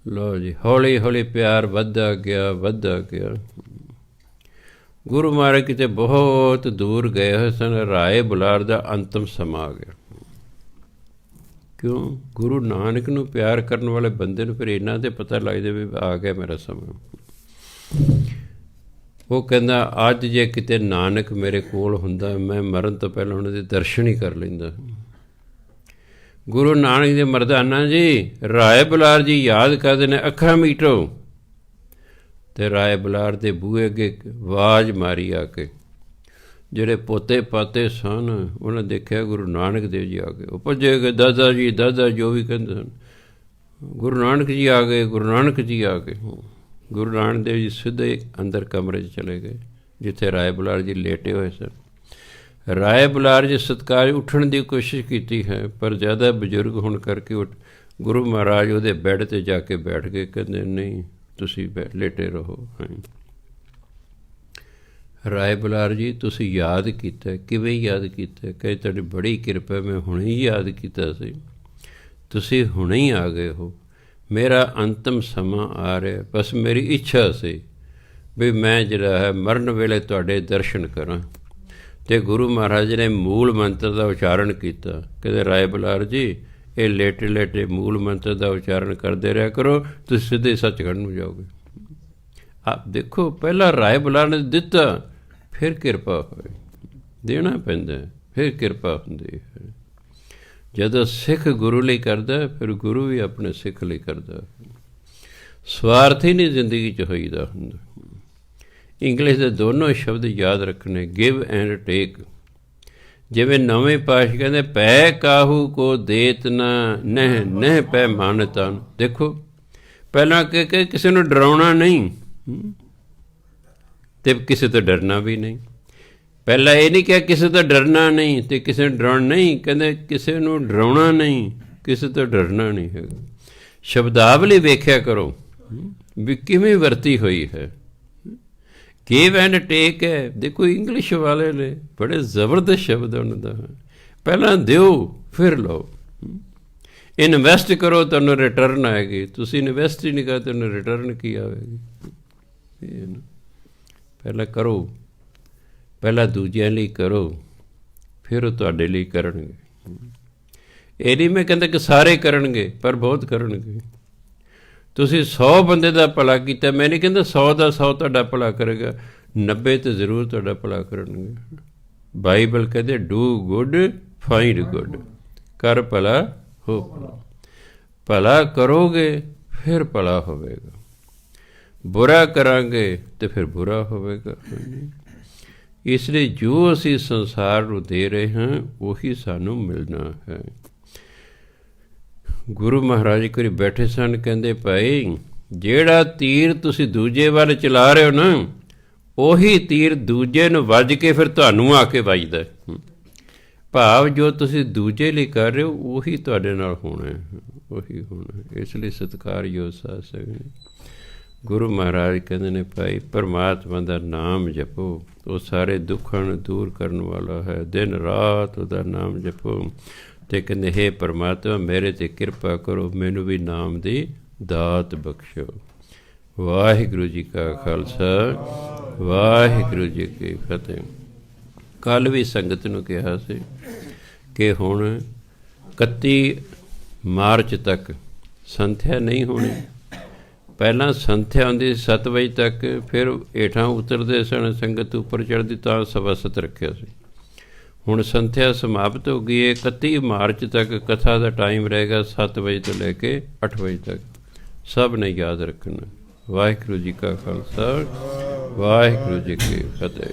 ਲਓ ਜੀ, ਹੌਲੀ ਹੌਲੀ ਪਿਆਰ ਵੱਧਦਾ ਗਿਆ। ਗੁਰੂ ਮਹਾਰਾਜ ਕਿਤੇ ਬਹੁਤ ਦੂਰ ਗਏ ਹੋਏ ਸਨ। ਰਾਏ ਬੁਲਾਰ ਦਾ ਅੰਤਮ ਸਮਾਂ ਆ ਗਿਆ। ਕਿਉਂ? ਗੁਰੂ ਨਾਨਕ ਨੂੰ ਪਿਆਰ ਕਰਨ ਵਾਲੇ ਬੰਦੇ ਨੂੰ ਫਿਰ ਇਹਨਾਂ ਤੇ ਪਤਾ ਲੱਗਦਾ ਵੀ ਆ ਗਿਆ ਮੇਰਾ ਸਮਾਂ। ਉਹ ਕਹਿੰਦਾ ਅੱਜ ਜੇ ਕਿਤੇ ਨਾਨਕ ਮੇਰੇ ਕੋਲ ਹੁੰਦਾ ਮੈਂ ਮਰਨ ਤੋਂ ਪਹਿਲਾਂ ਉਹਨਾਂ ਦੇ ਦਰਸ਼ਨ ਹੀ ਕਰ ਲੈਂਦਾ। ਗੁਰੂ ਨਾਨਕ ਦੇ ਮਰਦਾਨਾ ਜੀ ਰਾਏ ਬੁਲਾਰ ਜੀ ਯਾਦ ਕਰਦੇ ਨੇ, ਅੱਖਾਂ ਮੀਟੋ। ਅਤੇ ਰਾਏ ਬੁਲਾਰ ਦੇ ਬੂਹੇ ਅੱਗੇ ਆਵਾਜ਼ ਮਾਰੀ ਆ ਕੇ। ਜਿਹੜੇ ਪੋਤੇ ਪਾਤੇ ਸਨ ਉਹਨਾਂ ਦੇਖਿਆ ਗੁਰੂ ਨਾਨਕ ਦੇਵ ਜੀ ਆ ਗਏ। ਉਹ ਭੱਜੇ ਗਏ, ਦਾਦਾ ਜੀ ਜੋ ਵੀ ਕਹਿੰਦੇ ਸਨ, ਗੁਰੂ ਨਾਨਕ ਜੀ ਆ ਗਏ, ਗੁਰੂ ਨਾਨਕ ਜੀ ਆ ਗਏ। ਗੁਰੂ ਨਾਨਕ ਦੇਵ ਜੀ ਸਿੱਧੇ ਅੰਦਰ ਕਮਰੇ 'ਚ ਚਲੇ ਗਏ ਜਿੱਥੇ ਰਾਏ ਬੁਲਾਰ ਜੀ ਲੇਟੇ ਹੋਏ ਸਨ। ਰਾਏ ਬੁਲਾਰ ਜੀ ਸਤਿਕਾਰ ਉੱਠਣ ਦੀ ਕੋਸ਼ਿਸ਼ ਕੀਤੀ ਹੈ, ਪਰ ਜ਼ਿਆਦਾ ਬਜ਼ੁਰਗ ਹੋਣ ਕਰਕੇ ਗੁਰੂ ਮਹਾਰਾਜ ਉਹਦੇ ਬੈੱਡ 'ਤੇ ਜਾ ਕੇ ਬੈਠ ਗਏ। ਕਹਿੰਦੇ ਨਹੀਂ, ਤੁਸੀਂ ਲੇਟੇ ਰਹੋ। ਰਾਏ ਬੁਲਾਰ ਜੀ ਤੁਸੀਂ ਯਾਦ ਕੀਤਾ, ਕਿਵੇਂ ਯਾਦ ਕੀਤਾ? ਕਹੇ ਤੁਹਾਡੀ ਬੜੀ ਕਿਰਪਾ, ਮੈਂ ਹੁਣੇ ਹੀ ਯਾਦ ਕੀਤਾ ਸੀ, ਤੁਸੀਂ ਹੁਣੇ ਹੀ ਆ ਗਏ ਹੋ। ਮੇਰਾ ਅੰਤਮ ਸਮਾਂ ਆ ਰਿਹਾ, ਬਸ ਮੇਰੀ ਇੱਛਾ ਸੀ ਵੀ ਮੈਂ ਜਿਹੜਾ ਹੈ ਮਰਨ ਵੇਲੇ ਤੁਹਾਡੇ ਦਰਸ਼ਨ ਕਰਾਂ। ਅਤੇ ਗੁਰੂ ਮਹਾਰਾਜ ਨੇ ਮੂਲ ਮੰਤਰ ਦਾ ਉਚਾਰਨ ਕੀਤਾ। ਕਹਿੰਦੇ ਰਾਏ ਬੁਲਾਰ ਜੀ ਇਹ ਲੇਟੇ ਲੇਟੇ ਮੂਲ ਮੰਤਰ ਦਾ ਉਚਾਰਨ ਕਰਦੇ ਰਿਹਾ ਕਰੋ, ਤੁਸੀਂ ਸਿੱਧੇ ਸੱਚਖੰਡ ਨੂੰ ਜਾਓਗੇ। ਆਪ ਦੇਖੋ, ਪਹਿਲਾਂ ਰਾਏ ਬੁਲਾਰ ਨੇ ਦਿੱਤਾ, ਫਿਰ ਕਿਰਪਾ ਹੋਈ। ਦੇਣਾ ਪੈਂਦਾ, ਫਿਰ ਕਿਰਪਾ ਹੁੰਦੀ ਹੈ। ਜਦੋਂ ਸਿੱਖ ਗੁਰੂ ਲਈ ਕਰਦਾ, ਫਿਰ ਗੁਰੂ ਵੀ ਆਪਣੇ ਸਿੱਖ ਲਈ ਕਰਦਾ। ਸਵਾਰਥੀ ਨਹੀਂ ਜ਼ਿੰਦਗੀ 'ਚ ਹੋਈਦਾ ਹੁੰਦਾ। ਇੰਗਲਿਸ਼ ਦੇ ਦੋਨੋਂ ਸ਼ਬਦ ਯਾਦ ਰੱਖਣੇ, ਗਿਵ ਐਂਡ ਟੇਕ। ਜਿਵੇਂ ਨਵੇਂ ਪਾਤਸ਼ਾਹ ਕਹਿੰਦੇ ਪੈ ਕਾਹੂ ਕੋ ਦੇਤ ਨਾ ਨਹਿ ਪੈ ਮਾਨਤਾ। ਦੇਖੋ, ਪਹਿਲਾਂ ਕਿ ਕਿਸੇ ਨੂੰ ਡਰਾਉਣਾ ਨਹੀਂ ਅਤੇ ਕਿਸੇ ਤੋਂ ਡਰਨਾ ਵੀ ਨਹੀਂ। ਪਹਿਲਾਂ ਇਹ ਨਹੀਂ ਕਿਹਾ ਕਿਸੇ ਤੋਂ ਡਰਨਾ ਨਹੀਂ ਅਤੇ ਕਿਸੇ ਨੂੰ ਡਰਾਉਣਾ ਨਹੀਂ। ਕਹਿੰਦੇ ਕਿਸੇ ਨੂੰ ਡਰਾਉਣਾ ਨਹੀਂ, ਕਿਸੇ ਤੋਂ ਡਰਨਾ ਨਹੀਂ ਹੈਗਾ। ਸ਼ਬਦਾਵਲੀ ਵੇਖਿਆ ਕਰੋ ਵੀ ਕਿਵੇਂ ਵਰਤੀ ਹੋਈ ਹੈ। ਗਿਵ ਐਂਡ ਟੇਕ ਹੈ। ਦੇਖੋ ਇੰਗਲਿਸ਼ ਵਾਲੇ ਨੇ ਬੜੇ ਜ਼ਬਰਦਸਤ ਸ਼ਬਦ ਉਹਨਾਂ ਦਾ, ਪਹਿਲਾਂ ਦਿਓ ਫਿਰ ਲਓ। ਇਨਵੈਸਟ ਕਰੋ ਤੁਹਾਨੂੰ ਰਿਟਰਨ ਆਏਗੀ, ਤੁਸੀਂ ਇਨਵੈਸਟ ਹੀ ਨਹੀਂ ਕਰ ਤੁਹਾਨੂੰ ਰਿਟਰਨ ਕੀ ਆਵੇਗੀ? ਪਹਿਲਾਂ ਕਰੋ, ਪਹਿਲਾਂ ਦੂਜਿਆਂ ਲਈ ਕਰੋ, ਫਿਰ ਉਹ ਤੁਹਾਡੇ ਲਈ ਕਰਨਗੇ। ਇਹ ਨਹੀਂ ਮੈਂ ਕਹਿੰਦਾ ਕਿ ਸਾਰੇ ਕਰਨਗੇ, ਪਰ ਬਹੁਤ ਕਰਨਗੇ। ਤੁਸੀਂ 100 ਬੰਦੇ ਦਾ ਭਲਾ ਕੀਤਾ, ਮੈਂ ਨਹੀਂ ਕਹਿੰਦਾ 100 ਦਾ 100 ਤੁਹਾਡਾ ਭਲਾ ਕਰੇਗਾ, 90 ਤਾਂ ਜ਼ਰੂਰ ਤੁਹਾਡਾ ਭਲਾ ਕਰਨਗੇ। ਬਾਈਬਲ ਕਹਿੰਦੇ ਡੂ ਗੁੱਡ ਫਾਈਂਡ ਗੁੱਡ, ਕਰ ਭਲਾ ਹੋ ਭਲਾ। ਭਲਾ ਕਰੋਗੇ ਫਿਰ ਭਲਾ ਹੋਵੇਗਾ, ਬੁਰਾ ਕਰਾਂਗੇ ਤੇ ਫਿਰ ਬੁਰਾ ਹੋਵੇਗਾ। ਇਸ ਲਈ ਜੋ ਅਸੀਂ ਸੰਸਾਰ ਨੂੰ ਦੇ ਰਹੇ ਹਾਂ ਉਹੀ ਸਾਨੂੰ ਮਿਲਣਾ ਹੈ। ਗੁਰੂ ਮਹਾਰਾਜ ਕੋਲ ਬੈਠੇ ਸਨ, ਕਹਿੰਦੇ ਭਾਈ ਜਿਹੜਾ ਤੀਰ ਤੁਸੀਂ ਦੂਜੇ ਵੱਲ ਚਲਾ ਰਹੇ ਹੋ ਨਾ, ਉਹੀ ਤੀਰ ਦੂਜੇ ਨੂੰ ਵੱਜ ਕੇ ਫਿਰ ਤੁਹਾਨੂੰ ਆ ਕੇ ਵੱਜਦਾ। ਭਾਵ ਜੋ ਤੁਸੀਂ ਦੂਜੇ ਲਈ ਕਰ ਰਹੇ ਹੋ ਉਹੀ ਤੁਹਾਡੇ ਨਾਲ ਹੋਣਾ, ਉਹੀ ਹੋਣਾ। ਇਸ ਲਈ ਸਤਿਕਾਰਯੋਗ ਸਾਧ ਸੰਗਤ, ਗੁਰੂ ਮਹਾਰਾਜ ਕਹਿੰਦੇ ਨੇ ਭਾਈ ਪਰਮਾਤਮਾ ਦਾ ਨਾਮ ਜਪੋ, ਉਹ ਸਾਰੇ ਦੁੱਖਾਂ ਨੂੰ ਦੂਰ ਕਰਨ ਵਾਲਾ ਹੈ। ਦਿਨ ਰਾਤ ਉਹਦਾ ਨਾਮ ਜਪੋ ਅਤੇ ਕਹਿੰਦੇ ਹੇ ਪਰਮਾਤਮਾ ਮੇਰੇ 'ਤੇ ਕਿਰਪਾ ਕਰੋ, ਮੈਨੂੰ ਵੀ ਨਾਮ ਦੀ ਦਾਤ ਬਖਸ਼ੋ। ਵਾਹਿਗੁਰੂ ਜੀ ਕਾ ਖਾਲਸਾ, ਵਾਹਿਗੁਰੂ ਜੀ ਕੀ ਫਤਿਹ। ਕੱਲ੍ਹ ਵੀ ਸੰਗਤ ਨੂੰ ਕਿਹਾ ਸੀ ਕਿ ਹੁਣ 31 ਮਾਰਚ ਤੱਕ ਸੰਥਿਆ ਨਹੀਂ ਹੋਣੀ। ਪਹਿਲਾਂ ਸੰਥਿਆ ਹੁੰਦੀ 7 ਵਜੇ ਤੱਕ, ਫਿਰ ਹੇਠਾਂ ਉਤਰਦੇ ਸਨ, ਸੰਗਤ ਉੱਪਰ ਚੜ੍ਹਦੀ ਤਾਂ ਸਵਾ 7 ਰੱਖਿਆ ਸੀ। ਹੁਣ ਸੰਥਿਆ ਸਮਾਪਤ ਹੋ ਗਈ ਹੈ। 31 ਮਾਰਚ ਤੱਕ ਕਥਾ ਦਾ ਟਾਈਮ ਰਹੇਗਾ 7 ਵਜੇ ਤੋਂ ਲੈ ਕੇ 8 ਵਜੇ ਤੱਕ। ਸਭ ਨੇ ਯਾਦ ਰੱਖਣਾ। ਵਾਹਿਗੁਰੂ ਜੀ ਕਾ ਖਾਲਸਾ, ਵਾਹਿਗੁਰੂ ਜੀ ਕੀ ਫਤਿਹ।